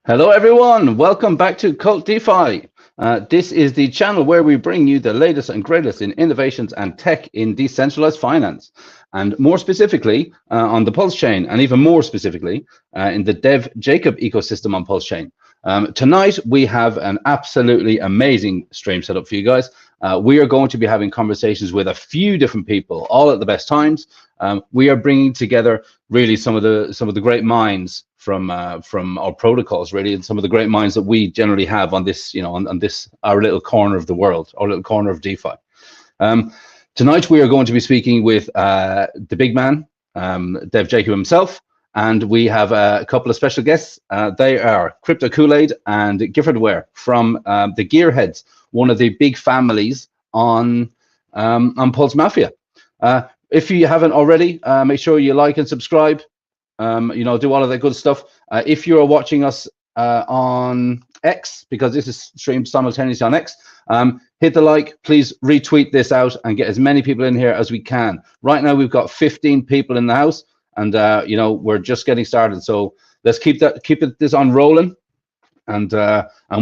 Hello everyone, welcome back to KvltDeFi. This is the channel where we bring you the latest and greatest in innovations and tech in decentralized finance, and more specifically on the Pulse chain, and even more specifically in the DevJacob ecosystem on Pulse chain. Tonight we have an absolutely amazing stream set up for you guys. We are going to be having conversations with a few different people, all at the best times. We are bringing together really some of the great minds from our protocols, really, and some of the great minds that we generally have on this, on this our little corner of the world, our little corner of DeFi. Tonight we are going to be speaking with the big man, DevJacob himself, and we have a couple of special guests. They are KryptoKoolaid and Giffordwear from the Gearheads, one of the big families on Pulse MAFIA. If you haven't already, make sure you like and subscribe. Do all of that good stuff. If you are watching us on X, because this is streamed simultaneously on X, hit the like, please retweet this out and get as many people in here as we can. Right now we've got 15 people in the house, and we're just getting started. So let's keep this on rolling, and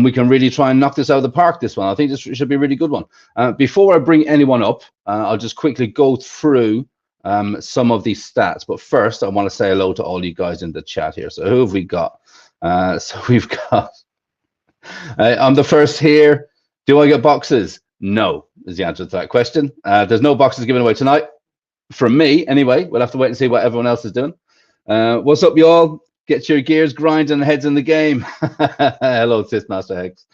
we can really try and knock this out of the park. This one, I think this should be a really good one. Before I bring anyone up, I'll just quickly go through some of these stats, but first I want to say hello to all you guys in the chat here. So who have we got? So we've got I'm the first here. Do I get boxes? No is the answer to that question. There's no boxes given away tonight from me anyway. We'll have to wait and see what everyone else is doing. What's up, y'all? Get your gears grinding, heads in the game. Hello, Master Hex.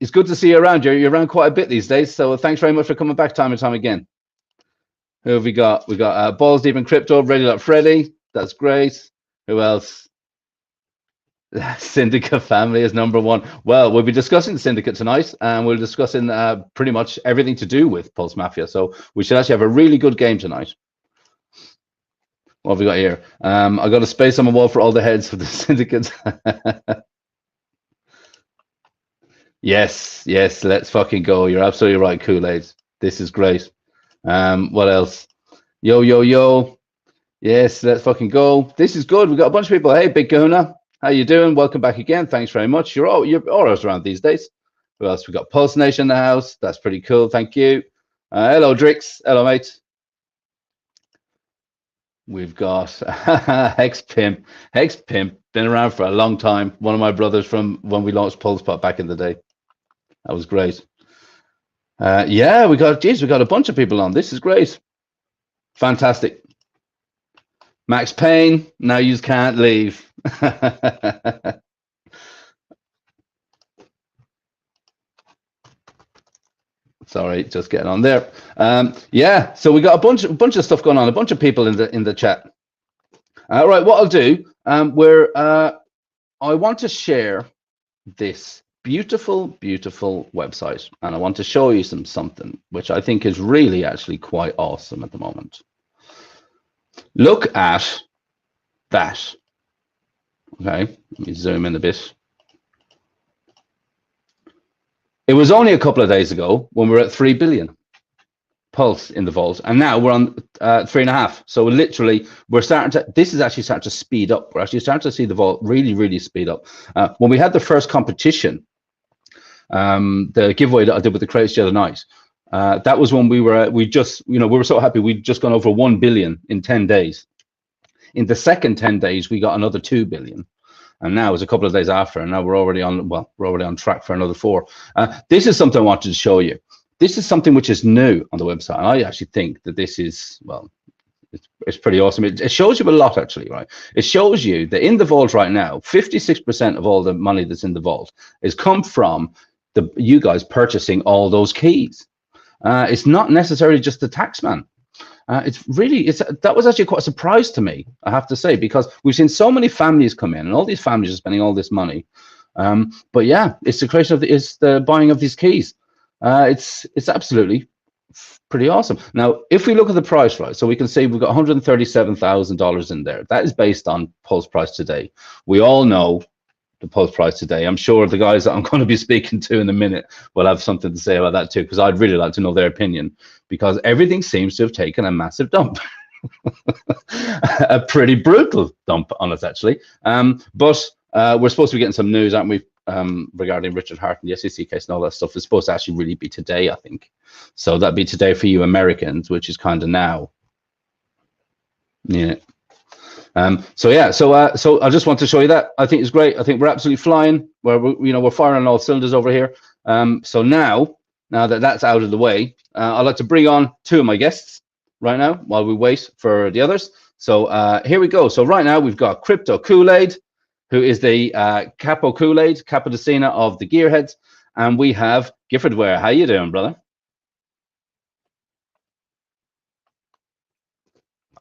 It's good to see you around. You're around quite a bit these days, so thanks very much for coming back time and time again. Who have we got? We got Balls Deep in Crypto, Ready Like Freddy. That's great. Who else? Syndicate family is number one. Well, we'll be discussing the Syndicate tonight, and we're discussing pretty much everything to do with Pulse MAFIA. So we should actually have a really good game tonight. What have we got here? I got a space on my wall for all the heads for the Syndicate. Yes, let's fucking go. You're absolutely right, Kool-Aid. This is great. What else? Yo. Yes, let's fucking go. This is good. We've got a bunch of people. Hey, Big Kahuna, how you doing? Welcome back again. Thanks very much. You're always around these days. Who else? We got Pulse Nation in the house. That's pretty cool. Thank you. Hello, Drix. Hello, mate. We've got Hex Pimp. Been around for a long time. One of my brothers from when we launched PulsePot back in the day. That was great. Yeah, we got a bunch of people on. This is great. Fantastic. Max Payne, now you can't leave. Sorry, just getting on there. Yeah, so we got a bunch of stuff going on, a bunch of people in the chat. All right, what I'll do, I want to share this beautiful website, and I want to show you something which I think is really actually quite awesome at the moment. Look at that. Okay, let me zoom in a bit. It was only a couple of days ago when we were at 3 billion Pulse in the vault, and now we're on 3.5. So literally we're starting to, this is actually starting to speed up. We're actually starting to see the vault really speed up. When we had the first competition, the giveaway that I did with the crates the other night, that was when we were so happy we'd just gone over 1 billion in 10 days. In the second 10 days we got another 2 billion, and now it's a couple of days after, and now we're already on track for another 4. This is something I wanted to show you. This is something which is new on the website, and I actually think that this is, well, it's pretty awesome. It shows you a lot, actually, right? It shows you that in the vault right now, 56% of all the money that's in the vault is come from you guys purchasing all those keys. It's not necessarily just the taxman. That was actually quite a surprise to me, I have to say, because we've seen so many families come in, and all these families are spending all this money. But yeah, it's the creation of the buying of these keys. It's absolutely pretty awesome. Now, if we look at the price, right, so we can see we've got $137,000 in there. That is based on Pulse price today. We all know the Pulse price today. I'm sure the guys that I'm going to be speaking to in a minute will have something to say about that too, because I'd really like to know their opinion, because everything seems to have taken a massive dump. A pretty brutal dump on us, actually. But we're supposed to be getting some news, aren't we, regarding Richard Hart and the SEC case and all that stuff. It's supposed to actually really be today, I think. So that'd be today for you Americans, which is kind of now. Yeah. So yeah, so I just want to show you that. I think it's great. I think we're absolutely flying. We're firing on all cylinders over here. So now that that's out of the way, I'd like to bring on two of my guests right now while we wait for the others. So here we go. So right now we've got KvltDeFi, who is the Capo Kool-Aid, Capodicina of the Gearheads, and we have Giffordwear. How you doing, brother?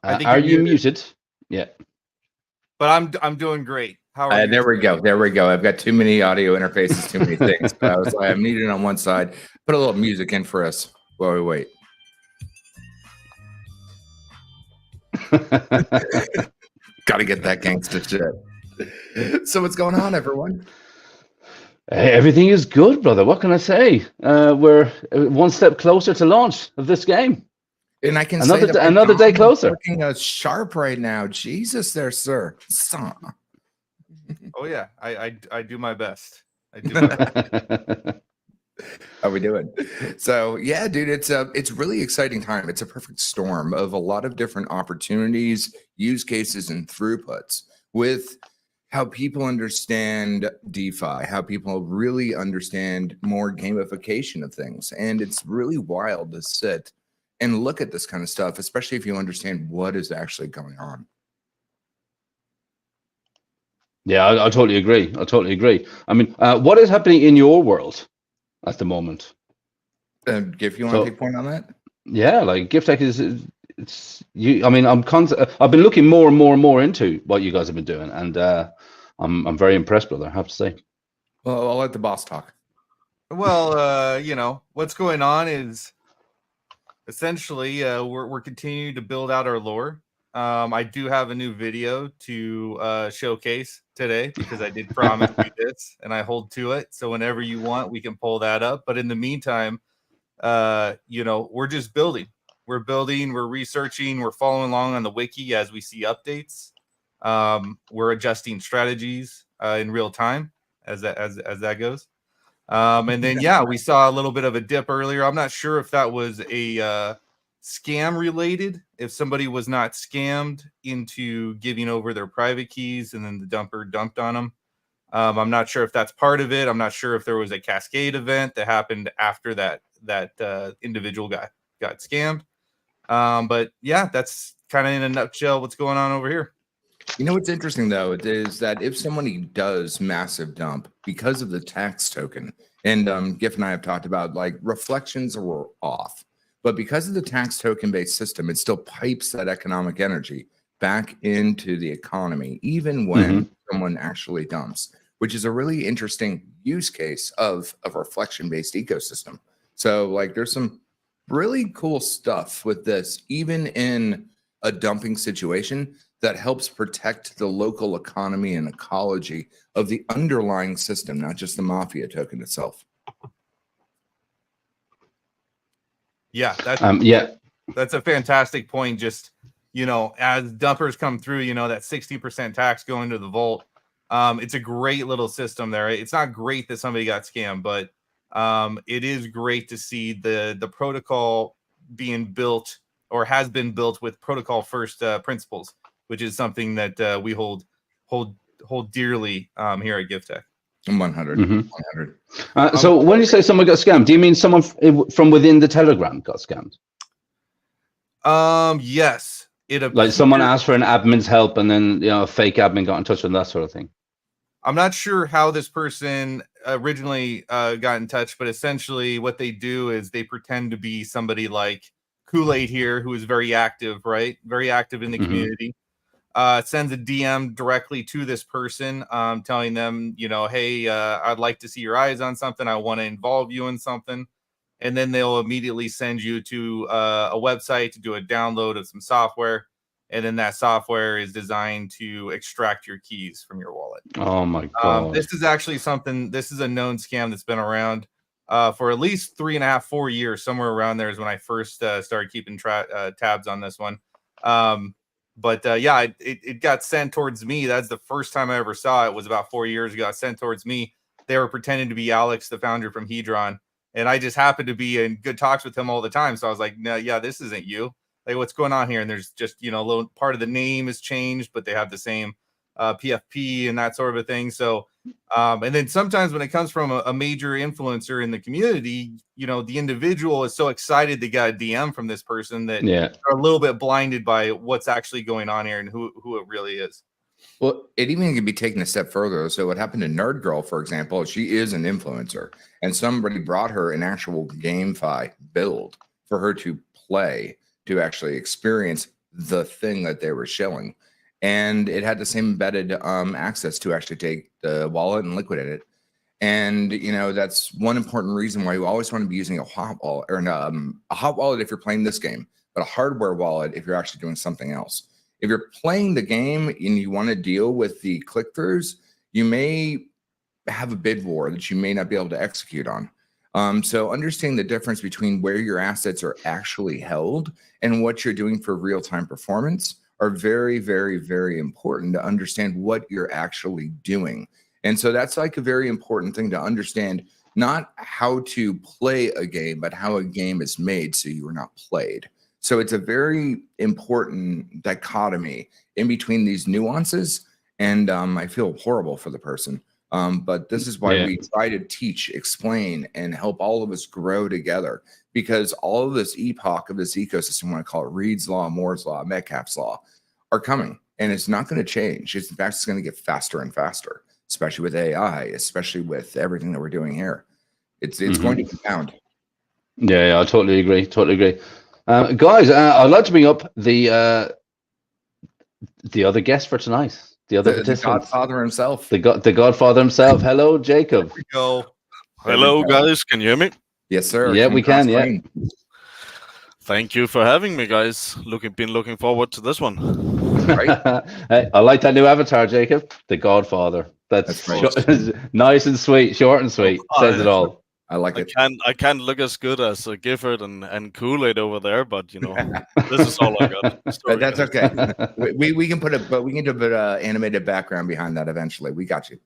Are you muted? Yeah. But I'm doing great. How are you? There we go. There we go. I've got too many audio interfaces, too many things. I was like, I'm needed on one side. Put a little music in for us while we wait. Got to get that gangster shit. So what's going on, everyone? Everything is good, brother. What can I say? We're one step closer to launch of this game. And I can another say that another day closer. Looking sharp right now. Jesus, there, sir. Oh yeah, I do my best. I do my best. How we doing? So yeah, dude, it's really exciting time. It's a perfect storm of a lot of different opportunities, use cases, and throughputs with how people understand DeFi, how people really understand more gamification of things. And it's really wild to sit and look at this kind of stuff, especially if you understand what is actually going on. Yeah, I totally agree. I totally agree. I mean, what is happening in your world at the moment? Giff, you want to take point on that? Yeah, like GiftTech it's you. I mean, I've been looking more and more into what you guys have been doing, and I'm very impressed, brother. I have to say. Well, I'll let the boss talk. Well, you know what's going on is essentially we're continuing to build out our lore. I do have a new video to showcase today because I did promise you this, and I hold to it. So whenever you want, we can pull that up. But in the meantime, you know, we're just building. We're building. We're researching. We're following along on the wiki as we see updates. We're adjusting strategies in real time as that goes. And then yeah, we saw a little bit of a dip earlier. I'm not sure if that was a scam related, if somebody was not scammed into giving over their private keys and then the dumper dumped on them. I'm not sure if that's part of it. I'm not sure if there was a cascade event that happened after that individual got scammed. But yeah, that's kind of in a nutshell what's going on over here. You know what's interesting though is that if somebody does massive dump because of the tax token, and Giff and I have talked about like reflections were off, but because of the tax token based system, it still pipes that economic energy back into the economy, even when someone actually dumps, which is a really interesting use case of a reflection based ecosystem. So like there's some really cool stuff with this, even in a dumping situation that helps protect the local economy and ecology of the underlying system, not just the MAFIA token itself. Yeah, that's a fantastic point. Just, you know, as dumpers come through, you know, that 60% tax going to the vault. It's a great little system there. It's not great that somebody got scammed, but it is great to see the protocol being built or has been built with protocol first principles, which is something that we hold dearly here at GiftTech. 100. 100. So when you say someone got scammed, do you mean someone from within the Telegram got scammed? Yes. Like someone asked for an admin's help and then, you know, a fake admin got in touch with that sort of thing. I'm not sure how this person originally got in touch, but essentially what they do is they pretend to be somebody like Kool-Aid here, who is very active, right? Very active in the community. Sends a DM directly to this person, telling them, you know, hey, I'd like to see your eyes on something. I want to involve you in something. And then they'll immediately send you to a website to do a download of some software. And then that software is designed to extract your keys from your wallet. Oh my God. This is actually this is a known scam that's been around for at least 3.5, 4 years. Somewhere around there is when I first started keeping tabs on this one. But yeah, it got sent towards me. That's the first time I ever saw it. It was about 4 years ago. It sent towards me. They were pretending to be Alex, the founder from Hedron. And I just happened to be in good talks with him all the time. So I was like, no, yeah, this isn't you. Like, what's going on here? And there's just, a little part of the name has changed, but they have the same PFP and that sort of a thing. So, and then sometimes when it comes from a major influencer in the community, the individual is so excited to get a DM from this person that they're a little bit blinded by what's actually going on here and who it really is. Well, it even can be taken a step further. So what happened to Nerd Girl, for example, she is an influencer, and somebody brought her an actual GameFi build for her to play, to actually experience the thing that they were showing. And it had the same embedded access to actually take the wallet and liquidate it. And, that's one important reason why you always want to be using a hot wallet, or a hot wallet if you're playing this game, but a hardware wallet if you're actually doing something else. If you're playing the game and you want to deal with the click-throughs, you may have a bid war that you may not be able to execute on. So understanding the difference between where your assets are actually held and what you're doing for real-time performance are very, very, very important to understand what you're actually doing. And so that's like a very important thing to understand, not how to play a game, but how a game is made so you are not played. So it's a very important dichotomy in between these nuances. And I feel horrible for the person. But this is why we try to teach, explain, and help all of us grow together, because all of this epoch of this ecosystem, what I call it, Reed's Law, Moore's Law, Metcalfe's Law, are coming. And it's not going to change. It's, in fact, it's going to get faster and faster, especially with AI, especially with everything that we're doing here. It's going to compound. Yeah, I totally agree. Totally agree. Guys, I'd like to bring up the other guest for tonight. The Godfather himself. The Godfather himself. Hello, Jacob. There we go. Hello, guys. Can you hear me? Yes, sir. Yeah, we can. Yeah. Thank you for having me, guys. Been looking forward to this one. Right. Hey, I like that new avatar, Jacob. The Godfather. That's nice and sweet, short and sweet. Says it all. I like it. I can't look as good as Gifford and KvltDeFi over there, but this is all I got. But that's okay. we can put animated background behind that eventually. We got you.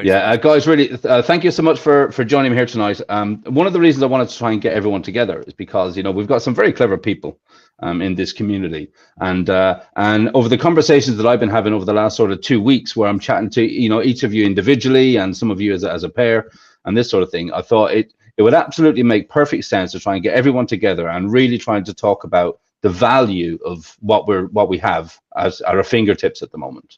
Yeah, guys, really, thank you so much for joining me here tonight. One of the reasons I wanted to try and get everyone together is because we've got some very clever people in this community, and over the conversations that I've been having over the last sort of 2 weeks, where I'm chatting to each of you individually and some of you as a pair and this sort of thing, I thought it would absolutely make perfect sense to try and get everyone together and really trying to talk about the value of what we have at our fingertips at the moment.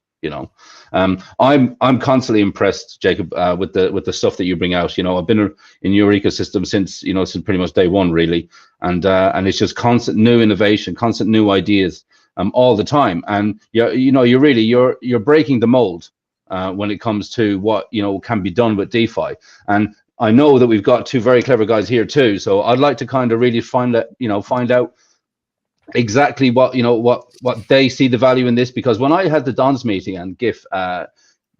I'm constantly impressed, Jacob, with the stuff that you bring out. I've been in your ecosystem since pretty much day one, really, and it's just constant new innovation, constant new ideas, all the time. And you're breaking the mold when it comes to what can be done with DeFi. And I know that we've got two very clever guys here too, so I'd like to kind of really find out exactly what they see the value in this, because when I had the Dons meeting and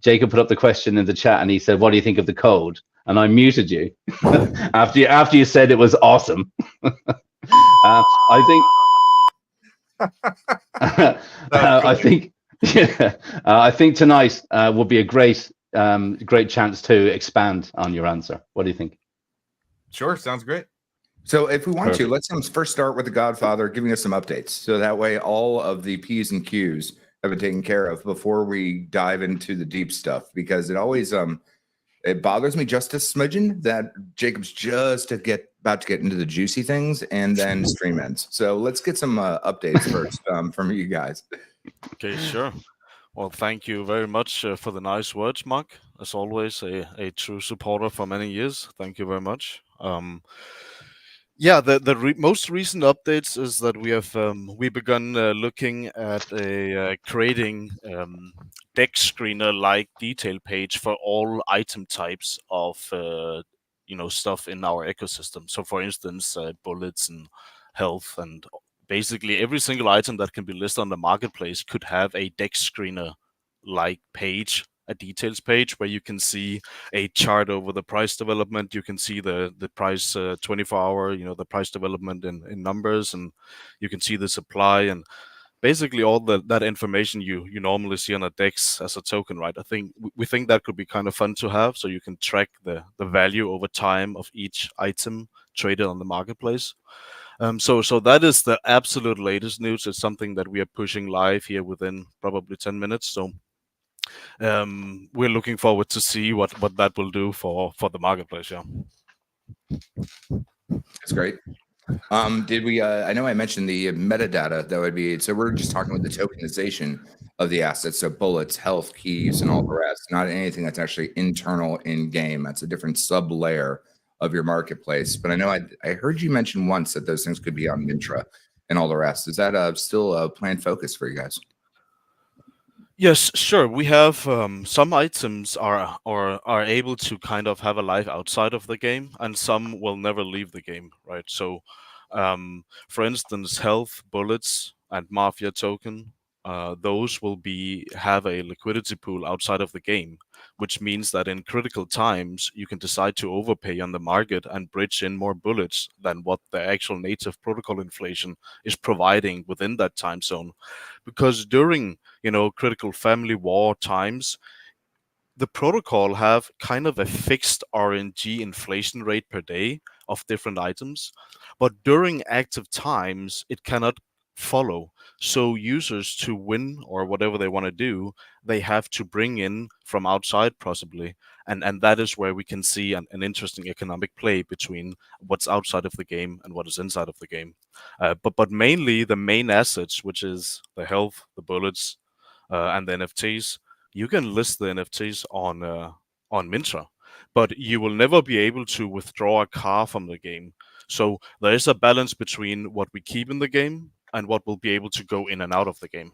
Jacob put up the question in the chat and he said, "What do you think of the code?" and I muted you after you said it was awesome. I think tonight would be a great chance to expand on your answer. What do you think? Sure, sounds great. So if we want to, let's first start with the Godfather giving us some updates. So that way all of the P's and Q's have been taken care of before we dive into the deep stuff, because it always it bothers me just a smidgen that Jacob's just about to get into the juicy things and then stream ends. So let's get some updates first from you guys. Okay, sure. Well, thank you very much for the nice words, Mark. As always, a true supporter for many years. Thank you very much. Yeah, the most recent updates is that we begun looking at creating deck screener like detail page for all item types of stuff in our ecosystem. So, for instance, bullets and health, and basically every single item that can be listed on the marketplace could have a deck screener like page, a details page where you can see a chart over the price development. You can see the price 24-hour, the price development in numbers, and you can see the supply. And basically all that information you normally see on a DEX as a token, right? I think we think that could be kind of fun to have, so you can track the value over time of each item traded on the marketplace. So that is the absolute latest news. It's something that we are pushing live here within probably 10 minutes. So we're looking forward to see what that will do for the marketplace. Yeah. That's great. Did we? I know I mentioned the metadata that would be. So we're just talking about the tokenization of the assets, so bullets, health, keys, and all the rest. Not anything that's actually internal in game. That's a different sub layer of your marketplace. But I know I heard you mention once that those things could be on Mintra and all the rest. Is that still a planned focus for you guys? Yes, sure. We have some items are able to kind of have a life outside of the game, and some will never leave the game, right? So, for instance, health, bullets, and MAFIA token, those will have a liquidity pool outside of the game, which means that in critical times you can decide to overpay on the market and bridge in more bullets than what the actual native protocol inflation is providing within that time zone, because during critical family war times, the protocol have kind of a fixed RNG inflation rate per day of different items, but during active times it cannot follow. So users, to win or whatever they want to do, they have to bring in from outside possibly, and that is where we can see an interesting economic play between what's outside of the game and what is inside of the game. But mainly the main assets, which is the health, the bullets, and the NFTs, you can list the NFTs on Mintra, but you will never be able to withdraw a car from the game. So there is a balance between what we keep in the game and what will be able to go in and out of the game.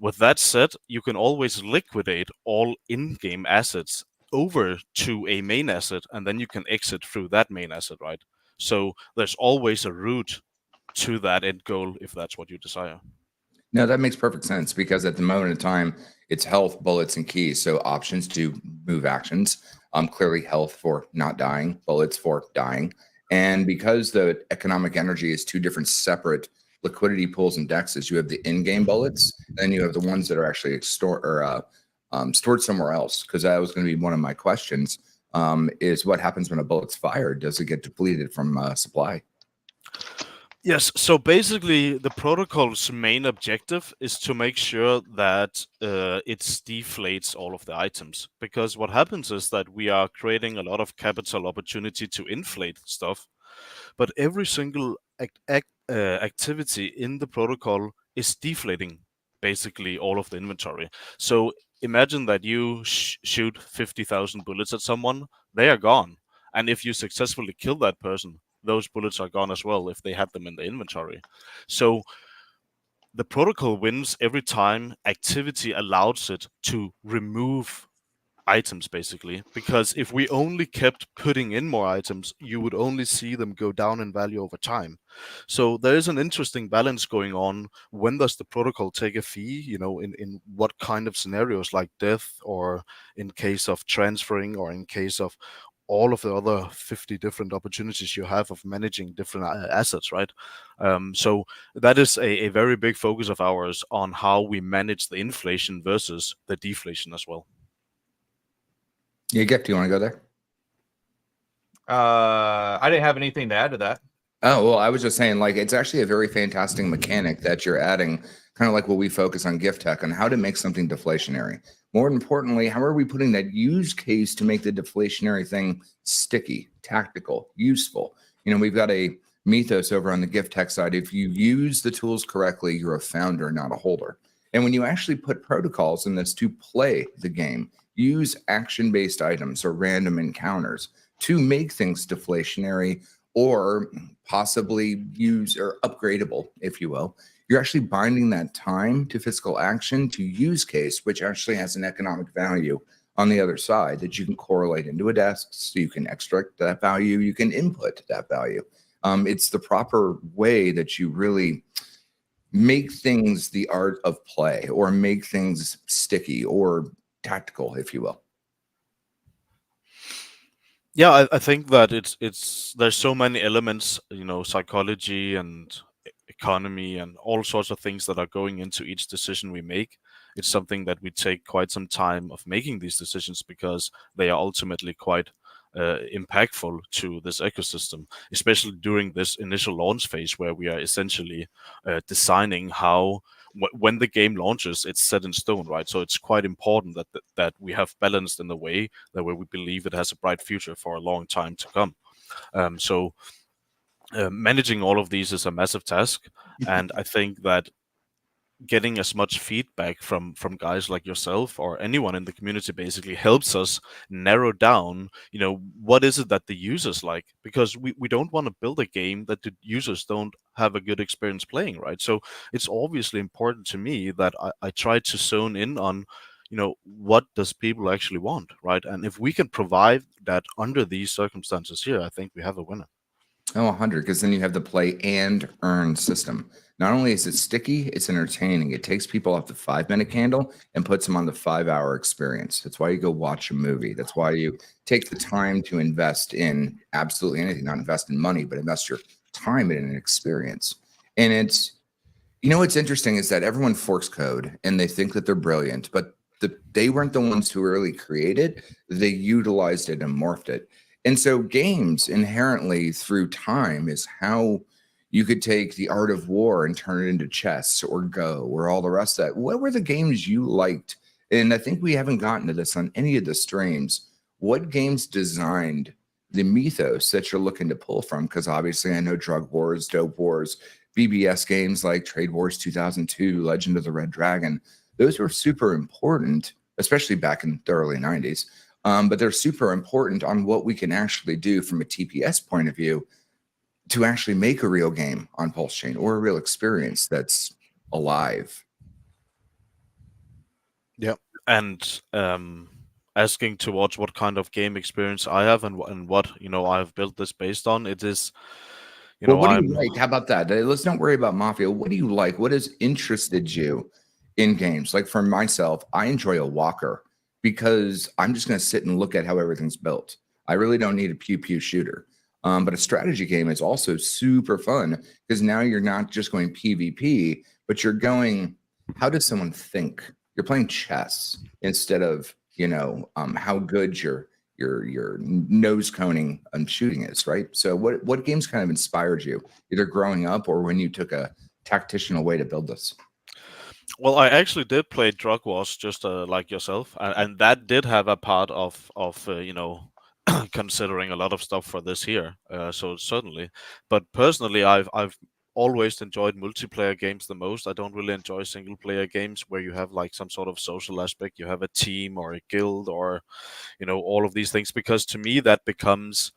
With that said, you can always liquidate all in-game assets over to a main asset, and then you can exit through that main asset, right? So there's always a route to that end goal if that's what you desire. No, that makes perfect sense, because at the moment in time, it's health, bullets, and keys. So options to move actions. Clearly health for not dying, bullets for dying. And because the economic energy is two different separate liquidity pools and dexes, you have the in-game bullets, and you have the ones that are actually stored somewhere else. Because that was going to be one of my questions, is what happens when a bullet's fired? Does it get depleted from supply? Yes, so basically the protocol's main objective is to make sure that it deflates all of the items, because what happens is that we are creating a lot of capital opportunity to inflate stuff, but every single activity in the protocol is deflating basically all of the inventory. So imagine that you shoot 50,000 bullets at someone, they are gone, and if you successfully kill that person, those bullets are gone as well if they had them in the inventory. So the protocol wins every time activity allows it to remove items, basically, because if we only kept putting in more items, you would only see them go down in value over time. So there is an interesting balance going on. When does the protocol take a fee, in what kind of scenarios, like death, or in case of transferring, or in case of all of the other 50 different opportunities you have of managing different assets, right? So that is a very big focus of ours, on how we manage the inflation versus the deflation as well. Yeah, Gift, do you want to go there? I didn't have anything to add to that. Oh, well, I was just saying, like, it's actually a very fantastic mechanic that you're adding, kind of like what we focus on Gift Tech, on how to make something deflationary. More importantly, how are we putting that use case to make the deflationary thing sticky, tactical, useful? We've got a mythos over on the Gift Tech side. If you use the tools correctly, you're a founder, not a holder. And when you actually put protocols in this to play the game, use action-based items or random encounters to make things deflationary, or possibly use or upgradable, if you will, you're actually binding that time to physical action to use case, which actually has an economic value on the other side that you can correlate into a desk, so you can extract that value, you can input that value. It's the proper way that you really make things the art of play, or make things sticky or tactical, if you will. Yeah, I think that it's there's so many elements, psychology and economy and all sorts of things that are going into each decision we make. It's something that we take quite some time of making these decisions because they are ultimately quite impactful to this ecosystem, especially during this initial launch phase where we are essentially designing how, when the game launches, it's set in stone, right? So it's quite important that we have balanced in a way that where we believe it has a bright future for a long time to come. So managing all of these is a massive task, and I think that getting as much feedback from guys like yourself or anyone in the community basically helps us narrow down, what is it that the users like, because we don't want to build a game that the users don't have a good experience playing, right? So it's obviously important to me that I try to zone in on, what does people actually want, right? And if we can provide that under these circumstances here, I think we have a winner. Oh, 100, because then you have the play and earn system. Not only is it sticky, it's entertaining. It takes people off the 5-minute candle and puts them on the 5-hour experience. That's why you go watch a movie. That's why you take the time to invest in absolutely anything, not invest in money, but invest your time in an experience. And it's, what's interesting is that everyone forks code and they think that they're brilliant, but they weren't the ones who really created. They utilized it and morphed it. And so games inherently through time is how you could take the art of war and turn it into chess or Go or all the rest of that. What were the games you liked? And I think we haven't gotten to this on any of the streams. What games designed the mythos that you're looking to pull from? Because obviously I know Drug Wars, Dope Wars, BBS games like Trade Wars 2002, Legend of the Red Dragon. Those were super important, especially back in the early 90s. But they're super important on what we can actually do from a TPS point of view to actually make a real game on Pulse Chain or a real experience that's alive. Yeah, and asking towards what kind of game experience I have and what I've built this based on, it is. Well, what do you like? How about that? Let's not worry about Mafia. What do you like? What has interested you in games? Like for myself, I enjoy a walker, because I'm just going to sit and look at how everything's built. I really don't need a pew shooter. But a strategy game is also super fun because now you're not just going PvP, but you're going, how does someone think? You're playing chess instead of, how good your nose coning and shooting is, right? So what games kind of inspired you, either growing up or when you took a tactitional way to build this? Well, I actually did play Drug Wars just like yourself, and that did have a part of considering a lot of stuff for this here. So certainly, but personally, I've always enjoyed multiplayer games the most. I don't really enjoy single player games where you have like some sort of social aspect. You have a team or a guild or all of these things, because to me that becomes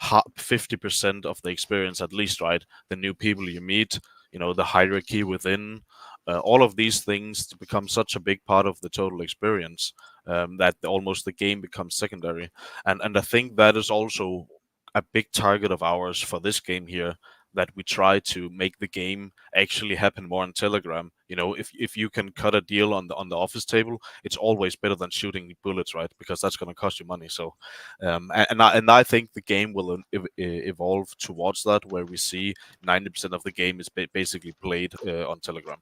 50% of the experience at least, right? The new people you meet, the hierarchy within. All of these things become such a big part of the total experience that almost the game becomes secondary. And I think that is also a big target of ours for this game here, that we try to make the game actually happen more on Telegram. If you can cut a deal on the office table, it's always better than shooting bullets, right? Because that's going to cost you money. So, and I think the game will evolve towards that, where we see 90% of the game is basically played on Telegram.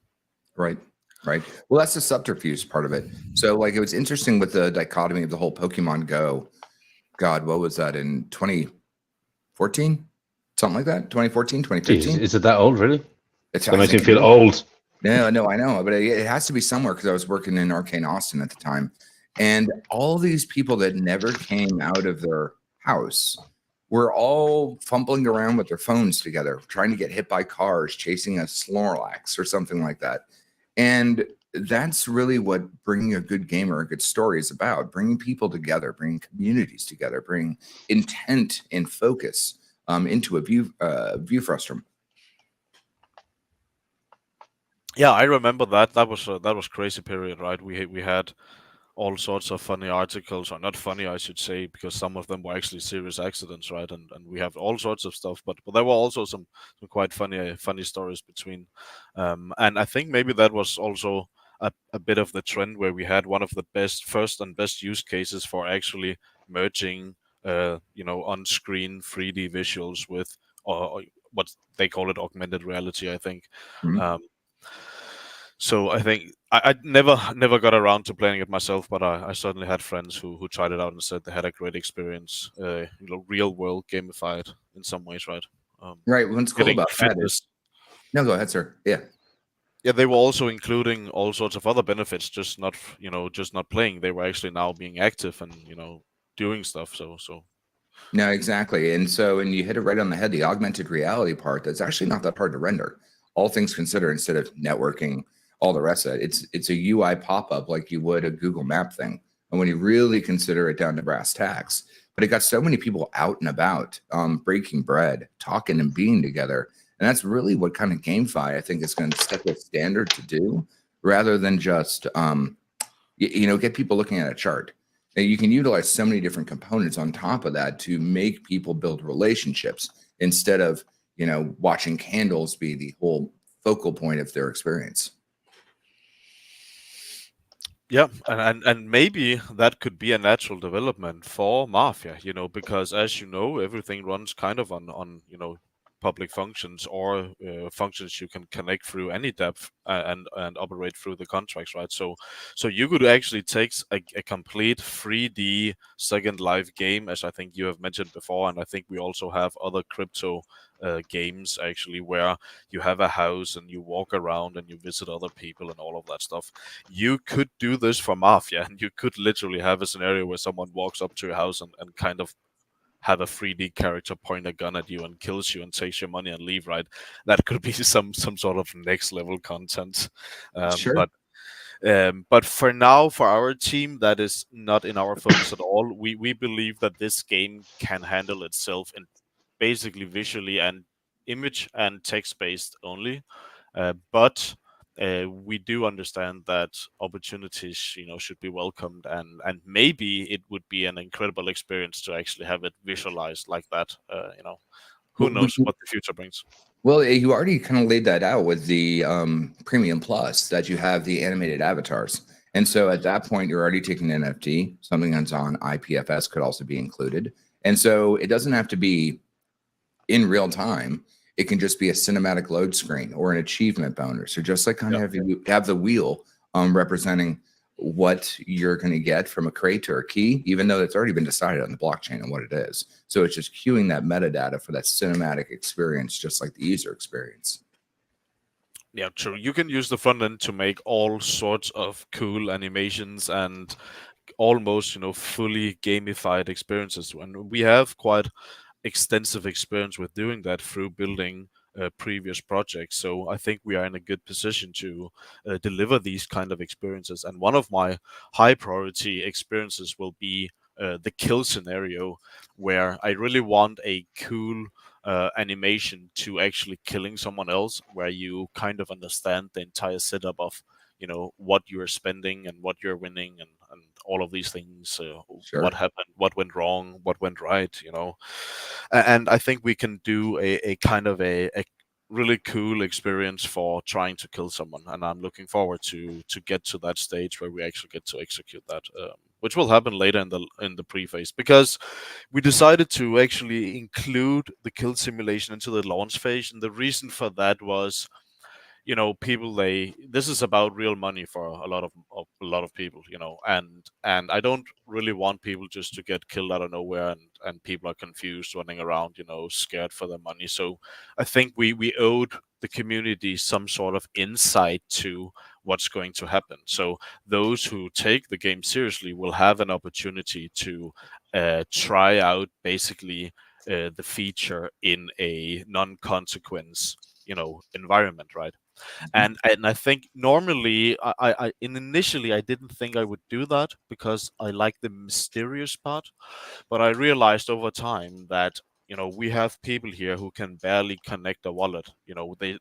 Right. Well, that's the subterfuge part of it. So like, it was interesting with the dichotomy of the whole Pokemon Go. God, what was that in 2014? Something like that? 2014, 2015? Jeez, is it that old, really? That makes me feel old. No, I know. But it has to be somewhere, because I was working in Arcane Austin at the time. And all these people that never came out of their house were all fumbling around with their phones together, trying to get hit by cars, chasing a Snorlax or something like that. And that's really what bringing a good game or a good story is about: bringing people together, bringing communities together, bringing intent and focus into a view frustrum. Yeah, I remember that. That was crazy period, right? We had all sorts of funny articles, or not funny, I should say, because some of them were actually serious accidents, right? And we have all sorts of stuff, but there were also some quite funny stories between. And I think maybe that was also a bit of the trend, where we had one of the first and best use cases for actually merging on-screen 3D visuals with, or what they call it, augmented reality, I think. Mhm. So I think I never got around to playing it myself, but I certainly had friends who tried it out and said they had a great experience. Real world gamified in some ways, right? Right. What's cool Getting about that fitness. is, no, go ahead, sir. Yeah. Yeah, they were also including all sorts of other benefits, just not playing. They were actually now being active and doing stuff. So No, exactly. And you hit it right on the head. The augmented reality part, that's actually not that hard to render. All things considered, instead of networking, all the rest of it, it's a UI pop-up like you would a Google Map thing. And when you really consider it down to brass tacks, but it got so many people out and about, breaking bread, talking and being together. And that's really what kind of GameFi I think is going to set the standard to do, rather than just get people looking at a chart. And you can utilize so many different components on top of that to make people build relationships instead of watching candles be the whole focal point of their experience. yeah, and maybe that could be a natural development for Mafia, because as you know, everything runs kind of on public functions or functions you can connect through any depth and operate through the contracts, right? So you could actually take a complete 3D Second Life game, as I think you have mentioned before, and I think we also have other crypto games actually where you have a house and you walk around and you visit other people and all of that stuff. You could do this for Mafia, and you could literally have a scenario where someone walks up to your house and kind of have a 3D character point a gun at you and kills you and takes your money and leave, right? That could be some sort of next level content. Sure. But for now, for our team, that is not in our focus at all. We believe that this game can handle itself in basically visually and image and text based only. But we do understand that opportunities, should be welcomed, and maybe it would be an incredible experience to actually have it visualized like that. Who knows what the future brings? Well, you already kind of laid that out with the Premium Plus, that you have the animated avatars. And so at that point, you're already taking an NFT. Something that's on IPFS could also be included. And so it doesn't have to be in real time. It can just be a cinematic load screen or an achievement bonus, or just like kind of have the wheel representing what you're going to get from a crate or a key, even though it's already been decided on the blockchain and what it is. So it's just queuing that metadata for that cinematic experience, just like the user experience. Yeah, true. You can use the front end to make all sorts of cool animations and almost, fully gamified experiences. And we have quite extensive experience with doing that through building previous projects. So I think we are in a good position to deliver these kind of experiences. And one of my high priority experiences will be the kill scenario, where I really want a cool animation to actually killing someone else, where you kind of understand the entire setup of what you're spending and what you're winning and all of these things. Sure. What happened, what went wrong, what went right, and I think we can do a kind of a really cool experience for trying to kill someone, and I'm looking forward to get to that stage where we actually get to execute that, which will happen later in the pre-phase, because we decided to actually include the kill simulation into the launch phase. And the reason for that was, people, this is about real money for a lot of people, and I don't really want people just to get killed out of nowhere and people are confused running around, scared for their money. So I think we owed the community some sort of insight to what's going to happen. So those who take the game seriously will have an opportunity to try out basically the feature in a non-consequence environment, right? And I think normally I initially I didn't think I would do that, because I like the mysterious part, but I realized over time that we have people here who can barely connect a wallet.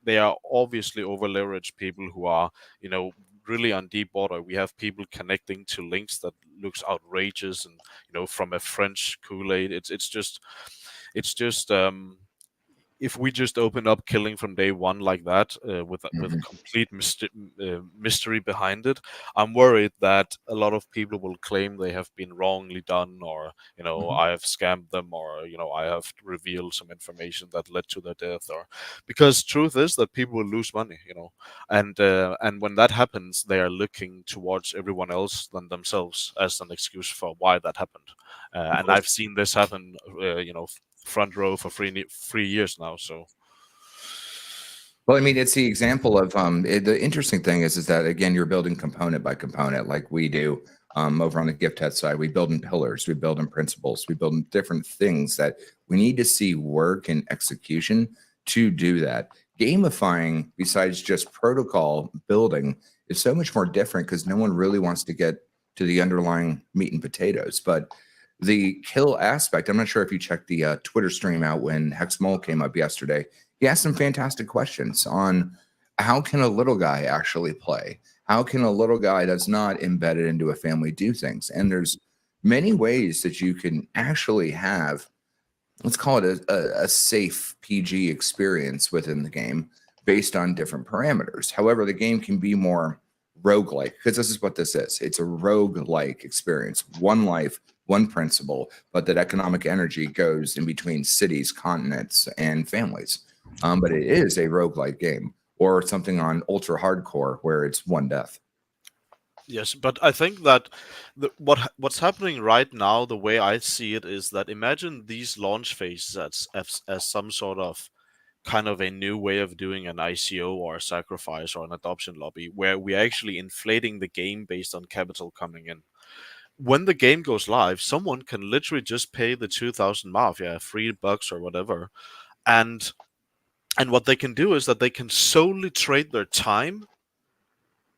They are obviously over leveraged people who are really on deep water. We have people connecting to links that looks outrageous, and from a French Kool-Aid, it's just if we just open up killing from day one like that, with a complete mystery behind it, I'm worried that a lot of people will claim they have been wrongly done, or I have scammed them, or I have revealed some information that led to their death, or because truth is that people will lose money, and when that happens, they are looking towards everyone else than themselves as an excuse for why that happened. And I've seen this happen, front row for 3 years now. So, well, I mean, it's the example of the interesting thing is that again, you're building component by component, like we do over on the Gifthead side. We build in pillars, we build in principles, we build in different things that we need to see work and execution to do that. Gamifying, besides just protocol building, is so much more different because no one really wants to get to the underlying meat and potatoes. But the kill aspect, I'm not sure if you checked the Twitter stream out when Hexmole came up yesterday. He asked some fantastic questions on how can a little guy actually play? How can a little guy that's not embedded into a family do things? And there's many ways that you can actually have, let's call it a safe PG experience within the game based on different parameters. However, the game can be more roguelike, because this is what this is. It's a roguelike experience. One life, one principle, but that economic energy goes in between cities, continents, and families. But it is a roguelike game, or something on ultra hardcore where it's one death. Yes, but I think that what's happening right now, the way I see it, is that imagine these launch phases as some sort of kind of a new way of doing an ICO or a sacrifice or an adoption lobby, where we're actually inflating the game based on capital coming in. When the game goes live, someone can literally just pay the 2,000 MAFIA, $3 or whatever, and what they can do is that they can solely trade their time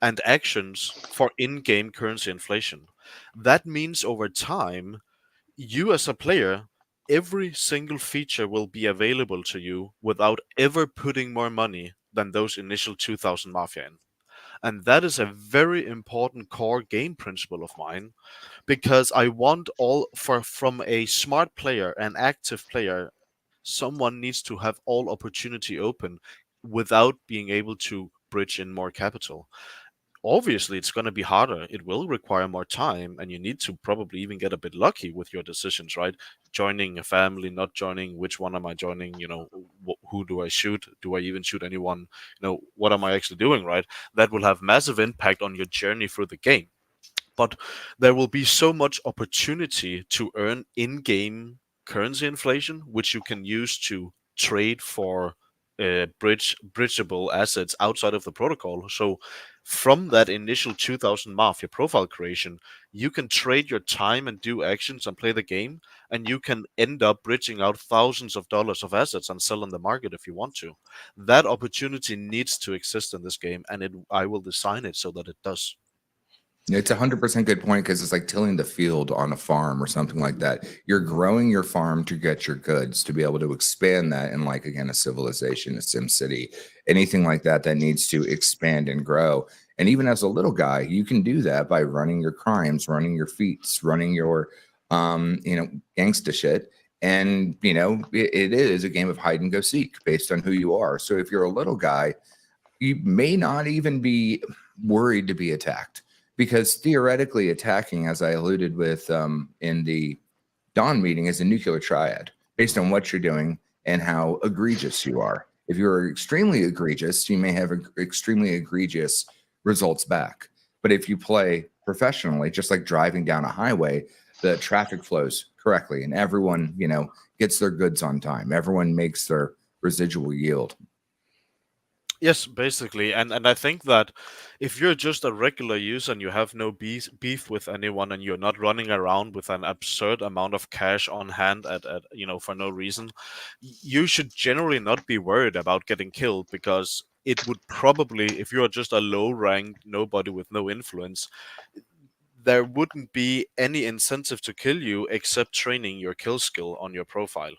and actions for in-game currency inflation. That means over time, you as a player, every single feature will be available to you without ever putting more money than those initial 2,000 MAFIA in. And that is a very important core game principle of mine, because I want from a smart player, an active player, someone needs to have all opportunity open without being able to bridge in more capital. Obviously, it's going to be harder. It will require more time, and you need to probably even get a bit lucky with your decisions, right? Joining a family, not joining, which one am I joining? Who do I shoot? Do I even shoot anyone? What am I actually doing, right? That will have massive impact on your journey through the game. But there will be so much opportunity to earn in-game currency inflation, which you can use to trade for bridgeable assets outside of the protocol. So from that initial 2,000 MAFIA profile creation, you can trade your time and do actions and play the game, and you can end up bridging out thousands of dollars of assets and sell on the market if you want to. That opportunity needs to exist in this game, and I will design it so that it does. It's 100% good point, because it's like tilling the field on a farm or something like that. You're growing your farm to get your goods, to be able to expand that in, like, again, a civilization, a sim city, anything like that that needs to expand and grow. And even as a little guy, you can do that by running your crimes, running your feats, running your gangsta shit. And it is a game of hide and go seek based on who you are. So if you're a little guy, you may not even be worried to be attacked, because theoretically attacking, as I alluded with in the Dawn meeting, is a nuclear triad based on what you're doing and how egregious you are. If you're extremely egregious, you may have extremely egregious results back. But if you play professionally, just like driving down a highway, the traffic flows correctly and everyone, gets their goods on time. Everyone makes their residual yield. Yes, basically, and I think that if you're just a regular user and you have no beef with anyone, and you're not running around with an absurd amount of cash on hand at for no reason, you should generally not be worried about getting killed, because it would probably, if you're just a low-ranked nobody with no influence, there wouldn't be any incentive to kill you except training your kill skill on your profile.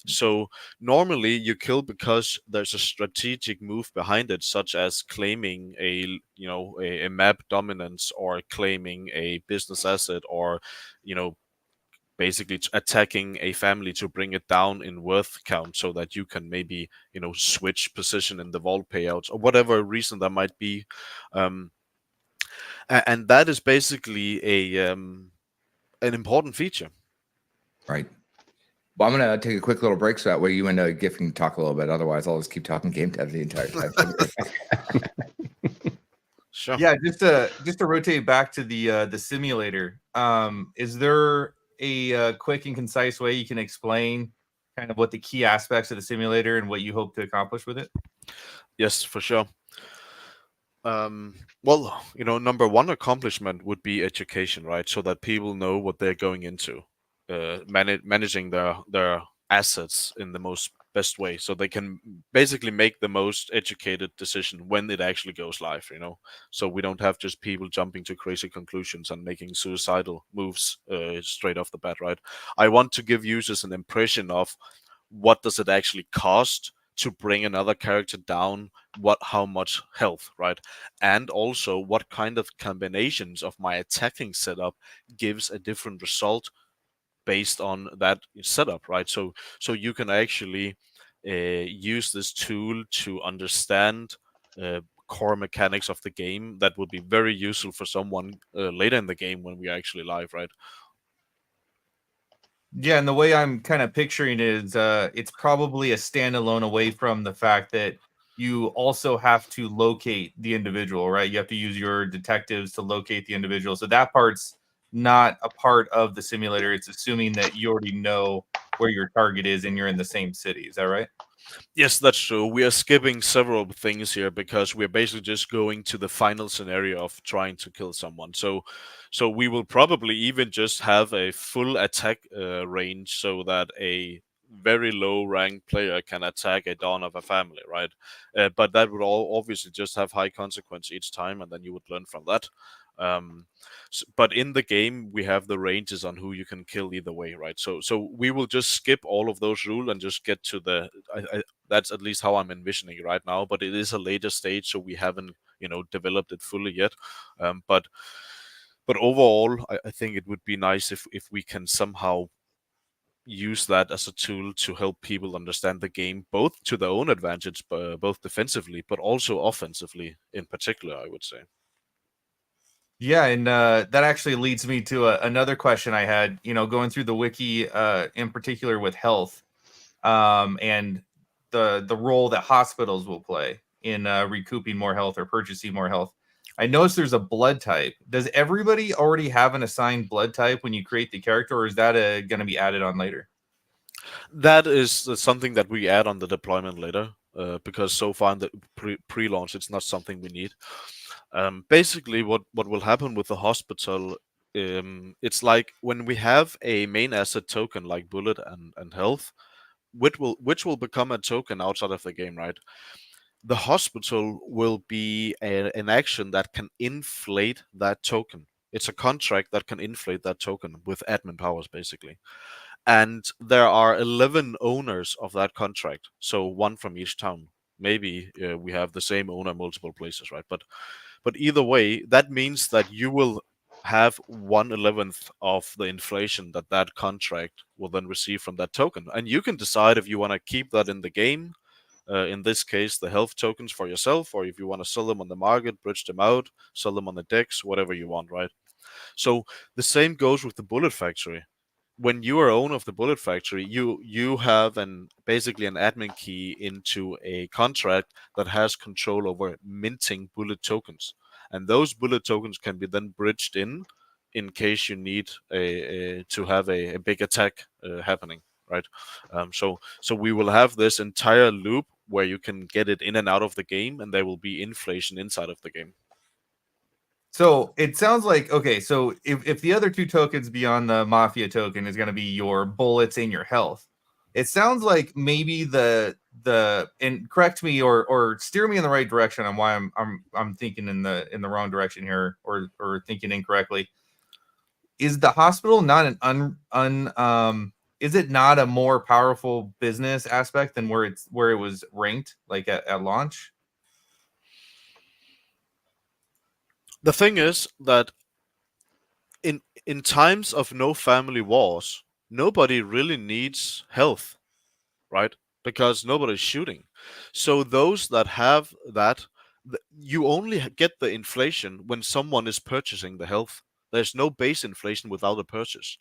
So normally you kill because there's a strategic move behind it, such as claiming a map dominance, or claiming a business asset, or basically attacking a family to bring it down in worth count so that you can maybe, switch position in the vault payouts or whatever reason that might be. And that is basically an important feature. Right. Well, I'm going to take a quick little break so that way you and Giff can talk a little bit. Otherwise, I'll just keep talking game dev the entire time. Sure. Yeah, just to rotate back to the simulator. Is there a quick and concise way you can explain kind of what the key aspects of the simulator and what you hope to accomplish with it? Yes, for sure. Well, number one accomplishment would be education, right? So that people know what they're going into, managing their assets in the most best way, so they can basically make the most educated decision when it actually goes live. So we don't have just people jumping to crazy conclusions and making suicidal moves straight off the bat, right? I want to give users an impression of what does it actually cost to bring another character down, how much health, right? And also what kind of combinations of my attacking setup gives a different result based on that setup, right? So you can actually use this tool to understand core mechanics of the game that would be very useful for someone later in the game when we are actually live, right? Yeah, and the way I'm kind of picturing it is it's probably a standalone away from the fact that you also have to locate the individual, right? You have to use your detectives to locate the individual. So that part's not a part of the simulator. It's assuming that you already know where your target is and you're in the same city. Is that right? Yes, that's true. We are skipping several things here because we're basically just going to the final scenario of trying to kill someone. So we will probably even just have a full attack range so that a very low ranked player can attack a dawn of a family, right? But that would all obviously just have high consequence each time, and then you would learn from that. But in the game, we have the ranges on who you can kill either way, right? So we will just skip all of those rules and just get to the. That's at least how I'm envisioning it right now. But it is a later stage, so we haven't developed it fully yet. But overall, I think it would be nice if we can somehow use that as a tool to help people understand the game, both to their own advantage, both defensively, but also offensively in particular, I would say. Yeah, and that actually leads me to another question I had. Going through the wiki, in particular with health, and the role that hospitals will play in recouping more health or purchasing more health. I noticed there's a blood type. Does everybody already have an assigned blood type when you create the character, or is that going to be added on later? That is something that we add on the deployment later, because so far in the pre-launch, it's not something we need. Basically, what will happen with the hospital, it's like when we have a main asset token like bullet and health, which will become a token outside of the game, right? The hospital will be an action that can inflate that token. It's a contract that can inflate that token with admin powers, basically. And there are 11 owners of that contract, so one from each town. Maybe we have the same owner multiple places, right? But either way, that means that you will have 1/11th of the inflation that contract will then receive from that token. And you can decide if you want to keep that in the game, in this case, the health tokens for yourself, or if you want to sell them on the market, bridge them out, sell them on the DEX, whatever you want, right? So the same goes with the Bullet Factory. When you are owner of the Bullet Factory, you have basically an admin key into a contract that has control over minting bullet tokens, and those bullet tokens can be then bridged in case you need to have a big attack happening, right? So we will have this entire loop where you can get it in and out of the game, and there will be inflation inside of the game. So it sounds like, okay, so if the other two tokens beyond the MAFIA token is going to be your bullets and your health, it sounds like maybe and correct me or steer me in the right direction on why I'm thinking in the wrong direction here or thinking incorrectly. Is the hospital not is it not a more powerful business aspect than where it was ranked like at launch? The thing is that in times of no family wars, nobody really needs health, right? Because nobody's shooting. So those that have that, you only get the inflation when someone is purchasing the health. There's no base inflation without a purchase.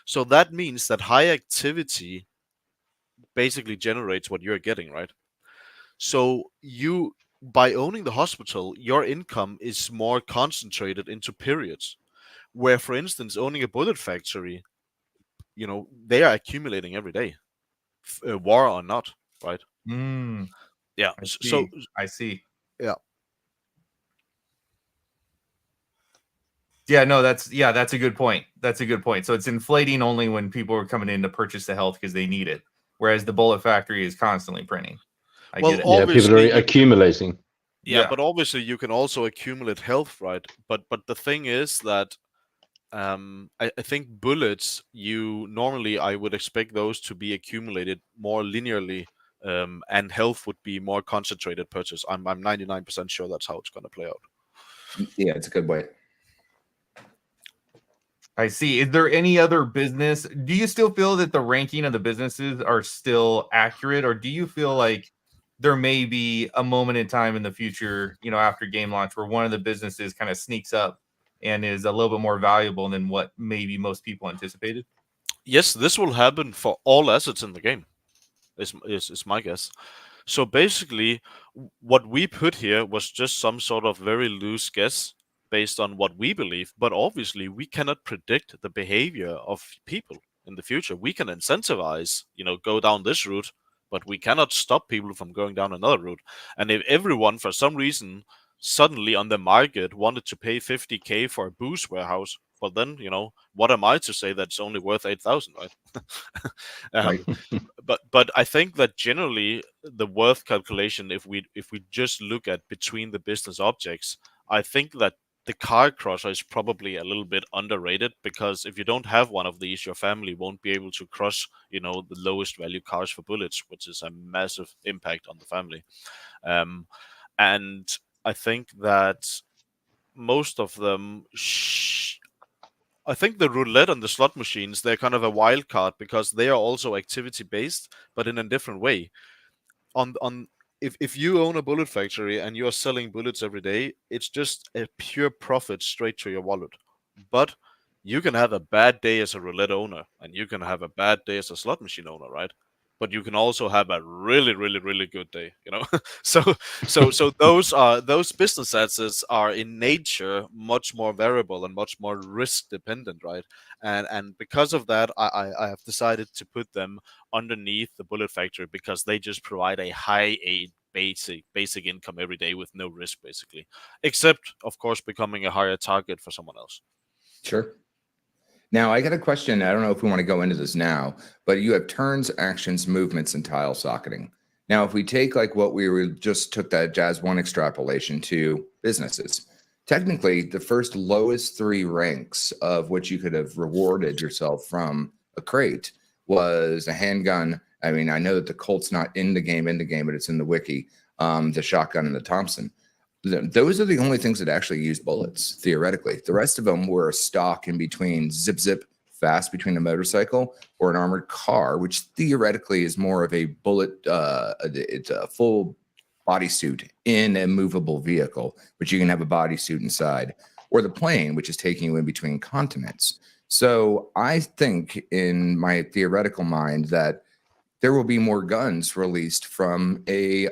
So that means that high activity basically generates what you're getting, right? So you, by owning the hospital, your income is more concentrated into periods. Where, for instance, owning a bullet factory, they are accumulating every day, war or not, right? Yeah. I see. Yeah. Yeah, no, that's a good point. That's a good point. So it's inflating only when people are coming in to purchase the health because they need it, whereas the bullet factory is constantly printing. I get it. Yeah, people are accumulating. Yeah, but obviously you can also accumulate health, right? But the thing is that I think bullets, I would expect those to be accumulated more linearly, and health would be more concentrated purchase. I'm 99% sure that's how it's going to play out. Yeah, it's a good way. I see. Is there any other business? Do you still feel that the ranking of the businesses are still accurate, or do you feel like there may be a moment in time in the future, after game launch, where one of the businesses kind of sneaks up and is a little bit more valuable than what maybe most people anticipated? Yes, this will happen for all assets in the game, is my guess. So basically, what we put here was just some sort of very loose guess based on what we believe, but obviously we cannot predict the behavior of people in the future. We can incentivize, go down this route, but we cannot stop people from going down another route. And if everyone, for some reason, suddenly on the market wanted to pay 50K for a boost warehouse, well then, what am I to say that's only worth 8,000, right? Right. But I think that generally the worth calculation, if we just look at between the business objects, I think that the car crusher is probably a little bit underrated, because if you don't have one of these, your family won't be able to crush, the lowest value cars for bullets, which is a massive impact on the family. And I think that most of them, I think the roulette and the slot machines, they're kind of a wild card because they are also activity based, but in a different way. If you own a bullet factory and you are selling bullets every day, it's just a pure profit straight to your wallet. But you can have a bad day as a roulette owner, and you can have a bad day as a slot machine owner, right? But you can also have a really, really, really good day, So those business assets are in nature much more variable and much more risk dependent, right? And because of that, I have decided to put them underneath the bullet factory, because they just provide a high basic income every day with no risk, basically, except of course becoming a higher target for someone else. Sure. Now, I got a question. I don't know if we want to go into this now, but you have turns, actions, movements, and tile socketing. Now, if we take like what we just took that Jazz 1 extrapolation to businesses, technically the first lowest 3 ranks of which you could have rewarded yourself from a crate was a handgun. I mean, I know that the Colt's not in the game, but it's in the wiki, the shotgun and the Thompson. Those are the only things that actually use bullets, theoretically. The rest of them were a stock in between zip, fast between a motorcycle or an armored car, which theoretically is more of a bullet. It's a full bodysuit in a movable vehicle, but you can have a bodysuit inside, or the plane, which is taking you in between continents. So I think in my theoretical mind that there will be more guns released from a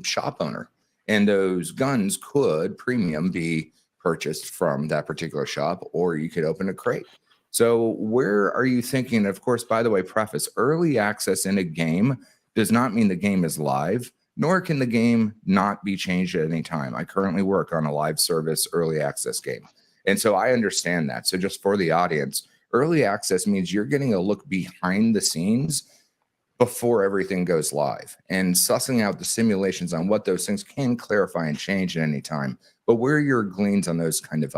shop owner. And those guns could premium be purchased from that particular shop, or you could open a crate. So where are you thinking? Of course, by the way, preface, early access in a game does not mean the game is live, nor can the game not be changed at any time. I currently work on a live service early access game. And so I understand that. So just for the audience, early access means you're getting a look behind the scenes before everything goes live, and sussing out the simulations on what those things can clarify and change at any time. But where are your gleans on those kind of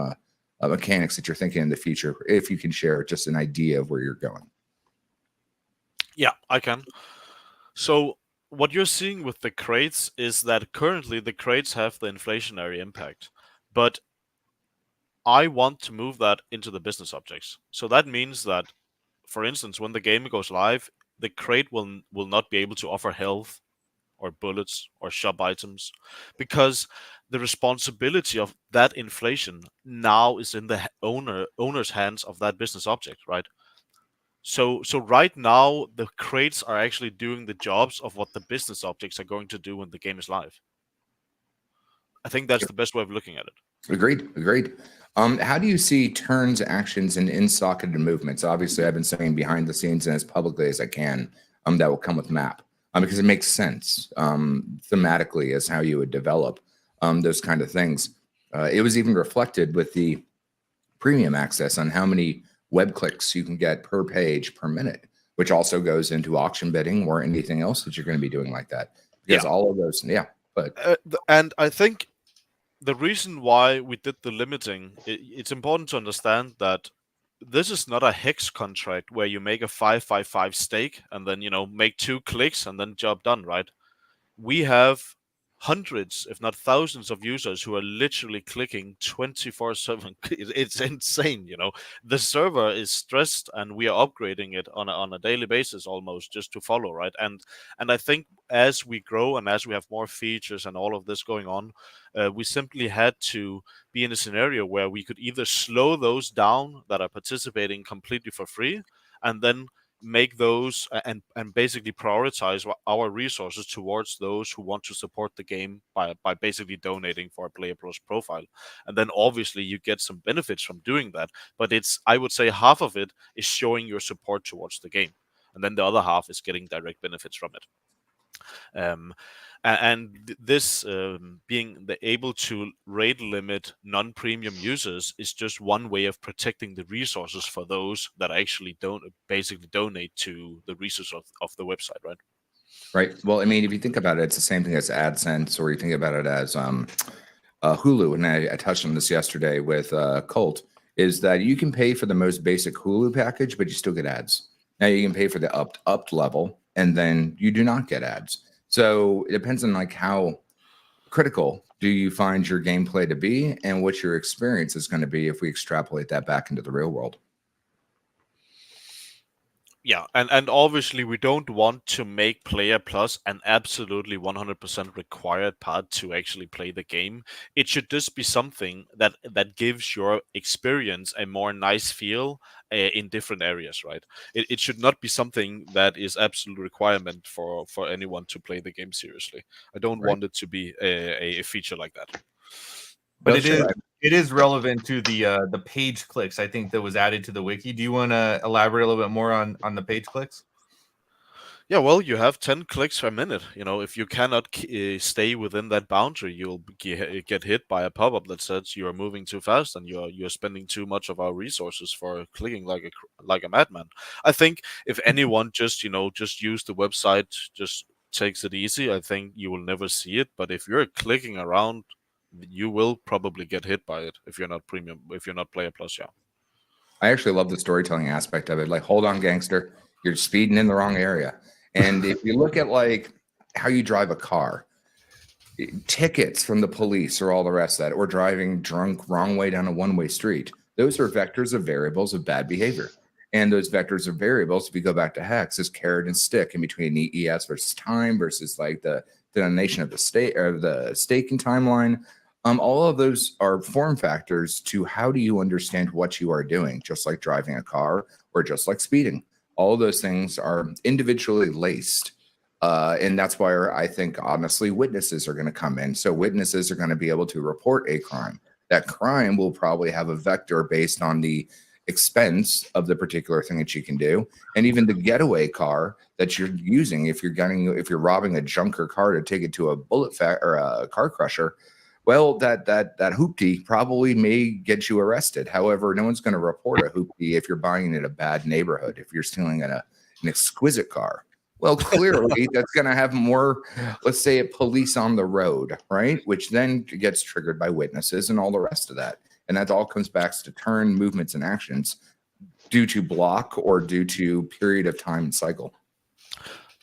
mechanics that you're thinking in the future, if you can share just an idea of where you're going? Yeah, I can. So what you're seeing with the crates is that currently the crates have the inflationary impact, but I want to move that into the business objects. So that means that for instance, when the game goes live, the crate will not be able to offer health or bullets or shop items, because the responsibility of that inflation now is in the owner's hands of that business object, right? So right now the crates are actually doing the jobs of what the business objects are going to do when the game is live. I think that's the best way of looking at it. Agreed. How do you see turns, actions, and in-socketed movements? Obviously, I've been saying behind the scenes and as publicly as I can, that will come with map, because it makes sense thematically as how you would develop those kind of things. It was even reflected with the premium access on how many web clicks you can get per page per minute, which also goes into auction bidding or anything else that you're going to be doing like that. Because all of those, but and I think the reason why we did the limiting, it's important to understand that this is not a hex contract where you make a 555 stake and then, make 2 clicks and then job done, right? We have hundreds, if not thousands, of users who are literally clicking 24/7. It's insane, The server is stressed, and we are upgrading it on a daily basis almost just to follow, right? And I think as we grow and as we have more features and all of this going on, we simply had to be in a scenario where we could either slow those down that are participating completely for free, and then make those and basically prioritize our resources towards those who want to support the game by basically donating for a Player Plus profile. And then obviously you get some benefits from doing that, but I would say half of it is showing your support towards the game, and then the other half is getting direct benefits from it. And this being able to rate limit non-premium users is just one way of protecting the resources for those that actually basically donate to the resources of the website, right? Right. Well, I mean, if you think about it, it's the same thing as AdSense, or you think about it as Hulu. And I touched on this yesterday with Colt, is that you can pay for the most basic Hulu package, but you still get ads. Now you can pay for the up level, and then you do not get ads. So it depends on how critical do you find your gameplay to be, and what your experience is going to be if we extrapolate that back into the real world. Yeah, and obviously we don't want to make Player Plus an absolutely 100% required part to actually play the game. It should just be something that gives your experience a more nice feel in different areas, right? It should not be something that is absolute requirement for anyone to play the game seriously. I don't want it to be a feature like that. But it is relevant to the page clicks, I think, that was added to the wiki. Do you want to elaborate a little bit more on the page clicks? Yeah, well, you have 10 clicks per minute. If you cannot stay within that boundary, you'll get hit by a pop-up that says you are moving too fast and you're spending too much of our resources for clicking like a madman. I think if anyone just use the website, just takes it easy, I think you will never see it. But if you're clicking around, you will probably get hit by it if you're not premium, if you're not Player Plus. Yeah, I actually love the storytelling aspect of it. Like, hold on, gangster, you're speeding in the wrong area. And if you look at how you drive a car, tickets from the police or all the rest of that, or driving drunk wrong way down a one-way street, those are vectors of variables of bad behavior. And those vectors of variables, if you go back to Hex, is carrot and stick in between ES versus time versus the denomination of the state or the staking timeline. All of those are form factors to how do you understand what you are doing, just like driving a car or just like speeding. All of those things are individually laced. And that's why I think, honestly, witnesses are going to come in. So witnesses are going to be able to report a crime. That crime will probably have a vector based on the expense of the particular thing that you can do, and even the getaway car that you're using. If you're robbing a junker car to take it to a or a car crusher, well, that hoopty probably may get you arrested. However, no one's going to report a hoopty if you're buying it in a bad neighborhood. If you're stealing an exquisite car, well, clearly that's going to have more, let's say, police on the road, right? Which then gets triggered by witnesses and all the rest of that. And that all comes back to turn movements and actions due to block or due to period of time and cycle.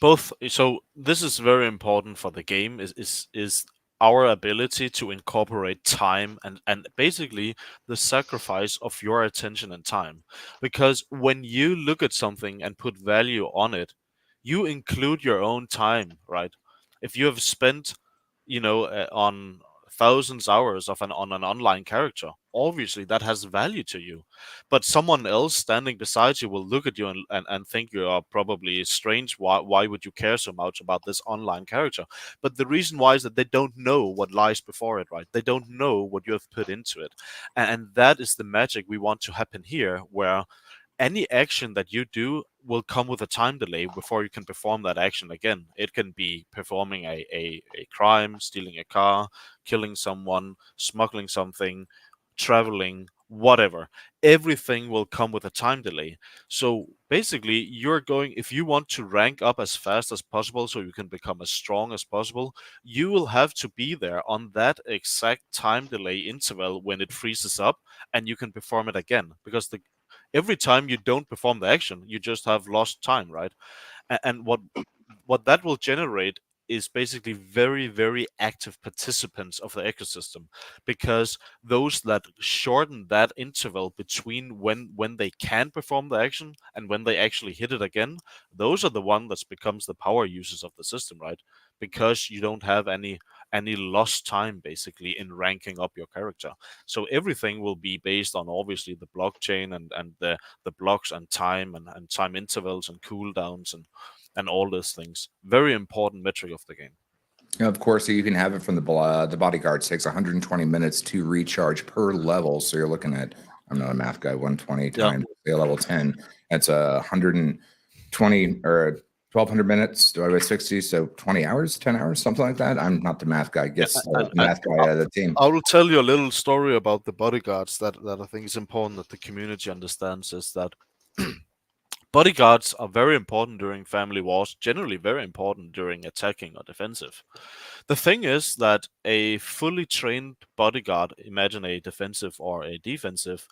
Both. So this is very important for the game. Is our ability to incorporate time and basically the sacrifice of your attention and time. Because when you look at something and put value on it, you include your own time, right? If you have spent, on thousands hours on an online character, obviously that has value to you. But someone else standing beside you will look at you and think you are probably strange. Why would you care so much about this online character? But the reason why is that they don't know what lies before it, right? They don't know what you have put into it. And that is the magic we want to happen here, where any action that you do will come with a time delay before you can perform that action again. It can be performing a crime, stealing a car, killing someone, smuggling something, traveling, whatever. Everything will come with a time delay. So basically, if you want to rank up as fast as possible so you can become as strong as possible, you will have to be there on that exact time delay interval when it freezes up and you can perform it again. Because every time you don't perform the action, you just have lost time, right? And what that will generate is basically very, very active participants of the ecosystem, because those that shorten that interval between when they can perform the action and when they actually hit it again, those are the one that becomes the power users of the system, right? Because you don't have any lost time basically in ranking up your character. So everything will be based on obviously the blockchain and the blocks and time and time intervals and cooldowns and all those things. Very important metric of the game. Of course, you can have it from the bodyguards. Takes 120 minutes to recharge per level. So you're looking at, I'm not a math guy, 120 times level 10. That's 120 or 1,200 minutes divided by 60. So 20 hours, 10 hours, something like that. I'm not the math guy. Guess the math guy of the team. I will tell you a little story about the bodyguards that I think is important that the community understands, is that bodyguards are very important during family wars, generally very important during attacking or defensive. The thing is that a fully trained bodyguard, imagine a defensive or a defensive,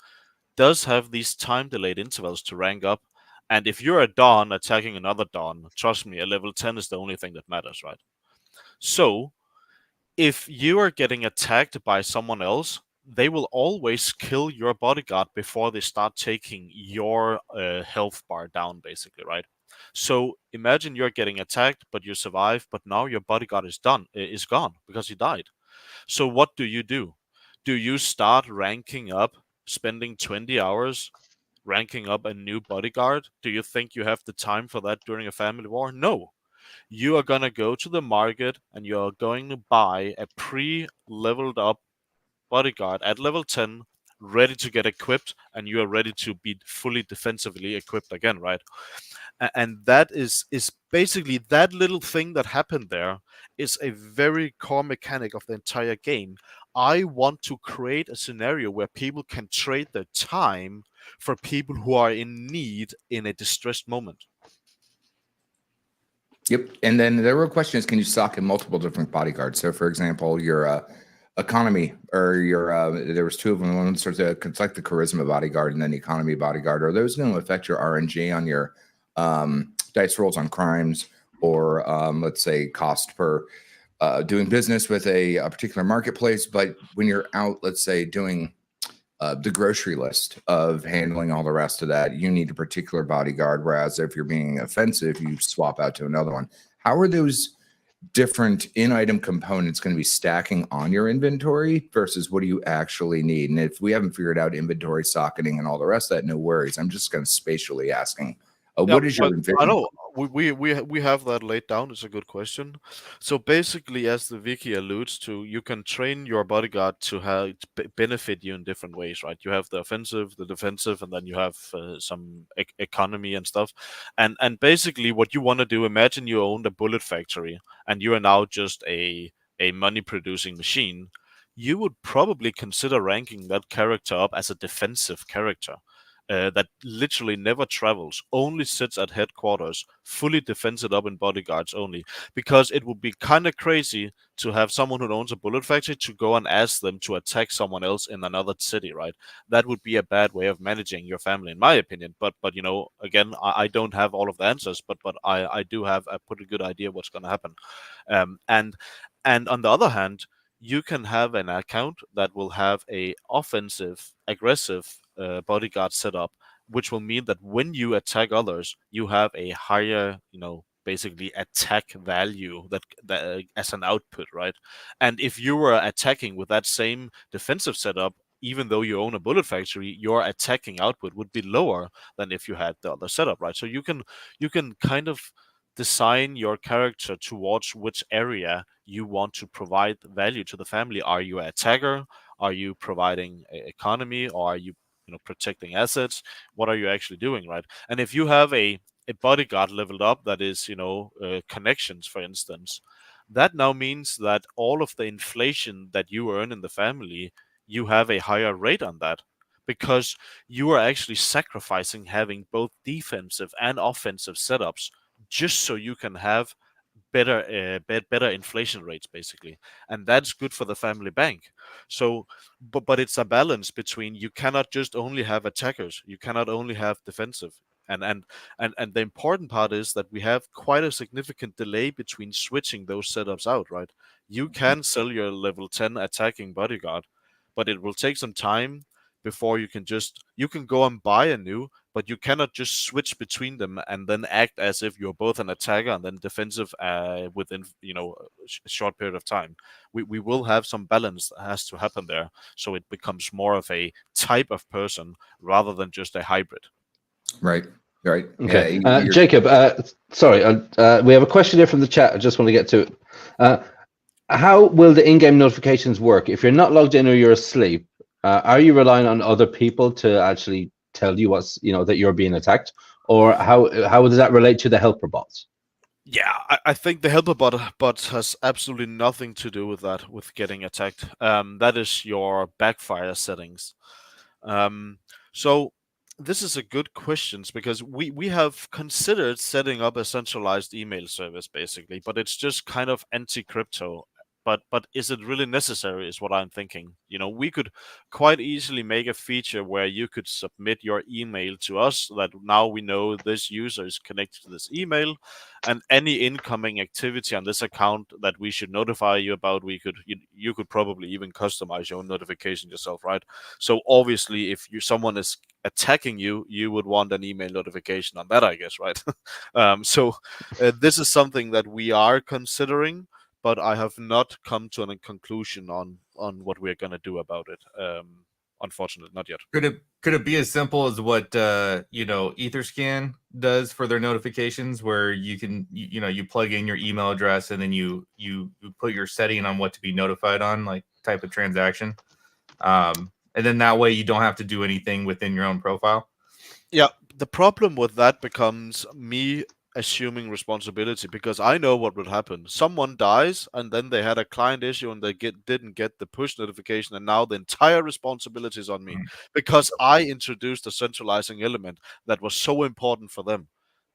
does have these time delayed intervals to rank up. And if you're a Dawn attacking another Dawn, trust me, a level 10 is the only thing that matters, right? So if you are getting attacked by someone else, they will always kill your bodyguard before they start taking your health bar down, basically, right? So imagine you're getting attacked, but you survive, but now your bodyguard is gone because he died. So what do? Do you start ranking up, spending 20 hours ranking up a new bodyguard? Do you think you have the time for that during a family war? No. You are going to go to the market and you are going to buy a pre-leveled up bodyguard at level 10, ready to get equipped, and you are ready to be fully defensively equipped again, right? And that is basically that little thing that happened there is a very core mechanic of the entire game. I want to create a scenario where people can trade their time for people who are in need in a distressed moment. Yep. And then the real question is, can you stock in multiple different bodyguards? So, for example, your economy, or your there was two of them. One starts to like the charisma bodyguard, and then the economy bodyguard. Are those going to affect your RNG on your dice rolls on crimes, or let's say cost per doing business with a particular marketplace? But when you're out, let's say doing the grocery list of handling all the rest of that, you need a particular bodyguard. Whereas if you're being offensive, you swap out to another one. How are those different in-item components going to be stacking on your inventory versus what do you actually need? And if we haven't figured out inventory socketing and all the rest of that, no worries. I'm just kind of spatially asking, what is your vision? I know we have that laid down. It's a good question. So basically, as the wiki alludes to, you can train your bodyguard to have benefit you in different ways, right? You have the offensive, the defensive, and then you have some economy and stuff. And basically, what you want to do, imagine you owned a bullet factory and you are now just a money producing machine. You would probably consider ranking that character up as a defensive character. That literally never travels, only sits at headquarters, fully defends it up in bodyguards only, because it would be kind of crazy to have someone who owns a bullet factory to go and ask them to attack someone else in another city, right? That would be a bad way of managing your family, in my opinion. But you know, again, I don't have all of the answers, but I do have a pretty good idea what's going to happen. And And on the other hand, you can have an account that will have a offensive, aggressive bodyguard setup, which will mean that when you attack others, you have a higher, basically attack value that as an output, right? And if you were attacking with that same defensive setup, even though you own a bullet factory, your attacking output would be lower than if you had the other setup, right? So you can kind of design your character towards which area you want to provide value to the family. Are you an attacker? Are you providing economy? Or are you, protecting assets? What are you actually doing, right? And if you have a bodyguard leveled up that is, connections, for instance, that now means that all of the inflation that you earn in the family, you have a higher rate on that, because you are actually sacrificing having both defensive and offensive setups just so you can have better inflation rates, basically. And that's good for the family bank. So but it's a balance between, you cannot just only have attackers, you cannot only have defensive. And the important part is that we have quite a significant delay between switching those setups out, right? You can sell your level 10 attacking bodyguard, but it will take some time before you can go and buy a new, but you cannot just switch between them and then act as if you're both an attacker and then defensive within a short period of time. We will have some balance that has to happen there, so it becomes more of a type of person rather than just a hybrid. Right. Okay. Yeah, Jacob, sorry, we have a question here from the chat. I just want to get to it. How will the in-game notifications work? If you're not logged in or you're asleep, are you relying on other people to actually tell you what's, that you're being attacked? Or how does that relate to the helper bots? Yeah, I think the helper bot has absolutely nothing to do with that, with getting attacked. That is your backfire settings. So this is a good question, because we have considered setting up a centralized email service, basically, but it's just kind of anti-crypto. But is it really necessary, is what I'm thinking. We could quite easily make a feature where you could submit your email to us, that now we know this user is connected to this email, and any incoming activity on this account that we should notify you about, you could probably even customize your own notification yourself, right? So obviously, if someone is attacking you, you would want an email notification on that, I guess, right? So this is something that we are considering, but I have not come to a conclusion on what we're going to do about it. Unfortunately, not yet. Could it be as simple as what Etherscan does for their notifications, where you can you plug in your email address and then you put your setting on what to be notified on, like type of transaction, and then that way you don't have to do anything within your own profile? Yeah, the problem with that becomes me assuming responsibility, because I know what would happen. Someone dies and then they had a client issue and they didn't get the push notification, and now the entire responsibility is on me because I introduced a centralizing element that was so important for them.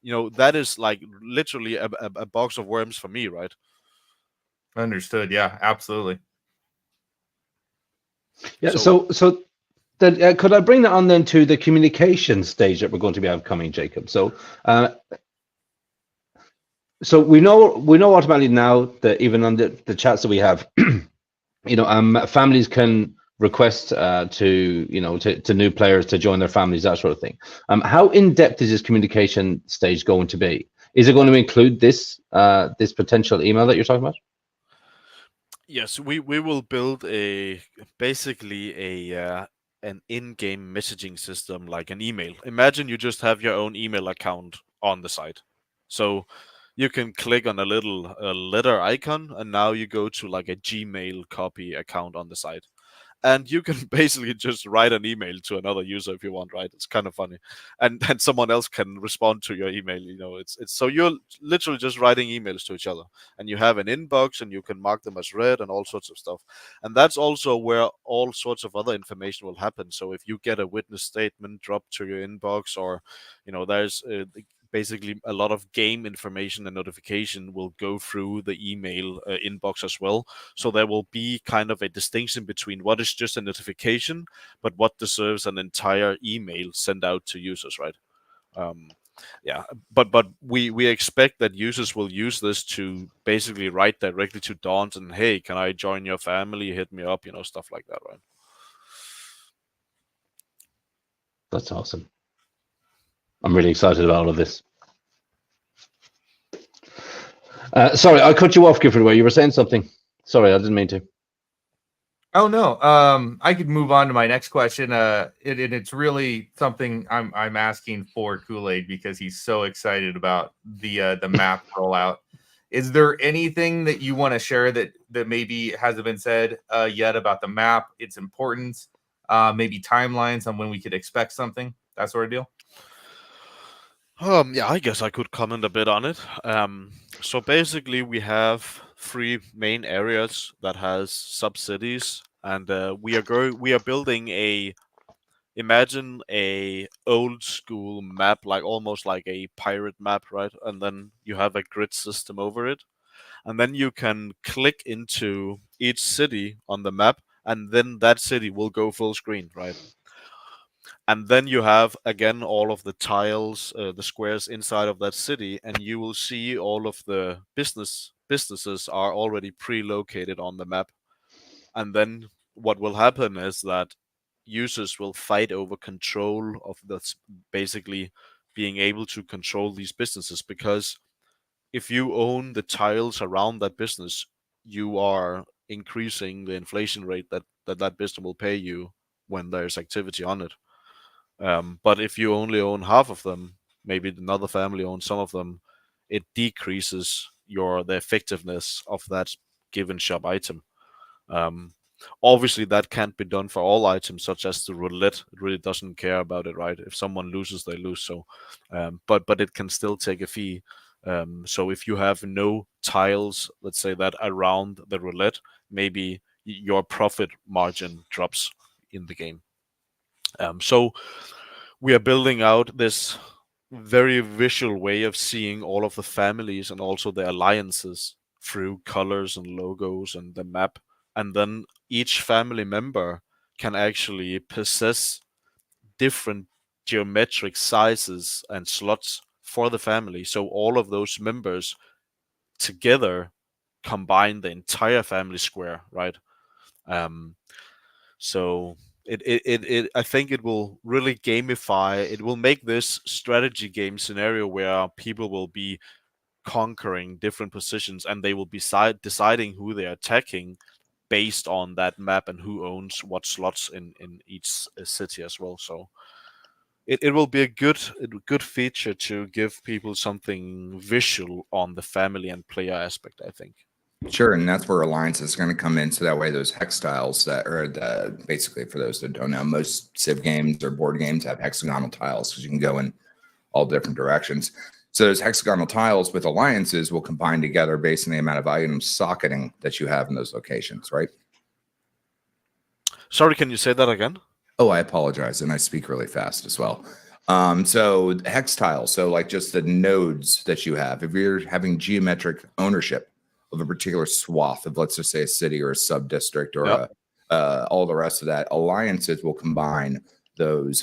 That is like literally a box of worms for me, right? Understood. Yeah, absolutely. Yeah. So then, could I bring that on then to the communication stage that we're going to be upcoming, Jacob? So so we know automatically now that even on the chats that we have, families can request to new players to join their families, that sort of thing. How in depth is this communication stage going to be? Is it going to include this potential email that you're talking about? Yes, we will build basically an in-game messaging system, like an email. Imagine you just have your own email account on the site. So you can click on a little letter icon, and now you go to like a Gmail copy account on the site. And you can basically just write an email to another user if you want, right? It's kind of funny. And then someone else can respond to your email. It's so you're literally just writing emails to each other. And you have an inbox and you can mark them as read and all sorts of stuff. And that's also where all sorts of other information will happen. So if you get a witness statement dropped to your inbox, or, there's basically a lot of game information and notification will go through the email inbox as well. So there will be kind of a distinction between what is just a notification, but what deserves an entire email sent out to users, right? Yeah, but we expect that users will use this to basically write directly to Dons and, hey, can I join your family? Hit me up, stuff like that, right? That's awesome. I'm really excited about all of this. Sorry, I cut you off, Giffordwear. You were saying something. Sorry, I didn't mean to. Oh no, I could move on to my next question. It's really something I'm asking for KvltDeFi because he's so excited about the map rollout. Is there anything that you want to share that maybe hasn't been said yet about the map, its importance, maybe timelines on when we could expect something, that sort of deal? Yeah, I guess I could comment a bit on it. So basically, we have 3 main areas that has sub-cities, and we are building imagine a old school map, like almost like a pirate map, right? And then you have a grid system over it, and then you can click into each city on the map, and then that city will go full screen, right? And then you have, again, all of the tiles, the squares inside of that city, and you will see all of the businesses are already pre-located on the map. And then what will happen is that users will fight over control of that's basically being able to control these businesses, because if you own the tiles around that business, you are increasing the inflation rate that business will pay you when there's activity on it. But if you only own half of them, maybe another family owns some of them, it decreases the effectiveness of that given shop item. Obviously, that can't be done for all items, such as the roulette. It really doesn't care about it, right? If someone loses, they lose. So, but it can still take a fee. So if you have no tiles, let's say that around the roulette, maybe your profit margin drops in the game. So we are building out this very visual way of seeing all of the families and also the alliances through colors and logos and the map. And then each family member can actually possess different geometric sizes and slots for the family. So all of those members together combine the entire family square, right? So I think it will really gamify. It will make this strategy game scenario where people will be conquering different positions, and they will be deciding who they're attacking based on that map and who owns what slots in each city as well. So it will be a good feature to give people something visual on the family and player aspect, I think. Sure, and that's where Alliance is going to come in. So that way, those hex tiles that are basically, for those that don't know, most Civ games or board games have hexagonal tiles because you can go in all different directions. So those hexagonal tiles with alliances will combine together based on the amount of items socketing that you have in those locations, right? Sorry, can you say that again? Oh, I apologize, and I speak really fast as well. So hex tiles, so like just the nodes that you have, if you're having geometric ownership of a particular swath of, let's just say, a city or a sub-district or all the rest of that, alliances will combine those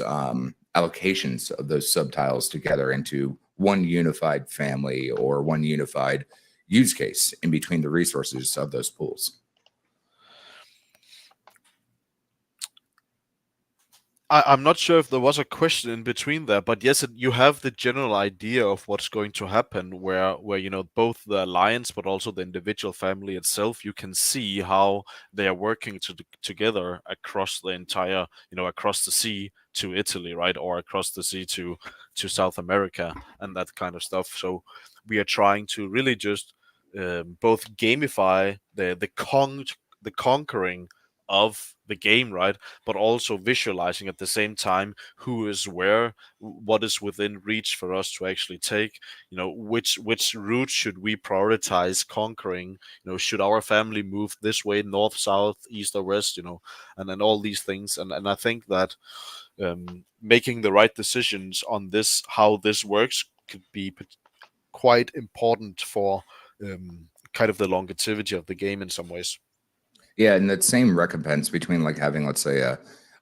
allocations of those subtiles together into one unified family or one unified use case in between the resources of those pools. I'm not sure if there was a question in between there, but yes, you have the general idea of what's going to happen, where both the alliance but also the individual family itself, you can see how they are working together across the entire, across the sea to Italy, right, or across the sea to South America and that kind of stuff. So we are trying to really just both gamify the conquering of the game, right, but also visualizing at the same time who is where, what is within reach for us to actually take, which route should we prioritize conquering, should our family move this way, north, south, east or west, and then all these things. And I think that making the right decisions on this, how this works, could be quite important for kind of the longevity of the game in some ways. Yeah, and that same recompense between like having, let's say,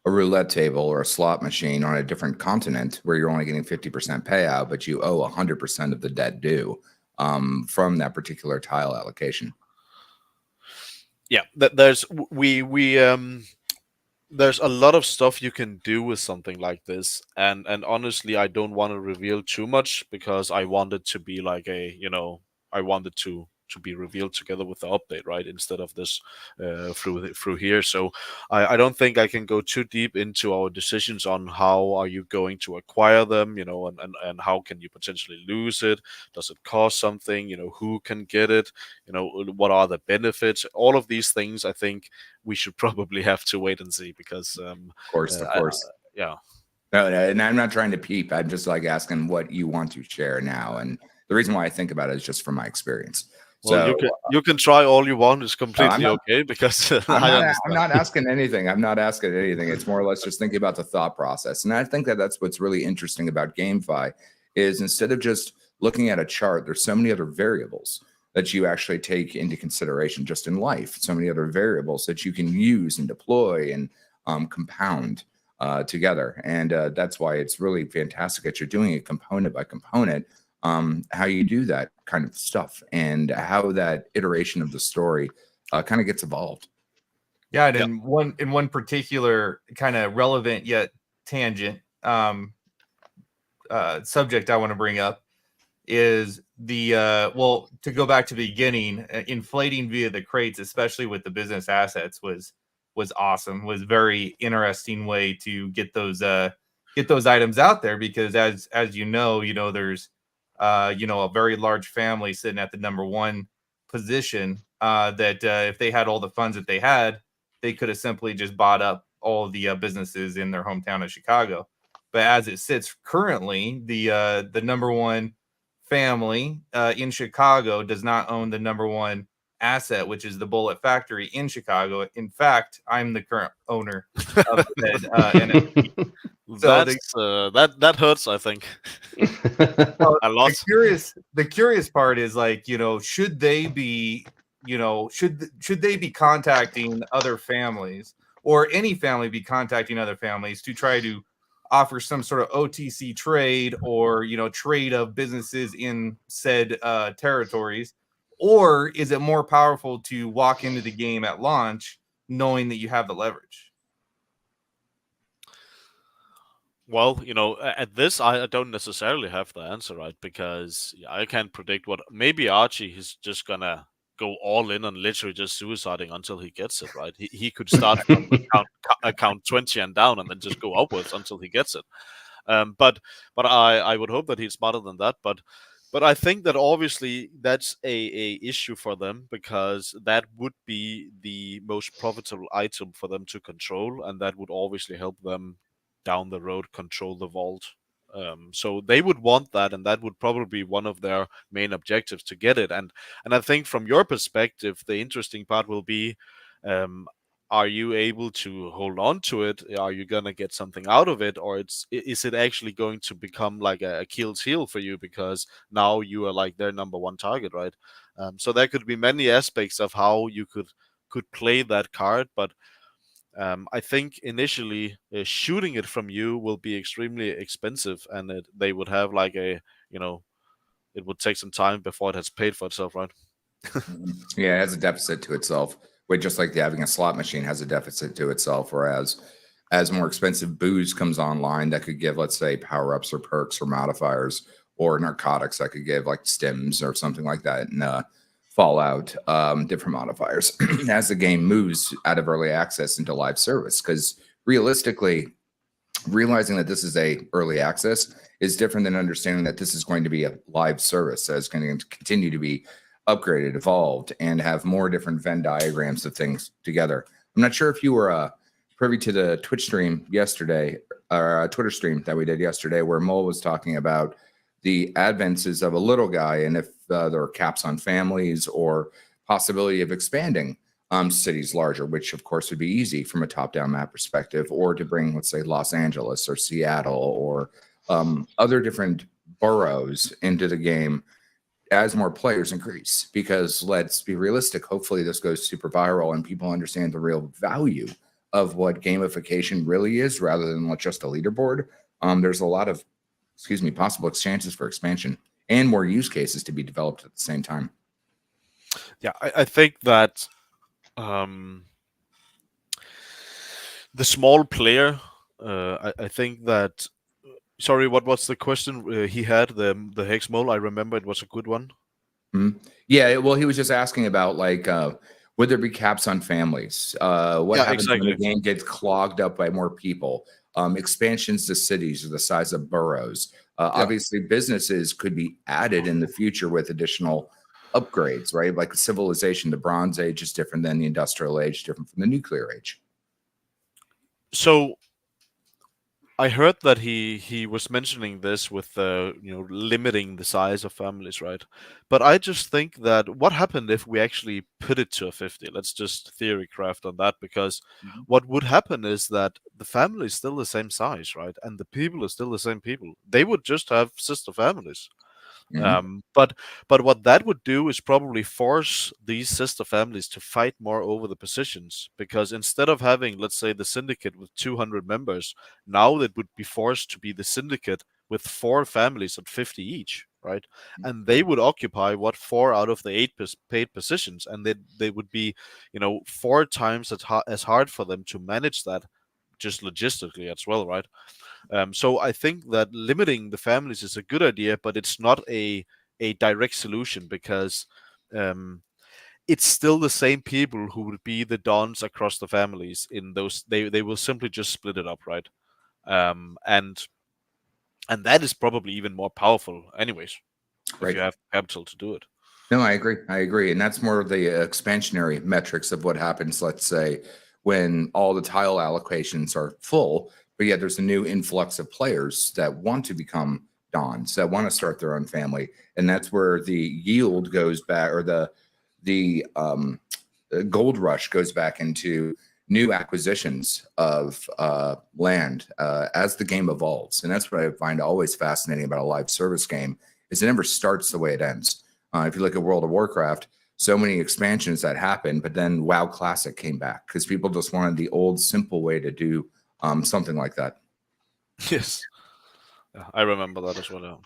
a roulette table or a slot machine on a different continent where you're only getting 50% payout, but you owe 100% of the debt due from that particular tile allocation. Yeah, there's there's a lot of stuff you can do with something like this, and honestly, I don't want to reveal too much because I want it to be like a, I want it to be revealed together with the update, right? Instead of this through here. So I don't think I can go too deep into our decisions on how are you going to acquire them, and how can you potentially lose it? Does it cost something? Who can get it? What are the benefits? All of these things, I think we should probably have to wait and see because of course. Yeah. No, and I'm not trying to peep. I'm just like asking what you want to share now. And the reason why I think about it is just from my experience. Well, so you can try all you want. It's completely okay because I'm not asking anything. I'm not asking anything. It's more or less just thinking about the thought process. And I think that that's what's really interesting about GameFi is instead of just looking at a chart, there's so many other variables that you actually take into consideration just in life. So many other variables that you can use and deploy and compound together. And that's why it's really fantastic that you're doing it component by component. How you do that kind of stuff and how that iteration of the story kind of gets evolved. Yeah, and in one particular kind of relevant yet tangent subject I want to bring up is the well, to go back to the beginning, inflating via the crates, especially with the business assets, was awesome. Was very interesting way to get those items out there because as you know, there's a very large family sitting at the number one position that if they had all the funds that they had, they could have simply just bought up all the businesses in their hometown of Chicago. But as it sits currently, the number one family in Chicago does not own the number one asset, which is the Bullet Factory in Chicago. In fact, I'm the current owner of that NFT. So that hurts, I think. A lot. The curious part is like, should they be, should they be contacting other families or any family be contacting other families to try to offer some sort of OTC trade or, trade of businesses in said territories? Or is it more powerful to walk into the game at launch knowing that you have the leverage? Well, at this, I don't necessarily have the answer, right? Because I can't predict what. Maybe Archie is just gonna go all in and literally just suiciding until he gets it, right? He could start from account 20 and down, and then just go upwards until he gets it. But I would hope that he's smarter than that. But I think that obviously that's a issue for them because that would be the most profitable item for them to control, and that would obviously help them down the road control the vault. So they would want that, and that would probably be one of their main objectives to get it. And I think from your perspective, the interesting part will be, are you able to hold on to it? Are you gonna get something out of it, or is it actually going to become like a Achilles heel for you because now you are like their number one target, right? So there could be many aspects of how you could play that card, but I think initially shooting it from you will be extremely expensive, and they would have like it would take some time before it has paid for itself, right? Yeah, it has a deficit to itself. But just like having a slot machine has a deficit to itself, whereas as more expensive booze comes online that could give, let's say, power-ups or perks or modifiers or narcotics that could give like stims or something like that and Fallout, different modifiers as the game moves out of early access into live service. Because realistically, realizing that this is a early access is different than understanding that this is going to be a live service that is going to continue to be upgraded, evolved, and have more different Venn diagrams of things together. I'm not sure if you were privy to the Twitch stream yesterday, or Twitter stream that we did yesterday, where Mole was talking about the advances of a little guy and if there are caps on families or possibility of expanding cities larger, which of course would be easy from a top-down map perspective, or to bring, let's say, Los Angeles or Seattle or other different boroughs into the game as more players increase. Because let's be realistic, hopefully this goes super viral and people understand the real value of what gamification really is, rather than just a leaderboard. There's a lot of, possible chances for expansion and more use cases to be developed at the same time. Yeah, I think that the small player, I think that. Sorry, what was the question he had? The Hex Mole. I remember it was a good one. Mm-hmm. Yeah, well, he was just asking about would there be caps on families? What happens when the game gets clogged up by more people? Expansions to cities or the size of boroughs. Obviously, businesses could be added in the future with additional upgrades, right? Like civilization, the Bronze Age is different than the Industrial Age, different from the Nuclear Age. So I heard that he was mentioning this with limiting the size of families, right? But I just think that what happened if we actually put it to a 50? Let's just theory craft on that, because what would happen is that the family is still the same size, right? And the people are still the same people. They would just have sister families. But what that would do is probably force these sister families to fight more over the positions, because instead of having, let's say, the syndicate with 200 members, now it would be forced to be the syndicate with 4 families at 50 each, right? And they would occupy 4 out of the 8 paid positions, and they would be 4 times as hard for them to manage that, just logistically as well, right? So I think that limiting the families is a good idea, but it's not a direct solution, because it's still the same people who would be the dons across the families in those. They will simply just split it up, right? And that is probably even more powerful, anyways, if you have capital to do it. No, I agree, and that's more of the expansionary metrics of what happens. Let's say when all the tile allocations are full, but yet there's a new influx of players that want to become dons, that want to start their own family, and that's where the yield goes back, or the gold rush goes back into new acquisitions of land as the game evolves. And that's what I find always fascinating about a live service game, is it never starts the way it ends. If you look at World of Warcraft, so many expansions that happened, but then WoW Classic came back because people just wanted the old simple way to do something like that. Yes, I remember that as well.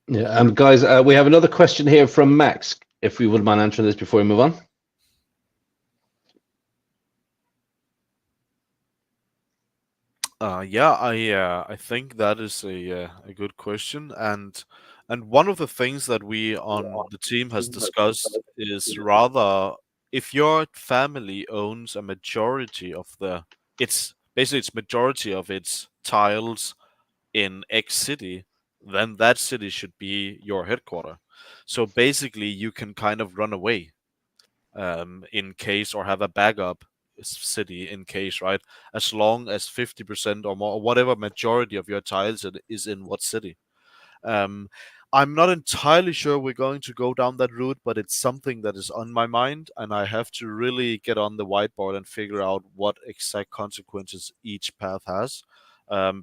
Yeah, guys, we have another question here from Max. If we wouldn't mind answering this before we move on. I think that is a good question, and one of the things that we on the team has discussed is, rather, if your family owns a majority of its majority of its tiles in X city, then that city should be your headquarter. So basically, you can kind of run away in case, or have a backup city in case, right? As long as 50% or more, or whatever majority of your tiles is in what city. I'm not entirely sure we're going to go down that route, but it's something that is on my mind, and I have to really get on the whiteboard and figure out what exact consequences each path has.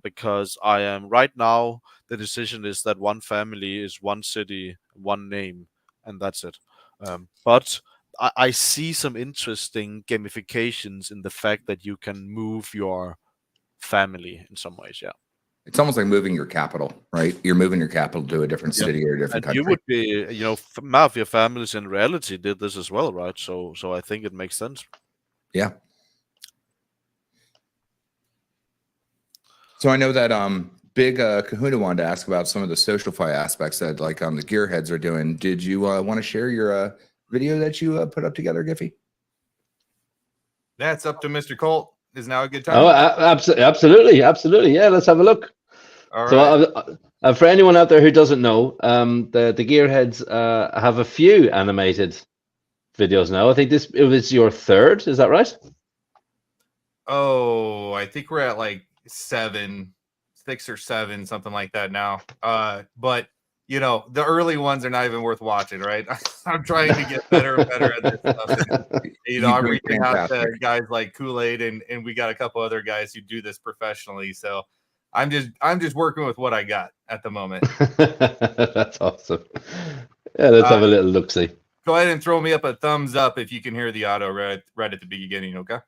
Because I am right now, the decision is that one family is one city, one name, and that's it. But I see some interesting gamifications in the fact that you can move your family in some ways. Yeah, it's almost like moving your capital, right? You're moving your capital to a different city or a different country. You would be, Mafia families in reality did this as well, right? So I think it makes sense. Yeah. So I know that Big Kahuna wanted to ask about some of the SocialFi aspects that the gearheads are doing. Did you want to share your video that you put up together, Giffy? That's up to Mr. Colt. Is now a good time? Oh, absolutely. Yeah, let's have a look. All right. So for anyone out there who doesn't know, the gearheads have a few animated videos now. I think it was your third. Is that right? Oh, I think we're at like 6 or 7, something like that now. But the early ones are not even worth watching, right? I'm trying to get better and better at this stuff. And, I'm reaching out to guys like KvltDeFi, and we got a couple other guys who do this professionally. So I'm just working with what I got at the moment. That's awesome. Yeah, let's have a little look-see. Go ahead and throw me up a thumbs up if you can hear the auto right at the beginning, okay?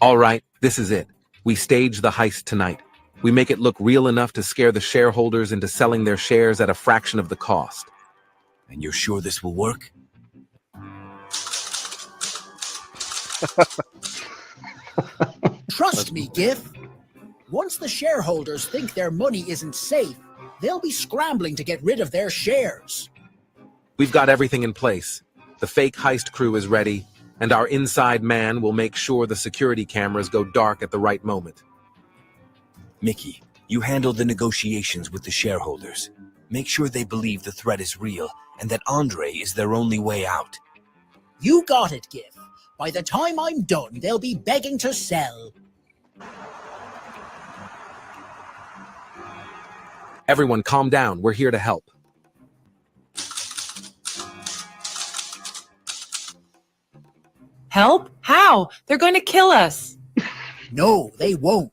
All right, this is it. We stage the heist tonight. We make it look real enough to scare the shareholders into selling their shares at a fraction of the cost. And you're sure this will work? Trust me, Giff. Once the shareholders think their money isn't safe, they'll be scrambling to get rid of their shares. We've got everything in place. The fake heist crew is ready, and our inside man will make sure the security cameras go dark at the right moment. Mickey, you handle the negotiations with the shareholders. Make sure they believe the threat is real and that Andre is their only way out. You got it, Giff. By the time I'm done, they'll be begging to sell. Everyone calm down. We're here to help. Help? How? They're going to kill us. No, they won't.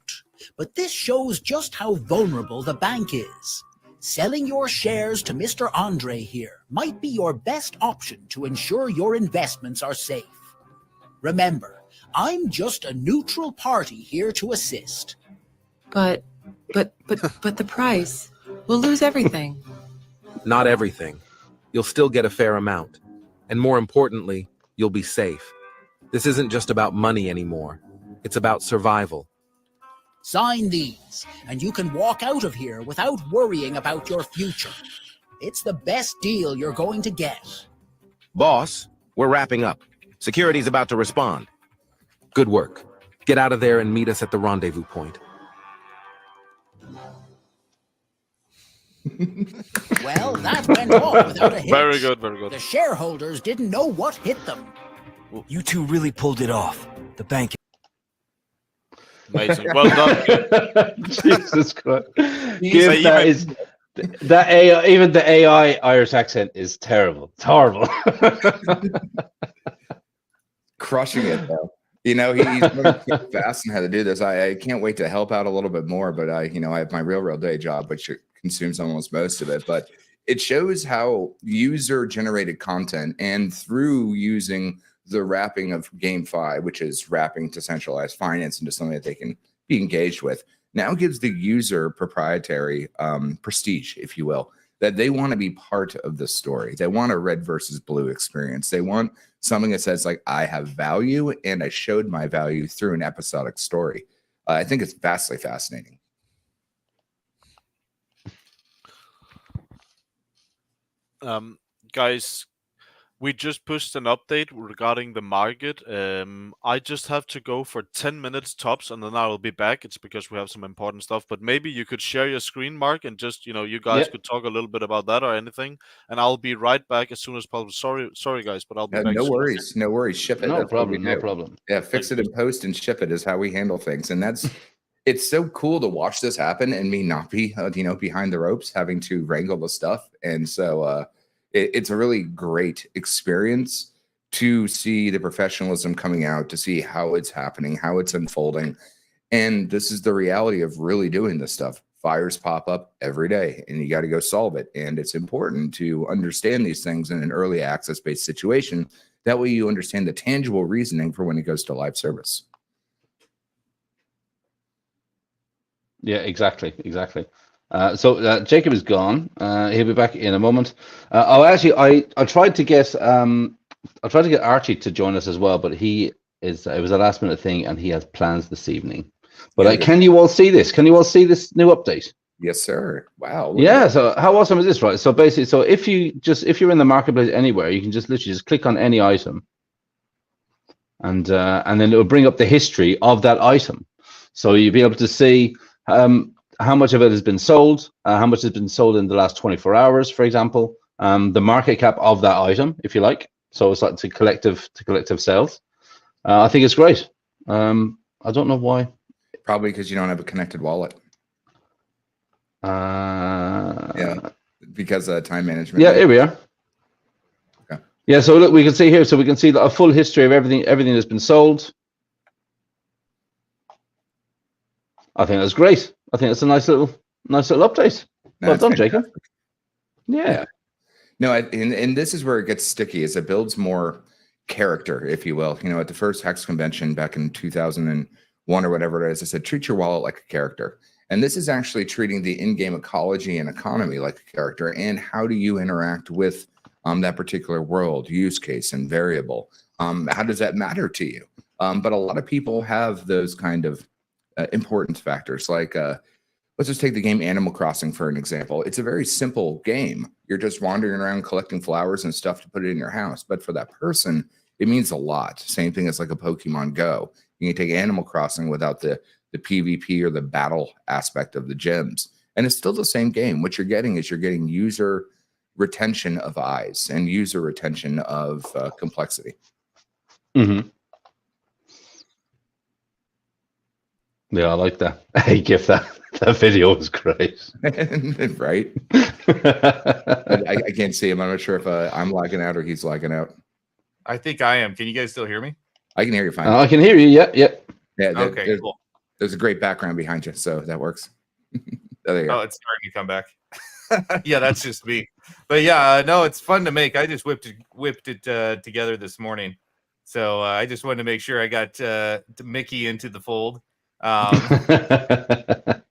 But this shows just how vulnerable the bank is. Selling your shares to Mr. Andre here might be your best option to ensure your investments are safe. Remember, I'm just a neutral party here to assist. But the price. We'll lose everything. Not everything. You'll still get a fair amount. And more importantly, you'll be safe. This isn't just about money anymore. It's about survival. Sign these, and you can walk out of here without worrying about your future. It's the best deal you're going to get. Boss, we're wrapping up. Security's about to respond. Good work. Get out of there and meet us at the rendezvous point. Well, that went off without a hitch. Very good, very good. The shareholders didn't know what hit them. You two really pulled it off. The bank. Amazing. Well done. Jesus Christ. Give, that is that AI, even the AI Irish accent is terrible. It's horrible. Crushing it though. You know, he's really fast and how to do this. I can't wait to help out a little bit more, but I have my real day job, which consumes almost most of it. But it shows how user generated content and through using the wrapping of GameFi, which is wrapping decentralized finance into something that they can be engaged with, now gives the user proprietary prestige, if you will, that they want to be part of the story. They want a red versus blue experience. They want something that says, like, I have value and I showed my value through an episodic story. I think it's vastly fascinating. Guys, we just pushed an update regarding the market. I just have to go for 10 minutes tops, and then I will be back. It's because we have some important stuff. But maybe you could share your screen, Mark, and just, you guys could talk a little bit about that or anything. And I'll be right back as soon as possible. Sorry, guys, but I'll be back. No worries. No worries. Ship it. No problem. No problem. Yeah, fix it in post and ship it is how we handle things. And it's so cool to watch this happen and me not be, behind the ropes, having to wrangle the stuff. And so, it's a really great experience to see the professionalism coming out, to see how it's happening, how it's unfolding. And this is the reality of really doing this stuff. Fires pop up every day and you got to go solve it. And it's important to understand these things in an early access based situation. That way you understand the tangible reasoning for when it goes to live service. Yeah, exactly. So Jacob is gone. He'll be back in a moment. I tried to get Archie to join us as well, but it was a last minute thing, and he has plans this evening. But can you all see this? Can you all see this new update? Yes, sir. Wow. Yeah. So how awesome is this, right? So basically, if you're in the marketplace anywhere, you can just literally just click on any item, and then it will bring up the history of that item. So you'll be able to see how much of it has been sold, how much has been sold in the last 24 hours, for example, the market cap of that item, if you like. So it's like to collective sales. I think it's great. I don't know why. Probably because you don't have a connected wallet. Yeah, because time management. Yeah, here we are. Okay. Yeah, so look, we can see here. So we can see a full history of everything that's been sold. I think that's great. I think it's a nice little update. Well done, Jacob. Yeah. No, and this is where it gets sticky. As it builds more character, if you will. You know, at the first Hex convention back in 2001 or whatever it is, I said, treat your wallet like a character. And this is actually treating the in-game ecology and economy like a character. And how do you interact with that particular world, use case, and variable? How does that matter to you? But a lot of people have those kind of importance factors. Like, let's just take the game Animal Crossing for an example. It's a very simple game. You're just wandering around collecting flowers and stuff to put it in your house. But for that person, it means a lot. Same thing as like a Pokemon Go. You can take Animal Crossing without the PvP or the battle aspect of the gems. And it's still the same game. What you're getting is you're getting user retention of eyes and user retention of complexity. Mm-hmm. Yeah, I like that. Hey, Giff, that video was great. Right? I can't see him. I'm not sure if I'm lagging out or he's lagging out. I think I am. Can you guys still hear me? I can hear you fine. I can hear you. Yeah, yeah. Yeah. Okay, cool. There's a great background behind you, so that works. There you go. Oh, it's starting to come back. Yeah, that's just me. But yeah, no, it's fun to make. I just whipped it together this morning. So I just wanted to make sure I got Mickey into the fold. And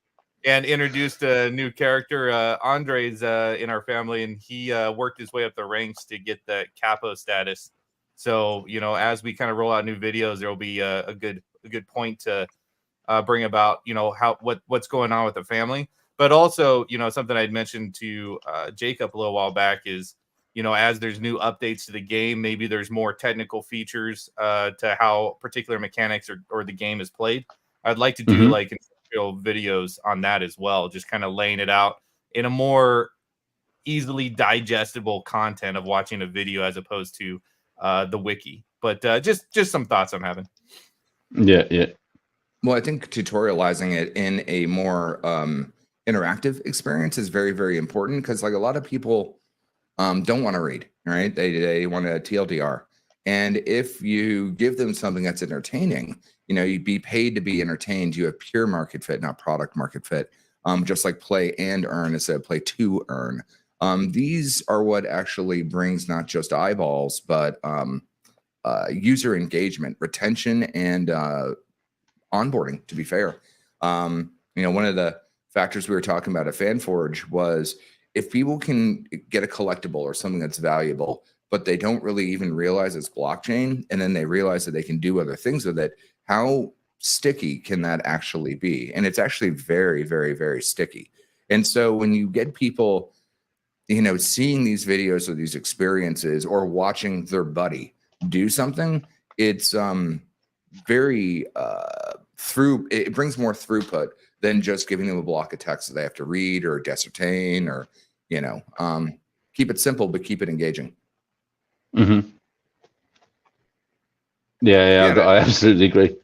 introduced a new character. Andre's in our family, and he worked his way up the ranks to get the capo status. So, you know, as we kind of roll out new videos, there will be a good point to bring about, you know, what's going on with the family. But also, you know, something I'd mentioned to Jacob a little while back is, you know, as there's new updates to the game, maybe there's more technical features to how particular mechanics or the game is played. I'd like to do like videos on that as well, just kind of laying it out in a more easily digestible content of watching a video as opposed to the wiki. But just some thoughts I'm having. Yeah. Well, I think tutorializing it in a more interactive experience is very, very important, because like a lot of people don't want to read, right? They want a TLDR. And if you give them something that's entertaining, you know, you'd be paid to be entertained. You have pure market fit, not product market fit. Just like play and earn instead of play to earn. These are what actually brings not just eyeballs, but user engagement, retention, and onboarding, to be fair. You know, one of the factors we were talking about at FanForge was if people can get a collectible or something that's valuable, but they don't really even realize it's blockchain, and then they realize that they can do other things with it, how sticky can that actually be? And it's actually very, very, very sticky. And so when you get people, you know, seeing these videos or these experiences or watching their buddy do something, it's very it brings more throughput than just giving them a block of text that they have to read or dissertain, or, you know, keep it simple, but keep it engaging. Mm-hmm. Yeah, I absolutely agree.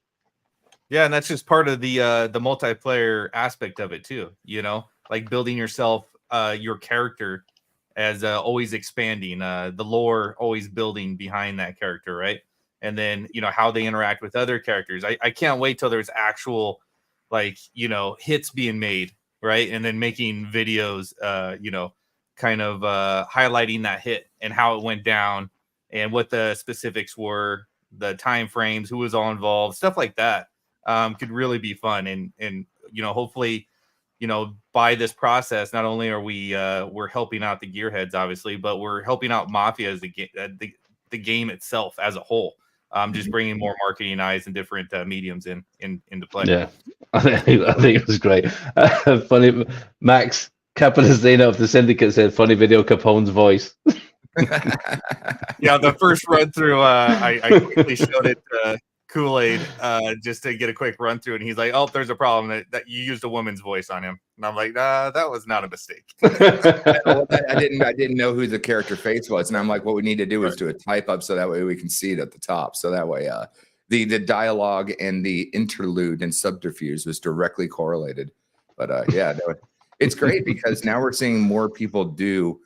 Yeah, and that's just part of the multiplayer aspect of it too. You know, like building yourself, your character as always expanding, the lore always building behind that character, right? And then, you know, how they interact with other characters. I can't wait till there's actual, like, you know, hits being made, right? And then making videos, you know, kind of highlighting that hit and how it went down and what the specifics were, the time frames, who was all involved, stuff like that. Could really be fun. And you know, hopefully, you know, by this process, not only are we're helping out the gearheads, obviously, but we're helping out MAFIA as the game itself as a whole. Just bringing more marketing eyes and different mediums into play. Yeah, I think it was great. Funny, Max Capitazina of the Syndicate said, "Funny video, Capone's voice." Yeah, the first run through, I quickly showed it to Kool-Aid just to get a quick run through, and he's like, "Oh, there's a problem that you used a woman's voice on him," and I'm like, "Nah, that was not a mistake." I didn't know who the character face was, and I'm like, what we need to do is do a type up so that way we can see it at the top, so that way the dialogue and the interlude and subterfuge was directly correlated. But yeah, no, it's great because now we're seeing more people do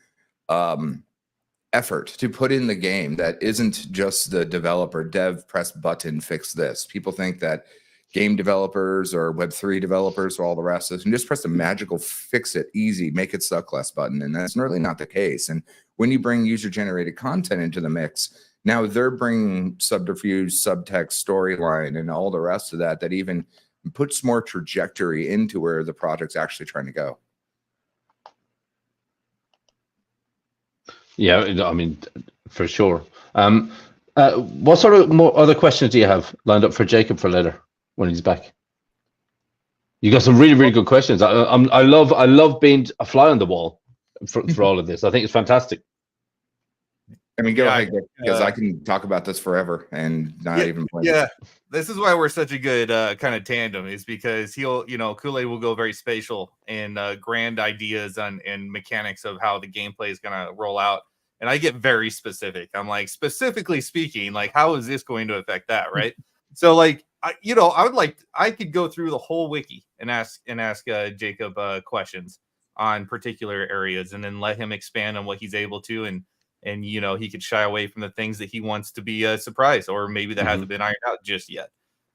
effort to put in the game that isn't just the developer dev press button fix this. People think that game developers or Web3 developers or all the rest of this can just press the magical fix it easy, make it suck less button, and that's really not the case. And when you bring user generated content into the mix, Now they're bringing subterfuge, subtext, storyline, and all the rest of that even puts more trajectory into where the project's actually trying to go. Yeah, I mean, for sure. What sort of more other questions do you have lined up for Jacob for later when he's back? You got some really, really good questions. I love being a fly on the wall for all of this. I think it's fantastic. I mean, go ahead, because I can talk about this forever and not even play. Yeah, this is why we're such a good kind of tandem, is because Kool-Aid will go very spatial and grand ideas and mechanics of how the gameplay is going to roll out. And I get very specific. I'm like, specifically speaking, like, how is this going to affect that, right? So, like, I could go through the whole wiki and ask Jacob questions on particular areas, and then let him expand on what he's able to, and he could shy away from the things that he wants to be a surprise, or maybe that hasn't been ironed out just yet.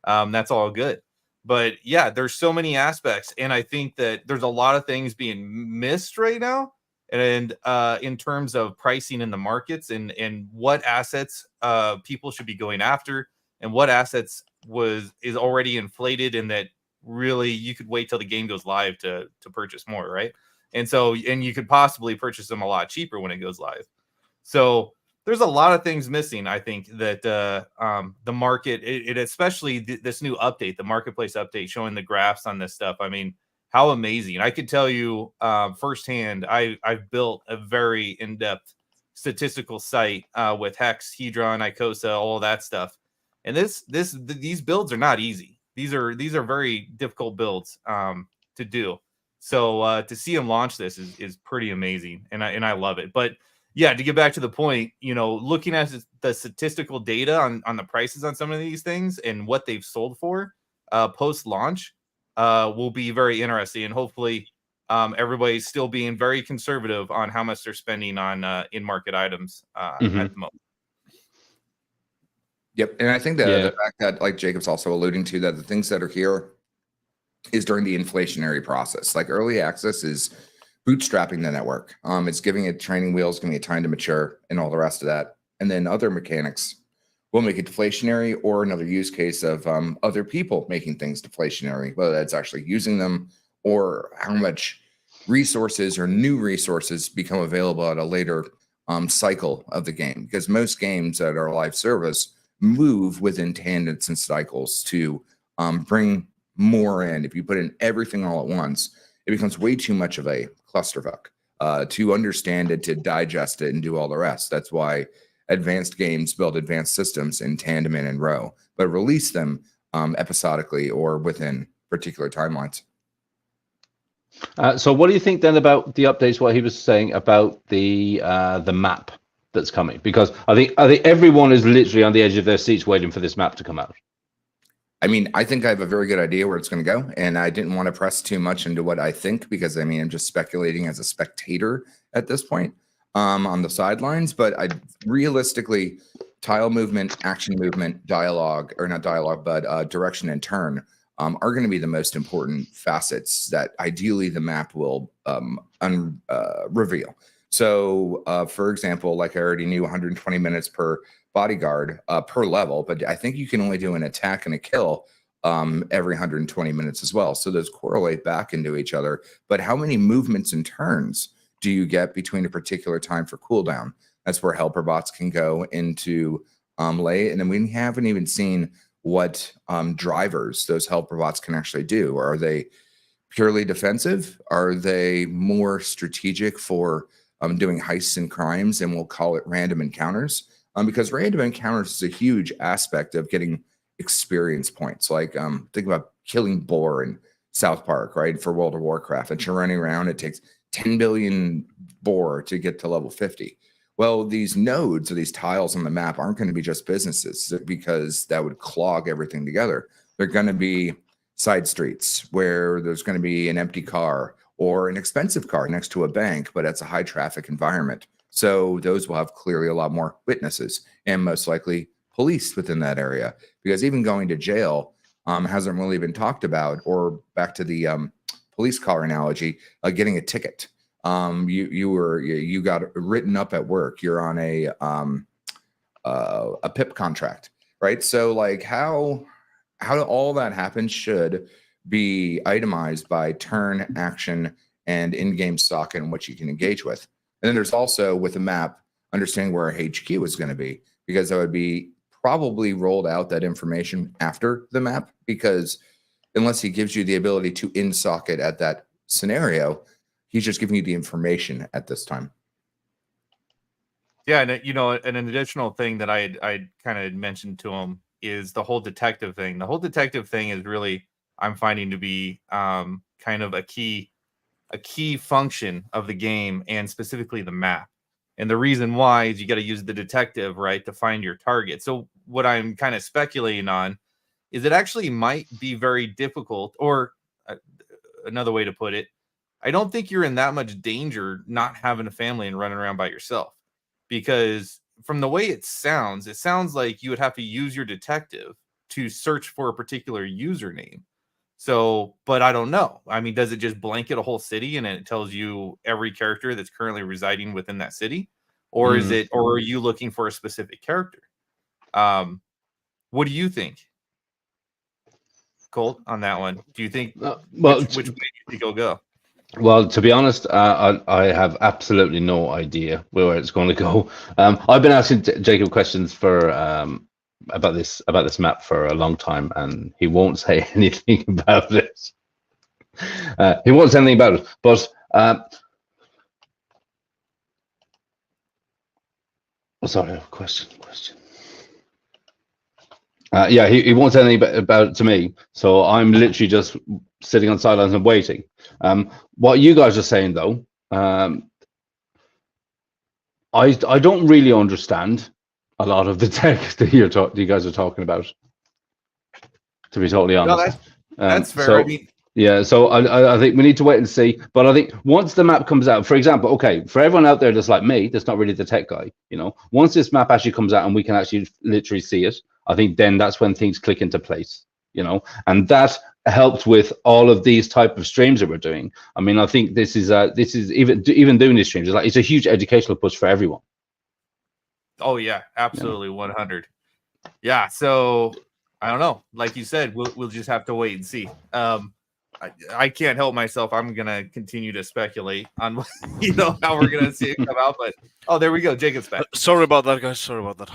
That's all good. But yeah, there's so many aspects, and I think that there's a lot of things being missed right now. And in terms of pricing in the markets, and what assets people should be going after, and what assets is already inflated, and that really you could wait till the game goes live to purchase more, right? And you could possibly purchase them a lot cheaper when it goes live. So there's a lot of things missing. I think that the market, especially this new update, the marketplace update, showing the graphs on this stuff. I mean, how amazing. I could tell you firsthand, I've built a very in-depth statistical site with Hex, Hedron, Icosa, all of that stuff. And these builds are not easy. These are very difficult builds to do. So to see them launch this is pretty amazing, and I love it. But yeah, to get back to the point, looking at the statistical data on the prices on some of these things and what they've sold for post-launch will be very interesting. And hopefully everybody's still being very conservative on how much they're spending on in-market items at the moment. Yep. And I think that the fact that, like Jacob's also alluding to, that the things that are here is during the inflationary process. Like, early access is bootstrapping the network. It's giving it training wheels, giving it time to mature, and all the rest of that. And then other mechanics will make it deflationary, or another use case of other people making things deflationary, whether that's actually using them, or how much resources or new resources become available at a later cycle of the game. Because most games that are live service move within tandems and cycles to bring more in. If you put in everything all at once, it becomes way too much of a clusterfuck to understand it, to digest it, and do all the rest. That's why advanced games build advanced systems in tandem and in row, but release them episodically or within particular timelines. So what do you think then about the updates, what he was saying about the map that's coming? Because I think everyone is literally on the edge of their seats waiting for this map to come out. I mean, I think I have a very good idea where it's going to go, and I didn't want to press too much into what I think, because I mean, I'm just speculating as a spectator at this point on the sidelines. But I realistically, tile movement, action movement, dialogue, or not dialogue, but direction and turn are going to be the most important facets that ideally the map will reveal. So, for example, like I already knew, 120 minutes per bodyguard per level, but I think you can only do an attack and a kill every 120 minutes as well. So those correlate back into each other. But how many movements and turns do you get between a particular time for cooldown? That's where helper bots can go into lay. And then we haven't even seen what drivers those helper bots can actually do. Are they purely defensive? Are they more strategic for doing heists and crimes? And we'll call it random encounters. Because random encounters is a huge aspect of getting experience points. Like think about killing boar in South Park, right? For World of Warcraft, and you're running around, it takes 10 billion boar to get to level 50. Well, these nodes or these tiles on the map aren't going to be just businesses, because that would clog everything together. They're going to be side streets where there's going to be an empty car or an expensive car next to a bank, but it's a high traffic environment. So those will have clearly a lot more witnesses, and most likely police within that area, because even going to jail hasn't really been talked about. Or back to the police car analogy, getting a ticket. You got written up at work. You're on a pip contract, right? So like how all that happens should be itemized by turn, action, and in-game stock and what you can engage with. And then there's also with the map, understanding where a HQ is going to be, because that would be probably rolled out that information after the map, because unless he gives you the ability to in-sock it at that scenario, he's just giving you the information at this time. Yeah, and you know, and an additional thing that I kind of mentioned to him is the whole detective thing. The whole detective thing is really, I'm finding to be kind of a key function of the game, and specifically the map. And the reason why is you got to use the detective, right, to find your target. So what I'm kind of speculating on is it actually might be very difficult, or another way to put it, I don't think you're in that much danger not having a family and running around by yourself. Because from the way it sounds like you would have to use your detective to search for a particular username. So, but I don't know. I mean, does it just blanket a whole city and it tells you every character that's currently residing within that city? Or is it, or are you looking for a specific character? What do you think, Colt, on that one? Do you think, which way do you think it'll go? Well, to be honest, I have absolutely no idea where it's going to go. I've been asking Jacob questions for about this map for a long time, and he won't say anything about it. He won't say anything about it. But sorry, question. Yeah, he won't say anything about it to me, so I'm literally just sitting on sidelines and waiting. What you guys are saying, though, I don't really understand a lot of the tech that you guys are talking about, to be totally honest. No, that's fair. So, I mean, yeah, so I think we need to wait and see. But I think once the map comes out, for example, okay, for everyone out there that's like me, that's not really the tech guy, you know, once this map actually comes out and we can actually literally see it, I think then that's when things click into place, you know, and that helped with all of these type of streams that we're doing. I mean, I think this is even doing these streams, it's a huge educational push for everyone. Oh yeah, absolutely, 100. Yeah, so I don't know. Like you said, we'll just have to wait and see. I can't help myself. I'm gonna continue to speculate on how we're gonna see it come out. But oh, there we go. Jacob's back. Sorry about that, guys. Sorry about that.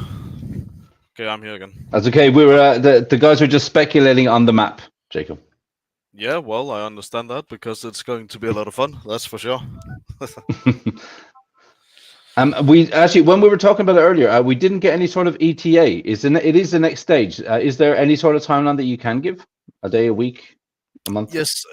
Okay, I'm here again. That's okay. We were the guys were just speculating on the map, Jacob. Yeah, well, I understand that because it's going to be a lot of fun. That's for sure. We actually, when we were talking about it earlier, we didn't get any sort of ETA. It is the next stage. Is there any sort of timeline that you can give? A day, a week, a month? Yes.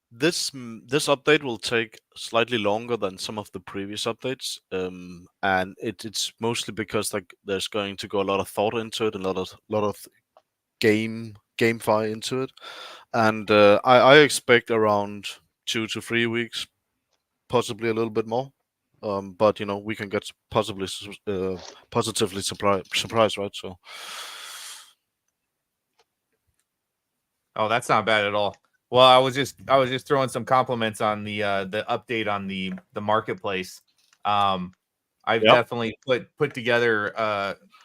This update will take slightly longer than some of the previous updates, and it's mostly because like there's going to go a lot of thought into it, a lot of GameFi into it, and I expect around 2 to 3 weeks, possibly a little bit more. But we can get positively surprised, right? So. Oh, that's not bad at all. Well, I was just throwing some compliments on the update on the marketplace. I've definitely put together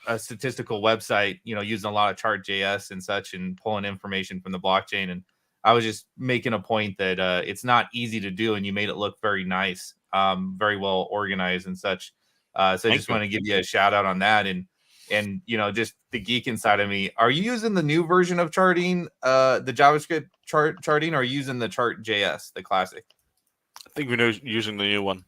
a statistical website, using a lot of chart.js and such, and pulling information from the blockchain. And I was just making a point that it's not easy to do, and you made it look very nice, very well organized and such. So I just want to give you a shout out on that. And just the geek inside of me. Are you using the new version of charting, the JavaScript charting, or are you using the chart.js, the classic? I think we're using the new one.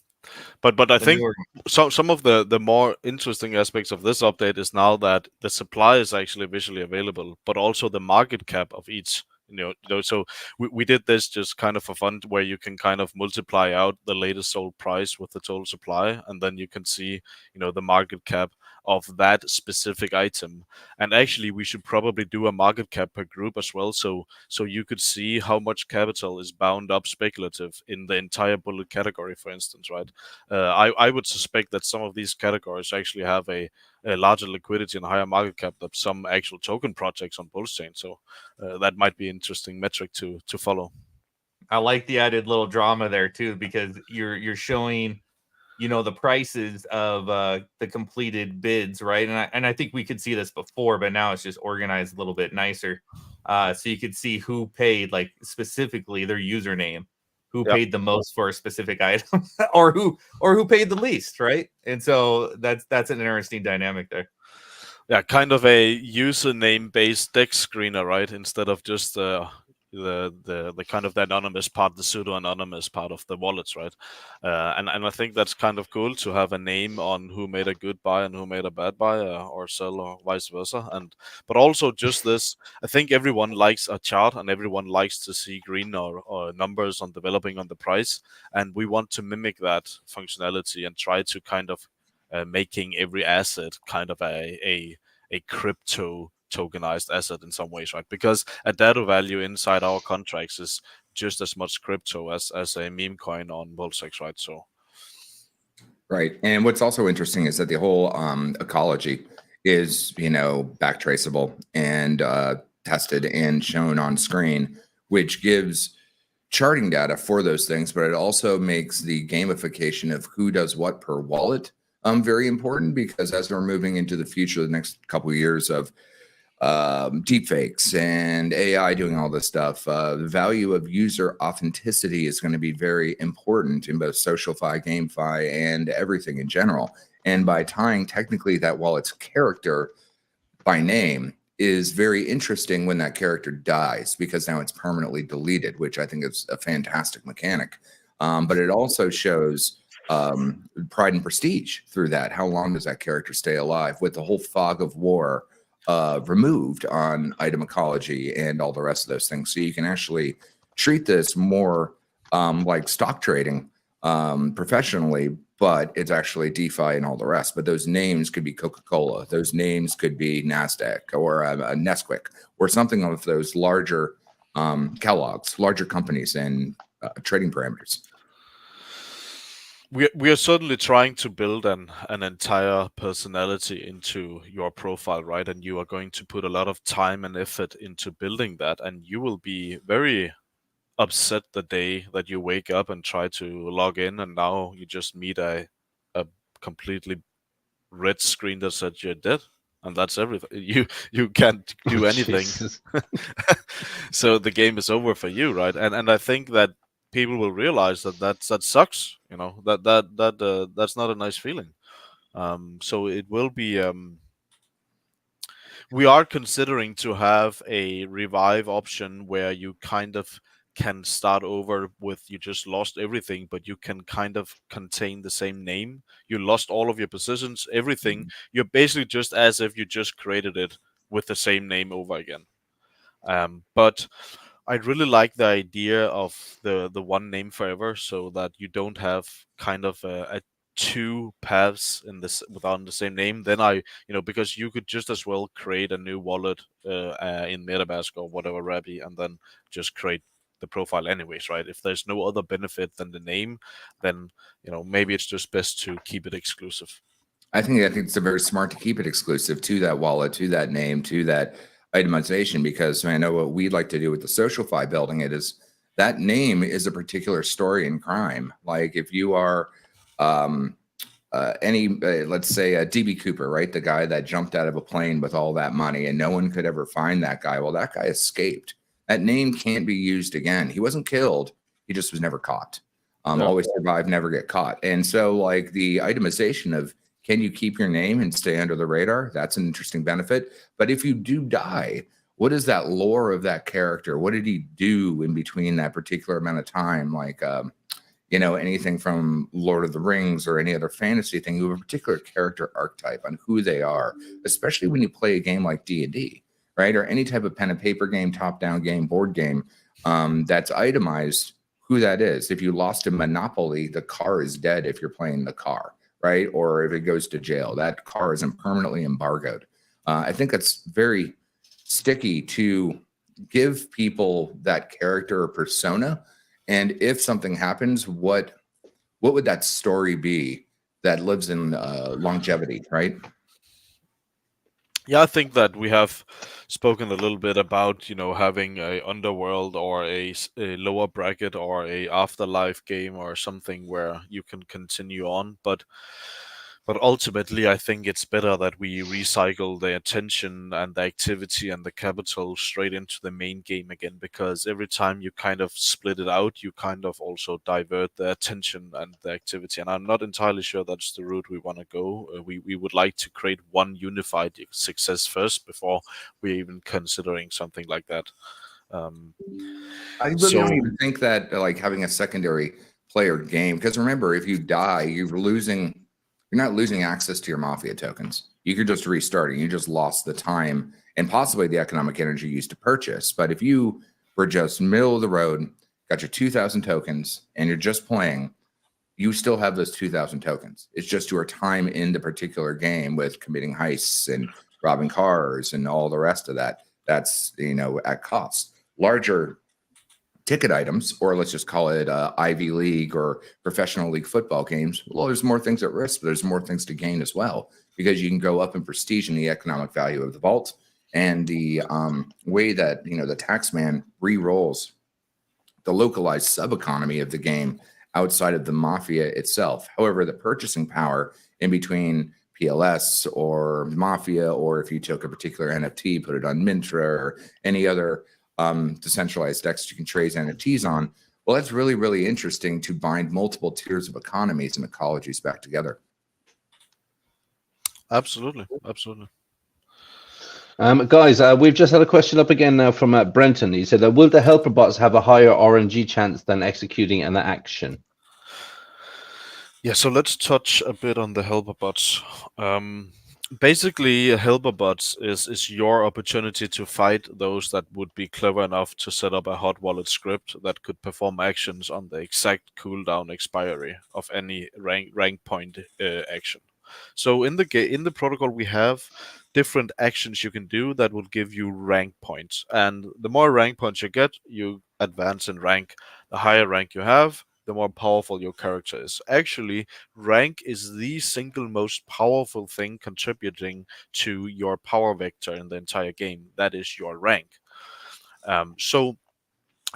But I think some of the more interesting aspects of this update is now that the supply is actually visually available, but also the market cap of each. So we did this just kind of for fun, where you can kind of multiply out the latest sold price with the total supply, and then you can see the market cap of that specific item. And actually we should probably do a market cap per group as well, so you could see how much capital is bound up speculative in the entire bullet category, for instance, right? I would suspect that some of these categories actually have a larger liquidity and higher market cap than some actual token projects on Bulls chain. So that might be an interesting metric to follow. I like the added little drama there too, because you're showing the prices of the completed bids, right? And I think we could see this before, but now it's just organized a little bit nicer. So you could see who paid, like specifically their username, who paid the most for a specific item, or who paid the least, right? And so that's an interesting dynamic there. Yeah, kind of a username-based deck screener, right? Instead of just the kind of the anonymous part, the pseudo-anonymous part of the wallets, right? And I think that's kind of cool to have a name on who made a good buy and who made a bad buy, or sell, or vice versa. But also just this, I think everyone likes a chart and everyone likes to see green or numbers on developing on the price, and we want to mimic that functionality and try to kind of making every asset kind of a crypto tokenized asset in some ways, right? Because a data value inside our contracts is just as much crypto as a meme coin on PUSDx, right? So, right. And what's also interesting is that the whole ecology is, back traceable and tested and shown on screen, which gives charting data for those things, but it also makes the gamification of who does what per wallet very important, because as we're moving into the future, the next couple of years of deepfakes and AI doing all this stuff, the value of user authenticity is going to be very important in both SocialFi, GameFi, and everything in general. And by tying technically that wallet's character by name is very interesting when that character dies, because now it's permanently deleted, which I think is a fantastic mechanic. But it also shows pride and prestige through that. How long does that character stay alive with the whole fog of war removed on item ecology and all the rest of those things? So you can actually treat this more like stock trading professionally, but it's actually DeFi and all the rest. But those names could be Coca-Cola, those names could be NASDAQ or a Nesquik or something of those larger Kellogg's, larger companies and trading parameters. We are certainly trying to build an entire personality into your profile, right? And you are going to put a lot of time and effort into building that, and you will be very upset the day that you wake up and try to log in, and now you just meet a completely red screen that said you're dead, and that's everything. You can't do anything. So the game is over for you, right? And I think that people will realize that sucks. That's not a nice feeling. So it will be. We are considering to have a revive option where you kind of can start over with, you just lost everything, but you can kind of contain the same name. You lost all of your positions, everything. You're basically just as if you just created it with the same name over again. But I really like the idea of the one name forever, so that you don't have kind of a two paths in this without the same name. Then because you could just as well create a new wallet in MetaMask or whatever Rabby, and then just create the profile anyways, right? If there's no other benefit than the name, then maybe it's just best to keep it exclusive. I think it's very smart to keep it exclusive to that wallet, to that name, to that itemization, because I know what we'd like to do with the SocialFi building it is that name is a particular story in crime. Like if you are let's say DB Cooper, right? The guy that jumped out of a plane with all that money and no one could ever find that guy. Well, that guy escaped. That name can't be used again. He wasn't killed. He just was never caught. Always survive, never get caught. And so like the itemization of, can you keep your name and stay under the radar? That's an interesting benefit. But if you do die, what is that lore of that character? What did he do in between that particular amount of time? Like, anything from Lord of the Rings or any other fantasy thing, you have a particular character archetype on who they are, especially when you play a game like D&D, right? Or any type of pen and paper game, top-down game, board game that's itemized, who that is. If you lost in Monopoly, the car is dead if you're playing the car, right? Or if it goes to jail, that car isn't permanently embargoed. I think that's very sticky to give people that character or persona. And if something happens, what would that story be that lives in longevity, right? Yeah, I think that we have spoken a little bit about, having a underworld or a lower bracket or a afterlife game or something where you can continue on. But ultimately, I think it's better that we recycle the attention and the activity and the capital straight into the main game again, because every time you kind of split it out, you kind of also divert the attention and the activity. And I'm not entirely sure that's the route we want to go. We would like to create one unified success first before we're even considering something like that. I really So don't even think that like having a secondary player game, because remember, if you die, you're not losing access to your Mafia tokens. You could just restart. You just lost the time and possibly the economic energy used to purchase. But if you were just middle of the road, got your 2,000 tokens, and you're just playing, you still have those 2,000 tokens. It's just your time in the particular game with committing heists and robbing cars and all the rest of that. That's, at cost. Larger ticket items, or let's just call it Ivy League or professional league football games. Well, there's more things at risk, but there's more things to gain as well, because you can go up in prestige in the economic value of the vault, and the way that the taxman re-rolls the localized sub-economy of the game outside of the Mafia itself. However, the purchasing power in between PLS or Mafia, or if you took a particular NFT, put it on Mintra or any other decentralized DEX you can trade NFTs on, well, that's really, really interesting to bind multiple tiers of economies and ecologies back together. absolutely. Guys, we've just had a question up again now from Brenton. He said, will the helper bots have a higher RNG chance than executing an action? Yeah, so let's touch a bit on the helper bots. Basically, helper bots is your opportunity to fight those that would be clever enough to set up a hot wallet script that could perform actions on the exact cooldown expiry of any rank point action. So in the protocol, we have different actions you can do that will give you rank points, and the more rank points you get, you advance in rank. The higher rank you have, the more powerful your character is. Actually, rank is the single most powerful thing contributing to your power vector in the entire game. That is your rank. So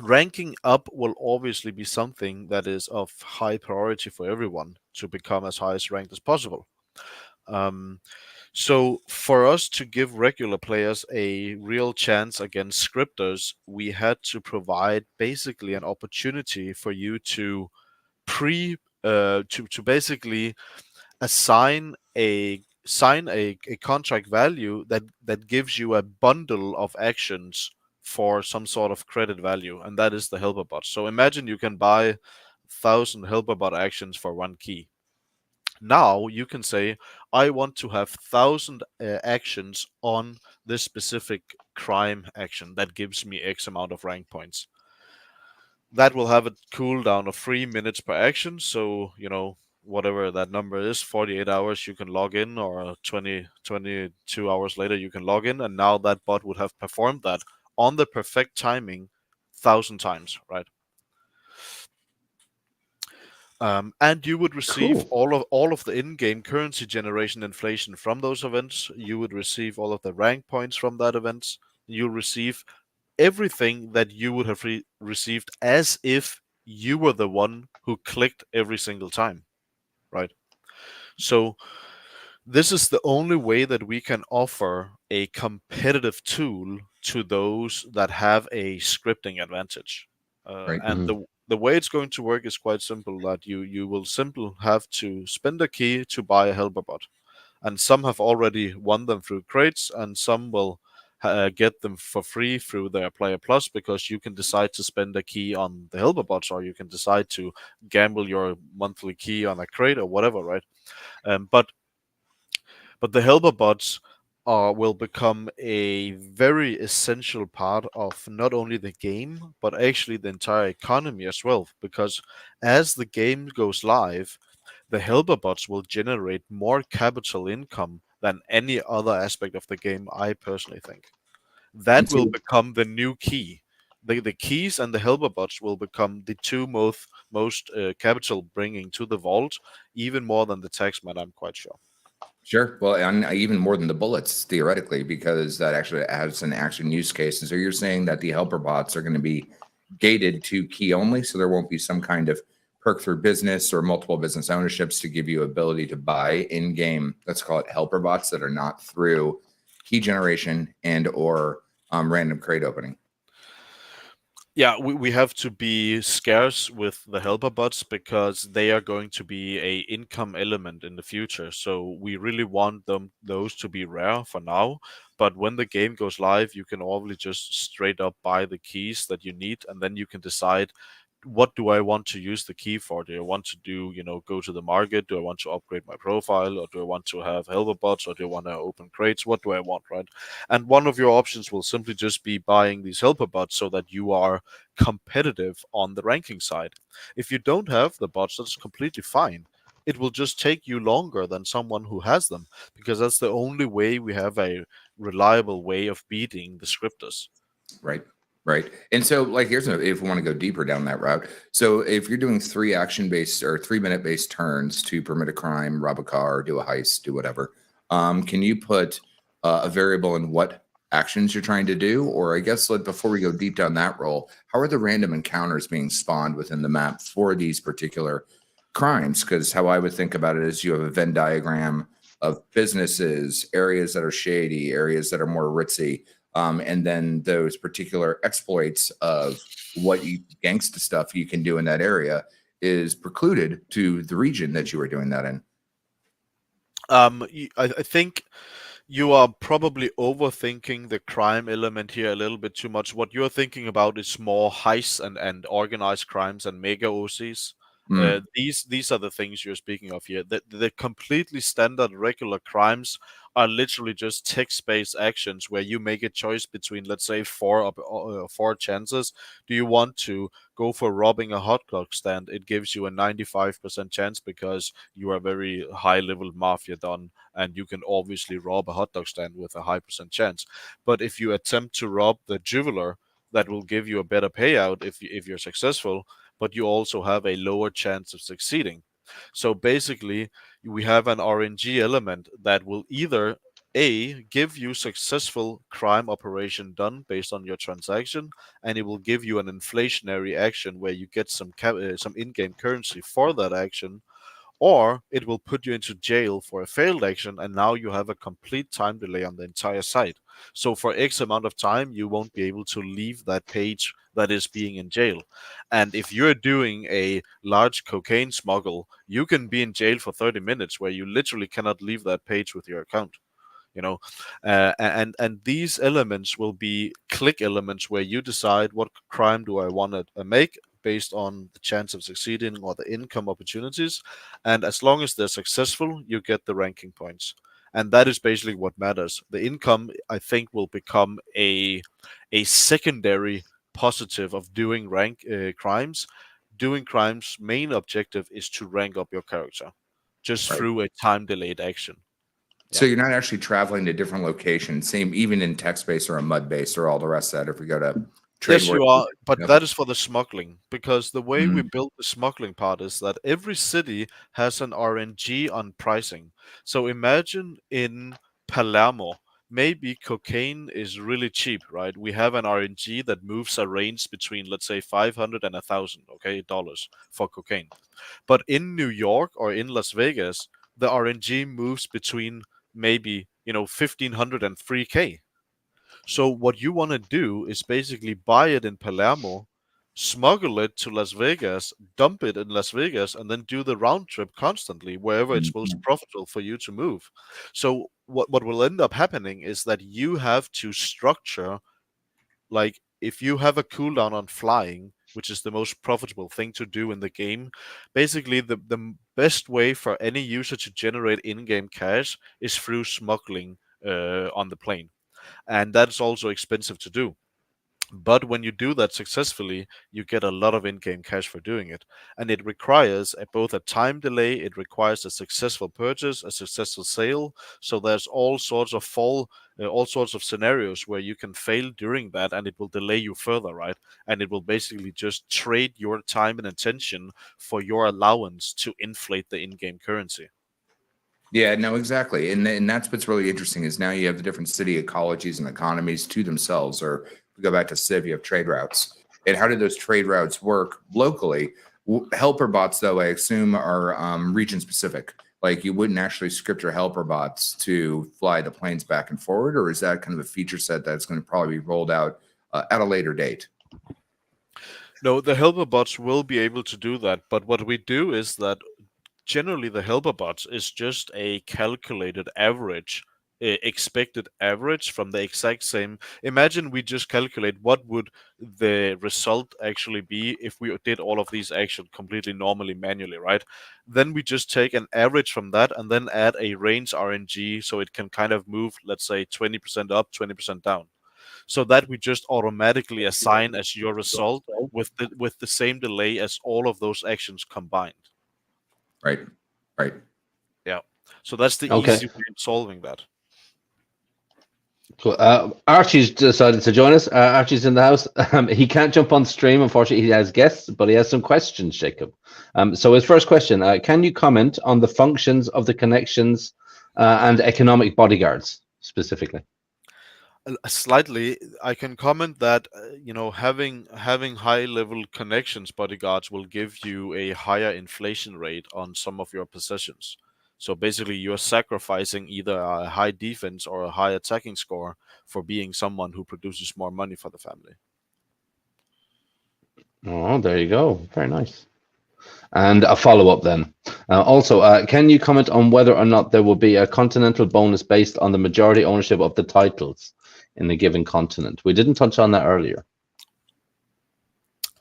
ranking up will obviously be something that is of high priority for everyone to become as highest ranked as possible. So for us to give regular players a real chance against scripters, we had to provide basically an opportunity for you to to basically assign a contract value that gives you a bundle of actions for some sort of credit value, and that is the helper bot. So imagine you can buy 1,000 helper bot actions for 1 key. Now you can say, I want to have 1,000 actions on this specific crime action that gives me X amount of rank points. That will have a cooldown of 3 minutes per action. So, whatever that number is, 48 hours you can log in, or 22 hours later you can log in. And now that bot would have performed that on the perfect timing 1,000 times, right? And you would receive all of the in-game currency generation inflation from those events. You would receive all of the rank points from that events. You'll receive everything that you would have received as if you were the one who clicked every single time, right? So this is the only way that we can offer a competitive tool to those that have a scripting advantage. Right. And the way it's going to work is quite simple, that you will simply have to spend a key to buy a helper bot. And some have already won them through crates, and some will get them for free through their Player Plus, because you can decide to spend a key on the helper bots, or you can decide to gamble your monthly key on a crate or whatever, right? But the helper bots will become a very essential part of not only the game, but actually the entire economy as well. Because as the game goes live, the helper bots will generate more capital income than any other aspect of the game, I personally think. That will become the new key. The keys and the helper bots will become the two most capital bringing to the vault, even more than the taxman, I'm quite sure. Sure. Well, and even more than the bullets, theoretically, because that actually adds an action use case. And so you're saying that the helper bots are going to be gated to key only, so there won't be some kind of perk through business or multiple business ownerships to give you ability to buy in-game, let's call it helper bots, that are not through key generation and or random crate opening. Yeah, we have to be scarce with the helper bots because they are going to be a income element in the future. So we really want those to be rare for now. But when the game goes live, you can obviously just straight up buy the keys that you need, and then you can decide, what do I want to use the key for? Do I want to do, go to the market? Do I want to upgrade my profile? Or do I want to have helper bots? Or do I want to open crates? What do I want, right? And one of your options will simply just be buying these helper bots so that you are competitive on the ranking side. If you don't have the bots, that's completely fine. It will just take you longer than someone who has them, because that's the only way we have a reliable way of beating the scripters. Right. Right. And so, like, if we want to go deeper down that route. So if you're doing 3 action-based or 3-minute-based turns to permit a crime, rob a car, do a heist, do whatever, can you put a variable in what actions you're trying to do? Or I guess before we go deep down that role, how are the random encounters being spawned within the map for these particular crimes? Because how I would think about it is you have a Venn diagram of businesses, areas that are shady, areas that are more ritzy, and then those particular exploits of what gangsta stuff you can do in that area is precluded to the region that you are doing that in. I think you are probably overthinking the crime element here a little bit too much. What you're thinking about is more heists and organized crimes and mega OCs. These are the things you're speaking of here. The completely standard regular crimes are literally just text-based actions where you make a choice between, let's say, four chances. Do you want to go for robbing a hot dog stand? It gives you a 95% chance because you are a very high-level mafia don, and you can obviously rob a hot dog stand with a high percent chance. But if you attempt to rob the jeweler, that will give you a better payout if you're successful, but you also have a lower chance of succeeding. So basically, we have an RNG element that will either give you successful crime operation done based on your transaction, and it will give you an inflationary action where you get some in-game currency for that action, or it will put you into jail for a failed action, and now you have a complete time delay on the entire site. So for X amount of time, you won't be able to leave that page that is being in jail. And if you're doing a large cocaine smuggle, you can be in jail for 30 minutes where you literally cannot leave that page with your account. And these elements will be click elements where you decide, what crime do I want to make based on the chance of succeeding or the income opportunities. And as long as they're successful, you get the ranking points. And that is basically what matters. The income, I think, will become a secondary positive of doing crimes. Doing crimes' main objective is to rank up your character, just through a time-delayed action. So you're not actually traveling to different locations, same even in text base or a mud base or all the rest of that. If we go to trade, yes, you are, but that is for the smuggling, because the way we built the smuggling part is that every city has an RNG on pricing. So imagine in Palermo, maybe cocaine is really cheap, right? We have an RNG that moves a range between, let's say, 500 and 1,000, dollars for cocaine. But in New York or in Las Vegas, the RNG moves between maybe 1,500 and 3K. So what you want to do is basically buy it in Palermo, smuggle it to Las Vegas, dump it in Las Vegas, and then do the round trip constantly wherever it's most profitable for you to move. So what will end up happening is that you have to structure, like, if you have a cooldown on flying, which is the most profitable thing to do in the game, basically the best way for any user to generate in-game cash is through smuggling on the plane. And that's also expensive to do. But when you do that successfully, you get a lot of in-game cash for doing it. And it requires both a time delay, it requires a successful purchase, a successful sale. So there's all sorts of scenarios where you can fail during that, and it will delay you further, right? And it will basically just trade your time and attention for your allowance to inflate the in-game currency. Yeah, no, exactly. And that's what's really interesting is now you have the different city ecologies and economies to themselves, or we go back to Civ, you have trade routes. And how do those trade routes work locally? Helper bots, though, I assume are region specific. Like you wouldn't actually script your helper bots to fly the planes back and forward, or is that kind of a feature set that's going to probably be rolled out at a later date? No, the helper bots will be able to do that, but what we do is that generally the helper bots is just a calculated average, expected average from the exact same. Imagine we just calculate what would the result actually be if we did all of these actions completely normally manually, right? Then we just take an average from that and then add a range RNG so it can kind of move, let's say 20% up, 20% down. So that we just automatically assign as your result with the same delay as all of those actions combined. Right. Yeah. So that's the Okay. easy way of solving that. Cool. Archie's decided to join us. Archie's in the house. He can't jump on stream, unfortunately. He has guests, but he has some questions, Jacob. So his first question, can you comment on the functions of the connections and economic bodyguards specifically? Slightly, I can comment that having high level connections bodyguards will give you a higher inflation rate on some of your possessions. So basically, you're sacrificing either a high defense or a high attacking score for being someone who produces more money for the family. Oh, there you go. Very nice. And a follow-up then. Also, can you comment on whether or not there will be a continental bonus based on the majority ownership of the titles in a given continent? We didn't touch on that earlier.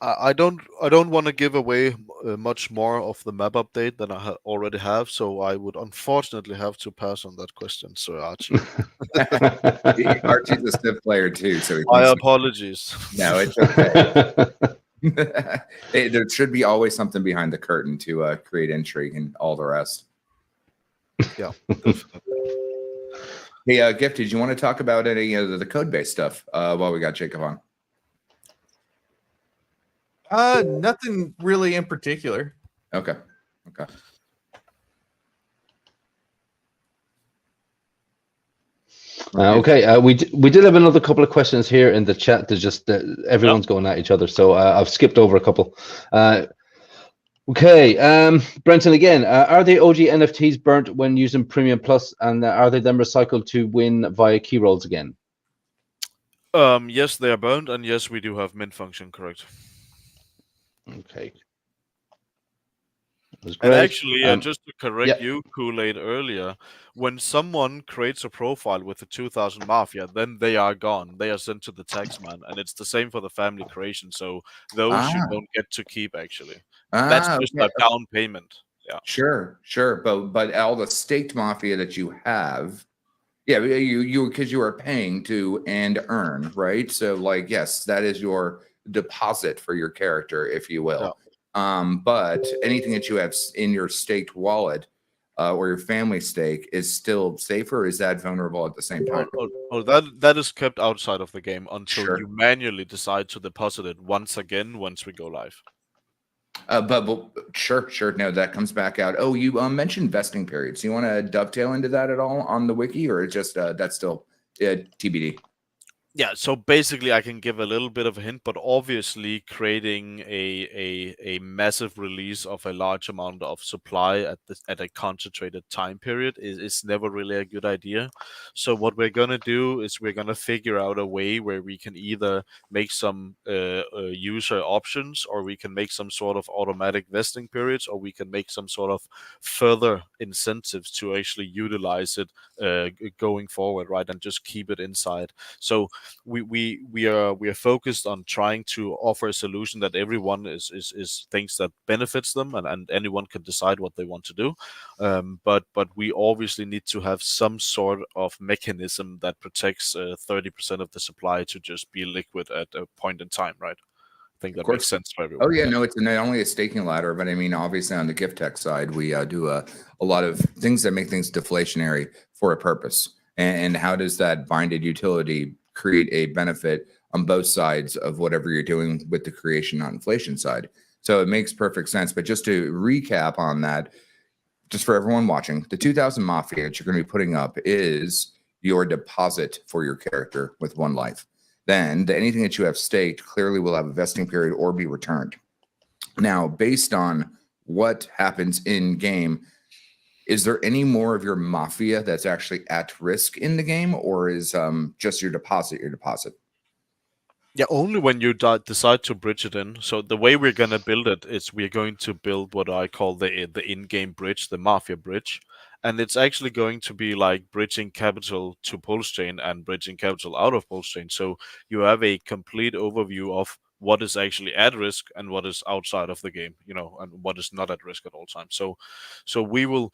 I don't want to give away much more of the map update than I already have, so I would unfortunately have to pass on that question, Sir Archie. Archie's a Civ player too, so my apologies. No, it's okay. There should be always something behind the curtain to create intrigue and all the rest. Yeah, definitely. Hey, Gift, did you want to talk about any of the code-based stuff while we got Jacob on? Nothing really in particular. Okay. We did have another couple of questions here in the chat. There's just everyone's going at each other, so I've skipped over a couple. Brenton again. Are the OG NFTs burnt when using Premium Plus, and are they then recycled to win via key rolls again? Yes, they are burned, and yes, we do have mint function, correct. Okay. And actually, just to correct you, Kool-Aid, earlier, when someone creates a profile with the 2000 Mafia, then they are gone. They are sent to the taxman, and it's the same for the family creation. So those you don't get to keep, actually. That's just a down payment. Yeah. Sure. But all the staked Mafia that you have, you because you are paying to and earn, right? So, like, yes, that is your deposit for your character, if you will. Yeah. But anything that you have in your staked wallet or your family stake is still safer, or is that vulnerable at the same time? That is kept outside of the game until you manually decide to deposit it once we go live. But sure. No, that comes back out. Oh, you mentioned vesting periods. Do you want to dovetail into that at all on the wiki, or just that's still TBD? Yeah, so basically I can give a little bit of a hint, but obviously creating a massive release of a large amount of supply at a concentrated time period is never really a good idea. So what we're going to do is we're going to figure out a way where we can either make some user options, or we can make some sort of automatic vesting periods, or we can make some sort of further incentives to actually utilize it going forward, right, and just keep it inside. So we are focused on trying to offer a solution that everyone is thinks that benefits them, and anyone can decide what they want to do. But we obviously need to have some sort of mechanism that protects 30% of the supply to just be liquid at a point in time, right? I think that makes sense for everyone. Oh yeah, no, it's not only a staking ladder, but I mean, obviously on the gift tech side, we do a lot of things that make things deflationary for a purpose. And how does that binded utility create a benefit on both sides of whatever you're doing with the creation, not inflation side? So it makes perfect sense. But just to recap on that, just for everyone watching, the 2,000 MAFIA that you're going to be putting up is your deposit for your character with 1 life. Then anything that you have staked clearly will have a vesting period or be returned. Now, based on what happens in game, is there any more of your MAFIA that's actually at risk in the game, or is just your deposit your deposit? Yeah, only when you decide to bridge it in. So the way we're going to build it is we're going to build what I call the in-game bridge, the MAFIA bridge. And it's actually going to be like bridging capital to Pulse Chain and bridging capital out of Pulse Chain. So you have a complete overview of what is actually at risk and what is outside of the game, you know, and what is not at risk at all times. So we will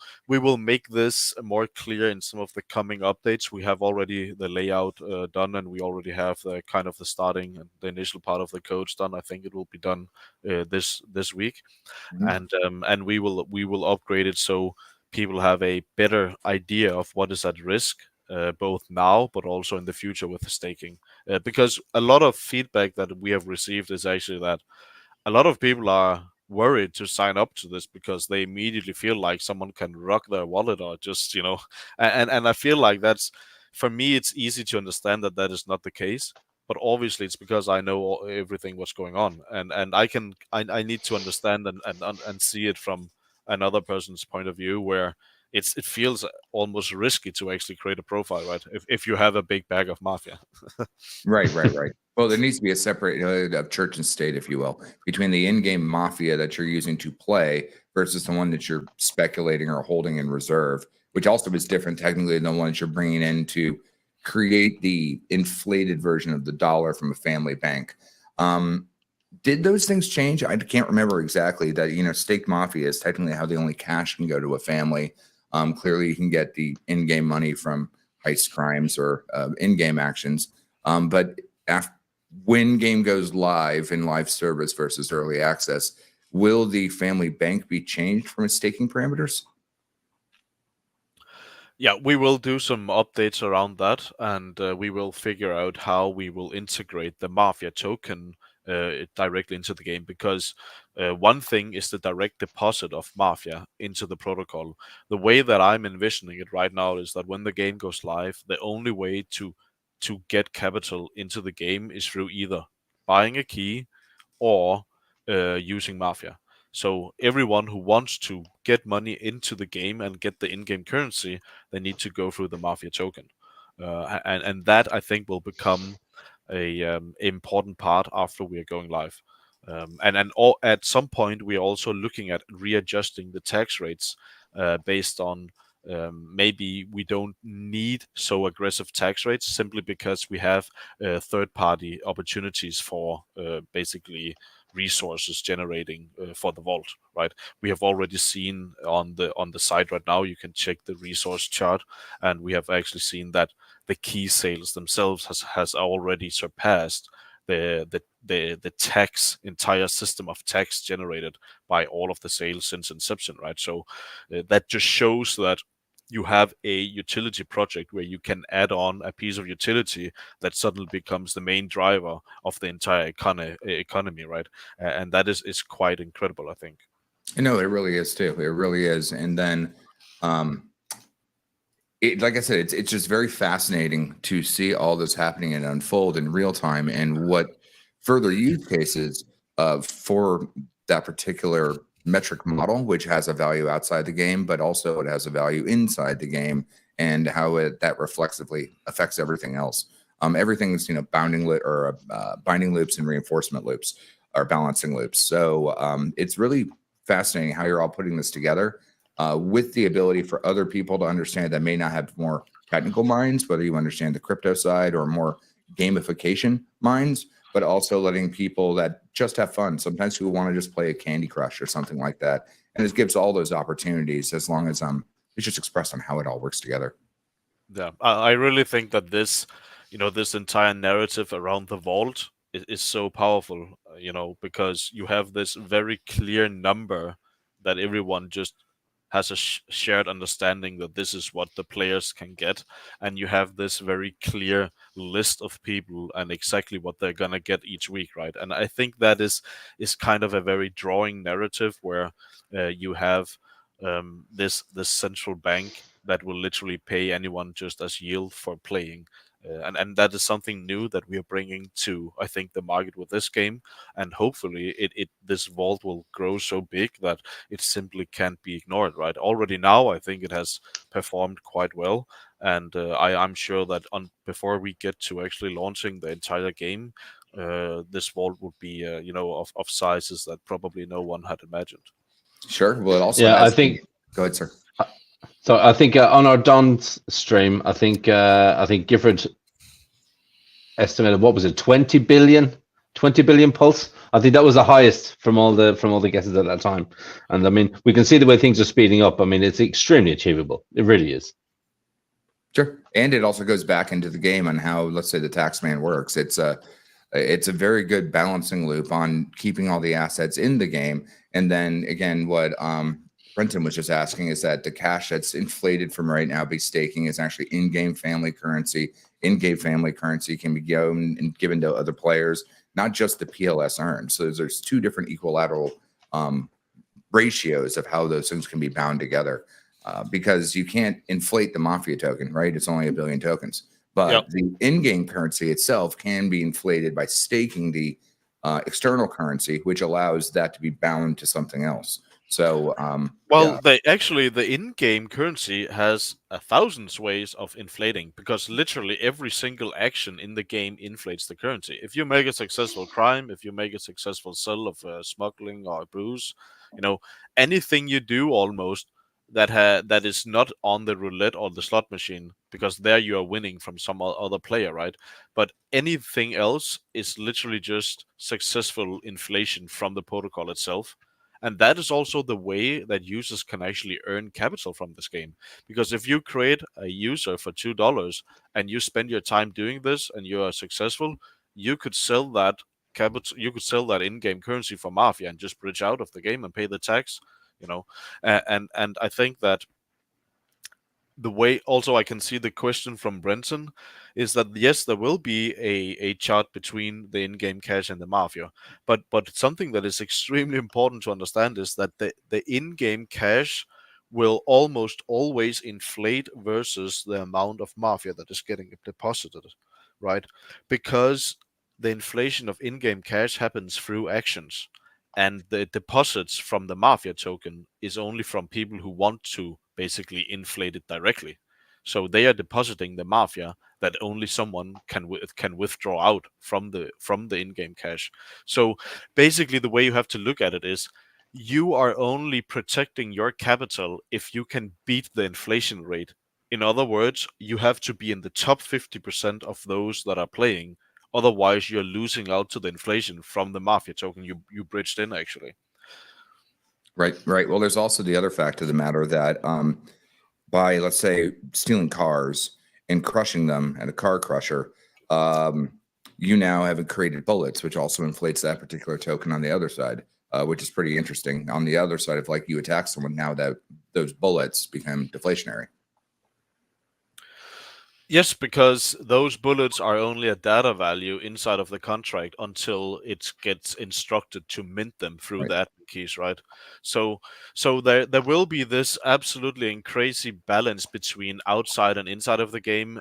make this more clear in some of the coming updates. We have already the layout done, and we already have the kind of the starting and the initial part of the codes done. I think it will be done this week, and we will upgrade it so people have a better idea of what is at risk, both now but also in the future with the staking. Because a lot of feedback that we have received is actually that a lot of people are worried to sign up to this because they immediately feel like someone can rock their wallet or just, you know, and I feel like that's, for me, it's easy to understand that that is not the case. But obviously it's because I know everything what's going on, and I need to understand and see it from another person's point of view, where it feels almost risky to actually create a profile, right? If you have a big bag of MAFIA. Right. Well, there needs to be a separate of church and state, if you will, between the in-game MAFIA that you're using to play versus the one that you're speculating or holding in reserve, which also is different technically than the one that you're bringing in to create the inflated version of the dollar from a family bank. Did those things change? I can't remember exactly. That, you know, staked MAFIA is technically how the only cash can go to a family. Clearly, you can get the in-game money from heist crimes or in-game actions. But when game goes live in live service versus early access, will the family bank be changed from its staking parameters? Yeah, we will do some updates around that, and we will figure out how we will integrate the MAFIA token directly into the game, because one thing is the direct deposit of MAFIA into the protocol. The way that I'm envisioning it right now is that when the game goes live, the only way to get capital into the game is through either buying a key or using MAFIA. So everyone who wants to get money into the game and get the in-game currency, they need to go through the MAFIA token, and that, I think, will become a important part after we are going live. At some point, we are also looking at readjusting the tax rates based on maybe we don't need so aggressive tax rates, simply because we have third-party opportunities for basically resources generating for the vault, right? We have already seen on the site right now, you can check the resource chart, and we have actually seen that the key sales themselves has already surpassed the tax, entire system of tax generated by all of the sales since inception, right? So that just shows that you have a utility project where you can add on a piece of utility that suddenly becomes the main driver of the entire economy, right? And that is quite incredible, I think. No, it really is too. It really is. And then, like I said, it's just very fascinating to see all this happening and unfold in real time, and what further use cases for that particular metric model, which has a value outside the game, but also it has a value inside the game, and how that reflexively affects everything else. Everything is, you know, binding loops and reinforcement loops, or balancing loops. So it's really fascinating how you're all putting this together, with the ability for other people to understand that may not have more technical minds, whether you understand the crypto side or more gamification minds, but also letting people that just have fun, sometimes who want to just play a Candy Crush or something like that. And it gives all those opportunities, as long as it's just expressed on how it all works together. Yeah, I really think that this, you know, this entire narrative around the vault is so powerful, you know, because you have this very clear number that everyone just has a shared understanding that this is what the players can get, and you have this very clear list of people and exactly what they're gonna get each week, right? And I think that is kind of a very drawing narrative, where you have this central bank that will literally pay anyone just as yield for playing. And that is something new that we are bringing to, I think, the market with this game, and hopefully this vault will grow so big that it simply can't be ignored. Right? Already now, I think it has performed quite well, and I'm sure that before we get to actually launching the entire game, this vault would be of sizes that probably no one had imagined. Sure. Well, it also Yeah, has I think. Go ahead, sir. So I think on our Don's stream, I think Gifford estimated, what was it, 20 billion pulse. I think that was the highest from all the guesses at that time. And I mean, we can see the way things are speeding up. I mean, it's extremely achievable. It really is. Sure. And it also goes back into the game on how, let's say, the taxman works. It's a very good balancing loop on keeping all the assets in the game. And then again, what Brenton was just asking is that the cash that's inflated from right now be staking is actually in-game family currency. In-game family currency can be given to other players, not just the PLS earned. So there's two different equilateral ratios of how those things can be bound together. Because you can't inflate the MAFIA token, right? It's only 1 billion tokens. But the in-game currency itself can be inflated by staking the external currency, which allows that to be bound to something else. So, the in-game currency has 1,000 ways of inflating, because literally every single action in the game inflates the currency. If you make a successful crime, if you make a successful sell of smuggling or booze, anything you do almost that is not on the roulette or the slot machine, because there you are winning from some other player, right? But anything else is literally just successful inflation from the protocol itself. And that is also the way that users can actually earn capital from this game. Because if you create a user for $2 and you spend your time doing this and you are successful, you could sell that capital, you could sell that in-game currency for MAFIA and just bridge out of the game and pay the tax. And I think that the way also I can see the question from Brenton is that yes, there will be a chart between the in-game cash and the MAFIA, but something that is extremely important to understand is that the in-game cash will almost always inflate versus the amount of MAFIA that is getting deposited, right? Because the inflation of in-game cash happens through actions. And the deposits from the MAFIA token is only from people who want to basically inflate it directly. So they are depositing the MAFIA that only someone can withdraw out from the in-game cash. So basically the way you have to look at it is you are only protecting your capital if you can beat the inflation rate. In other words, you have to be in the top 50% of those that are playing. Otherwise, you're losing out to the inflation from the MAFIA token you bridged in, actually. Right. Well, there's also the other fact of the matter that by, let's say, stealing cars and crushing them at a car crusher, you now have created bullets, which also inflates that particular token on the other side, which is pretty interesting. On the other side, if like you attack someone, now that those bullets become deflationary. Yes, because those bullets are only a data value inside of the contract until it gets instructed to mint them through the admin keys, right? So there will be this absolutely crazy balance between outside and inside of the game,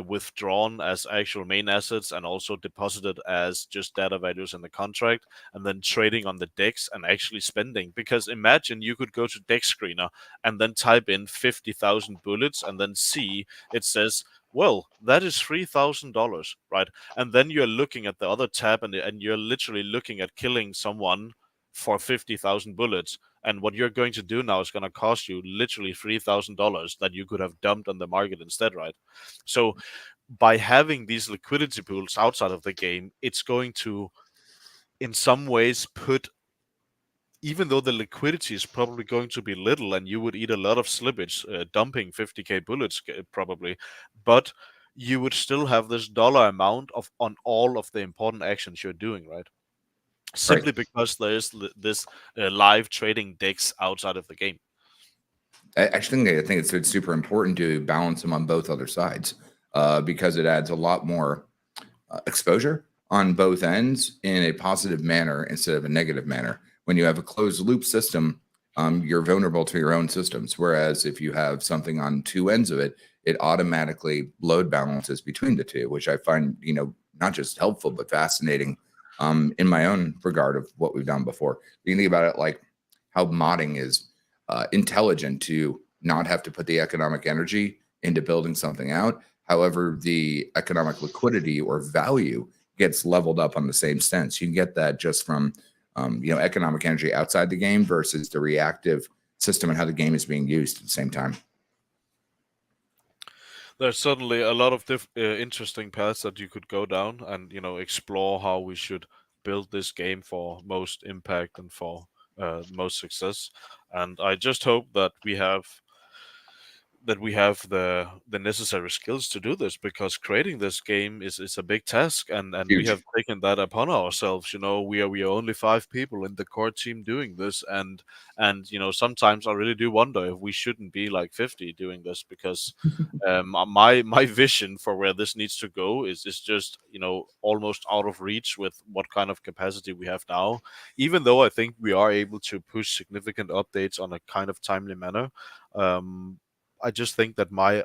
withdrawn as actual main assets and also deposited as just data values in the contract, and then trading on the DEX and actually spending. Because imagine you could go to DEX Screener and then type in 50,000 bullets and then see it says, well, that is $3,000, right? And then you're looking at the other tab and you're literally looking at killing someone for 50,000 bullets. And what you're going to do now is going to cost you literally $3,000 that you could have dumped on the market instead, right? So by having these liquidity pools outside of the game, it's going to, in some ways, even though the liquidity is probably going to be little and you would eat a lot of slippage, dumping 50k bullets probably, but you would still have this dollar amount on all of the important actions you're doing, right? Simply because there is this live trading DEX outside of the game. I think it's super important to balance them on both other sides, because it adds a lot more exposure on both ends in a positive manner instead of a negative manner. When you have a closed loop system, you're vulnerable to your own systems. Whereas if you have something on two ends of it, it automatically load balances between the two, which I find, not just helpful, but fascinating in my own regard of what we've done before. You think about it like how modding is intelligent to not have to put the economic energy into building something out. However, the economic liquidity or value gets leveled up on the same sense. You can get that just from economic energy outside the game versus the reactive system and how the game is being used at the same time. There's certainly a lot of interesting paths that you could go down and, explore how we should build this game for most impact and for most success. And I just hope that we have the necessary skills to do this, because creating this game is a big task, and we have taken that upon ourselves. We are only 5 people in the core team doing this, and sometimes I really do wonder if we shouldn't be like 50 doing this, because my vision for where this needs to go is just almost out of reach with what kind of capacity we have now. Even though I think we are able to push significant updates on a kind of timely manner, I just think that my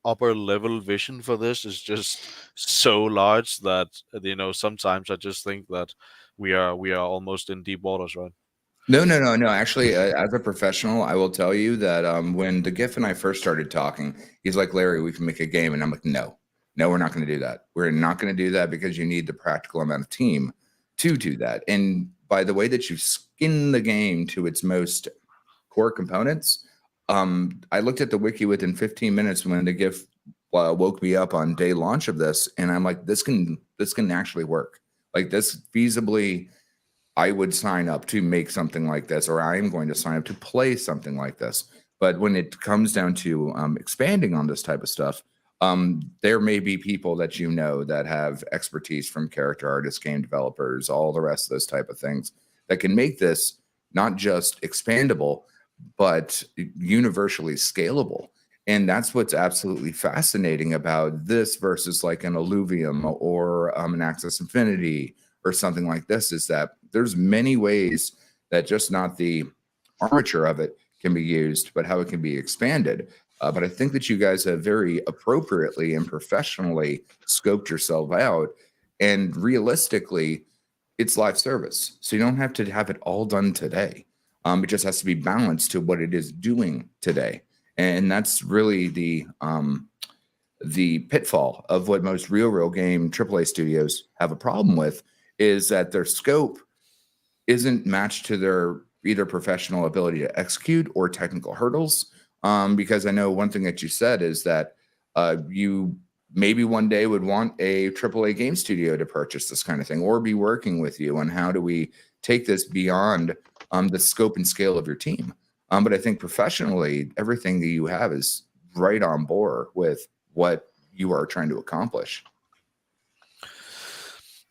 upper level vision for this is just so large that sometimes I just think that we are almost in deep waters, right? No. Actually, as a professional, I will tell you that when the Giff and I first started talking, he's like, Larry, we can make a game. And I'm like, no, we're not going to do that. We're not going to do that because you need the practical amount of team to do that. And by the way that you skin the game to its most core components, I looked at the wiki within 15 minutes when the Giff woke me up on day launch of this, and I'm like, this can actually work. Like, this feasibly, I would sign up to make something like this, or I am going to sign up to play something like this. But when it comes down to expanding on this type of stuff, there may be people that that have expertise from character artists, game developers, all the rest of those type of things that can make this not just expandable, but universally scalable. And that's what's absolutely fascinating about this versus like an Illuvium or an Axis Infinity or something like this, is that there's many ways that just not the armature of it can be used, but how it can be expanded. But I think that you guys have very appropriately and professionally scoped yourself out, and realistically, it's live service. So you don't have to have it all done today. It just has to be balanced to what it is doing today. And that's really the pitfall of what most real game AAA studios have a problem with, is that their scope isn't matched to their either professional ability to execute or technical hurdles. Because I know one thing that you said is that you maybe one day would want a AAA game studio to purchase this kind of thing or be working with you. And how do we take this beyond the scope and scale of your team? But I think professionally, everything that you have is right on board with what you are trying to accomplish.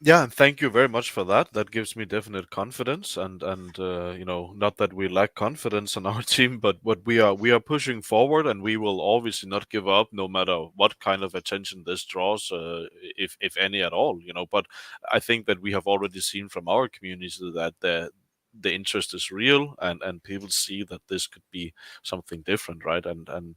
Yeah, thank you very much for that. That gives me definite confidence, and not that we lack confidence in our team, but what we are pushing forward, and we will obviously not give up, no matter what kind of attention this draws, if any at all. But I think that we have already seen from our community that the interest is real, and people see that this could be something different, right? And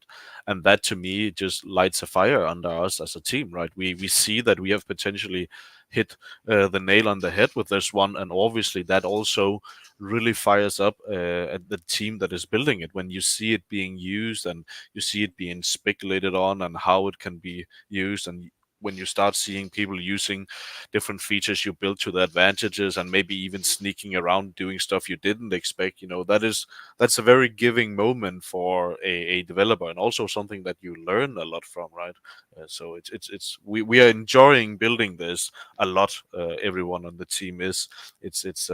that to me just lights a fire under us as a team, right? We see that we have potentially hit the nail on the head with this one, and obviously that also really fires up at the team that is building it when you see it being used and you see it being speculated on and how it can be used. And when you start seeing people using different features you built to their advantages, and maybe even sneaking around doing stuff you didn't expect, that's a very giving moment for a developer, and also something that you learn a lot from, right? So we are enjoying building this a lot. Everyone on the team is. It's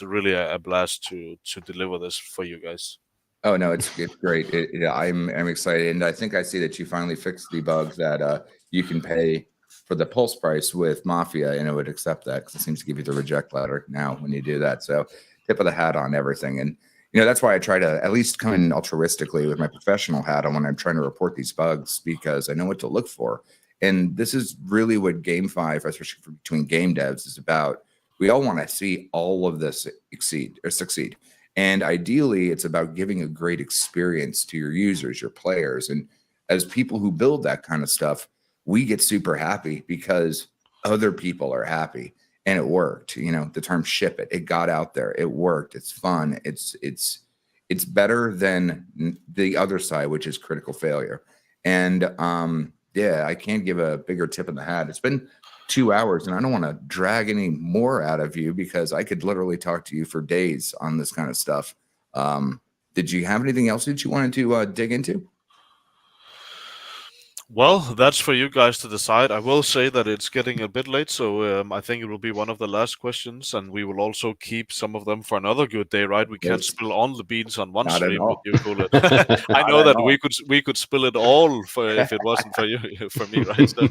really a blast to deliver this for you guys. Oh no, it's great. I'm excited, and I think I see that you finally fixed the bug that you can pay for the pulse price with MAFIA, and it would accept that because it seems to give you the reject letter now when you do that. So tip of the hat on everything, and that's why I try to at least come in altruistically with my professional hat on when I'm trying to report these bugs, because I know what to look for. And this is really what GameFi, especially between game devs, is about. We all want to see all of this succeed. And ideally, it's about giving a great experience to your users, your players. And as people who build that kind of stuff, we get super happy because other people are happy. And it worked. You know, the term ship it, it got out there. It worked. It's fun. It's better than the other side, which is critical failure. And yeah, I can't give a bigger tip in the hat. It's been 2 hours and I don't want to drag any more out of you because I could literally talk to you for days on this kind of stuff. Did you have anything else that you wanted to dig into? Well, that's for you guys to decide. I will say that it's getting a bit late, so I think it will be one of the last questions, and we will also keep some of them for another good day, right? We can't spill all the beans on one stream with you, KvltDeFi. I know that we could spill it all if it wasn't for you, for me, right? So.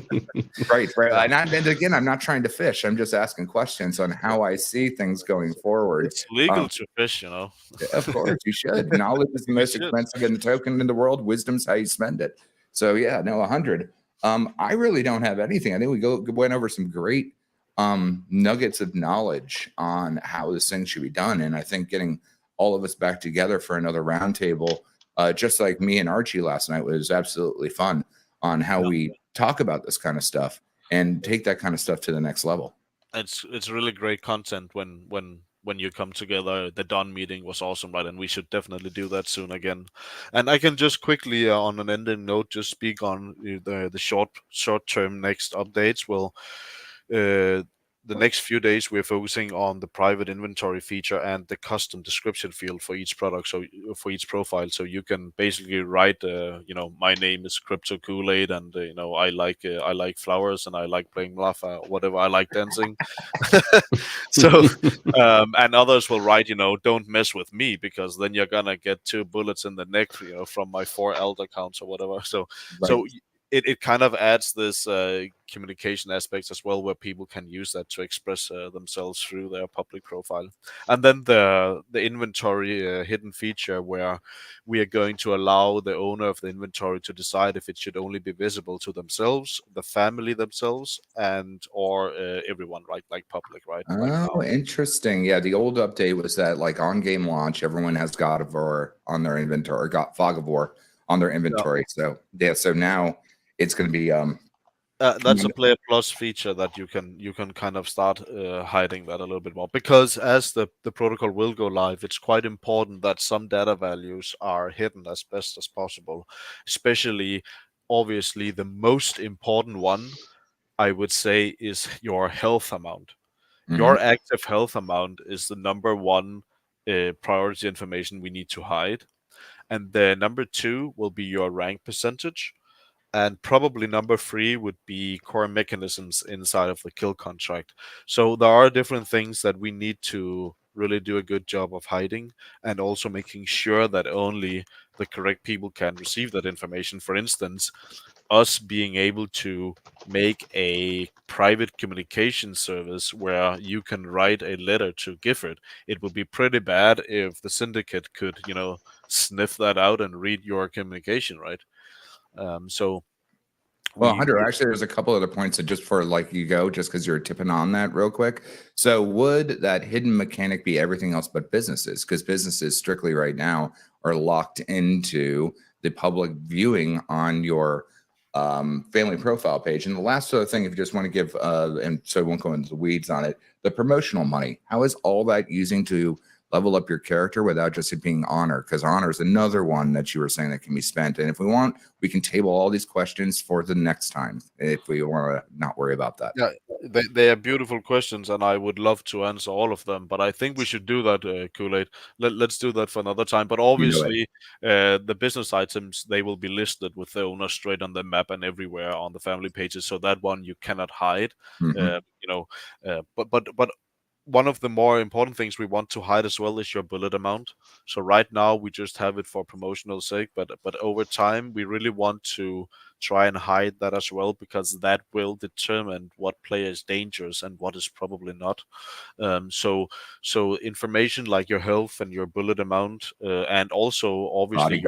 Right. And again, I'm not trying to fish. I'm just asking questions on how I see things going forward. It's legal to fish, you know. Of course, you should. Knowledge is the most expensive in the token in the world. Wisdom's how you spend it. So yeah, no, 100. I really don't have anything. I think we went over some great nuggets of knowledge on how this thing should be done. And I think getting all of us back together for another roundtable, just like me and Archie last night, was absolutely fun on how we talk about this kind of stuff and take that kind of stuff to the next level. It's really great content when you come together. The Dawn meeting was awesome, right? And we should definitely do that soon again. And I can just quickly, on an ending note, just speak on the short-term next updates. Well, the next few days we're focusing on the private inventory feature and the custom description field for each product, so for each profile, so you can basically write you know, my name is KryptoKoolaid, and you know, I like flowers and I like playing MAFIA, whatever, I like dancing. So and others will write, you know, don't mess with me, because then you're gonna get 2 bullets in the neck, you know, from my 4 elder accounts or whatever. So so it kind of adds this communication aspects as well, where people can use that to express themselves through their public profile. And then the inventory hidden feature, where we are going to allow the owner of the inventory to decide if it should only be visible to themselves, the family themselves, and or everyone, right? Like public, right? Oh, interesting. Yeah, the old update was that, like, on game launch, everyone has God of War on their inventory, or got Fog of War on their inventory. So yeah, so now it's going to be that's a Player Plus feature that you can kind of start hiding that a little bit more, because as the protocol will go live, it's quite important that some data values are hidden as best as possible. Especially, obviously, the most important one, I would say, is your health amount. Your active health amount is the number one priority information we need to hide, and the number 2 will be your rank percentage. And probably number 3 would be core mechanisms inside of the kill contract. So there are different things that we need to really do a good job of hiding, and also making sure that only the correct people can receive that information. For instance, us being able to make a private communication service where you can write a letter to Gifford. It would be pretty bad if the syndicate could, you know, sniff that out and read your communication, right? So, well, Hunter, actually, there's a couple other points that just for like you go, just because you're tipping on that real quick. So would that hidden mechanic be everything else but businesses? Because businesses strictly right now are locked into the public viewing on your family profile page. And the last other thing, if you just want to give, and so I won't go into the weeds on it, the promotional money, how is all that using to level up your character without just it being honor? Because honor is another one that you were saying that can be spent. And if we want, we can table all these questions for the next time if we want to not worry about that. Yeah, they are beautiful questions, and I would love to answer all of them. But I think we should do that, Kool-Aid. Let's do that for another time. But obviously, the business items, they will be listed with the owner straight on the map and everywhere on the family pages. So that one you cannot hide. You know, but one of the more important things we want to hide as well is your bullet amount. So right now we just have it for promotional sake, but over time we really want to try and hide that as well, because that will determine what player is dangerous and what is probably not. So information like your health and your bullet amount, and also obviously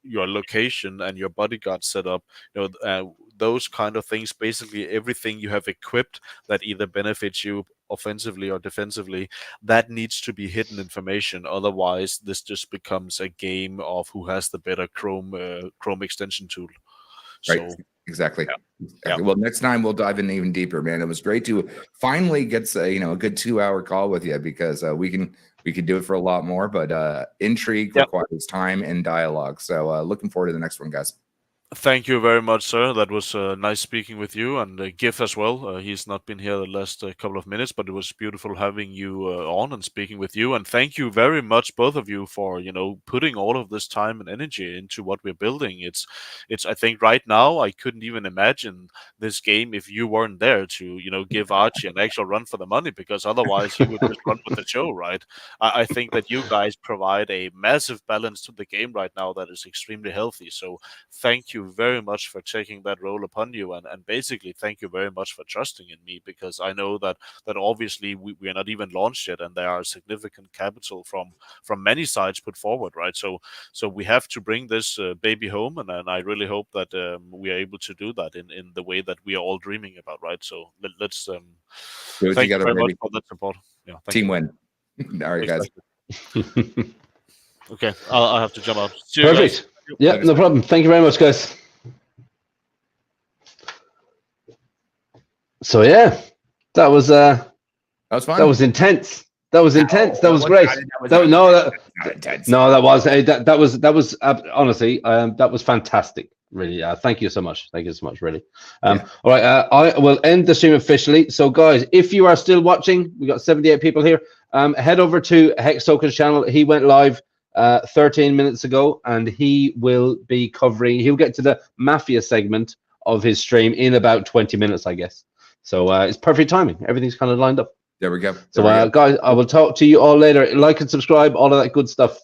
your location and your bodyguard setup, you know, those kind of things, basically everything you have equipped that either benefits you offensively or defensively, that needs to be hidden information. Otherwise, this just becomes a game of who has the better Chrome extension tool. Right. So, Exactly. Yeah. Exactly. Well, next time we'll dive in even deeper, man. It was great to finally get a good 2-hour call with you, because we could do it for a lot more, but intrigue requires time and dialogue. So looking forward to the next one, guys. Thank you very much, sir. That was nice speaking with you, and Giff as well. He's not been here the last couple of minutes, but it was beautiful having you on and speaking with you. And thank you very much, both of you, for putting all of this time and energy into what we're building. It's. I think right now I couldn't even imagine this game if you weren't there to give Archie an actual run for the money, because otherwise he would just run with the show, right? I think that you guys provide a massive balance to the game right now that is extremely healthy. So thank you very much for taking that role upon you, and basically thank you very much for trusting in me, because I know that obviously we are not even launched yet, and there are significant capital from many sides put forward, right? So we have to bring this baby home, and I really hope that we are able to do that in the way that we are all dreaming about, right? So let's Do it thank together, you very baby. much for that support. Yeah, thank Team you. win. All right, guys. Okay, I'll have to jump out. See you guys. Perfect. Yeah, no problem. Thank you very much, guys. So yeah, that was fun. that was intense. That was intense. That was great. That was honestly that was fantastic. Really, thank you so much. Thank you so much. Really. All right, I will end the stream officially. So guys, if you are still watching, we got 78 people here. Head over to Hex Token's channel. He went live 13 minutes ago, and he will be covering. He'll get to the MAFIA segment of his stream in about 20 minutes, I guess. So it's perfect timing. Everything's kind of lined up. There we go. So guys, I will talk to you all later. Like and subscribe, all of that good stuff.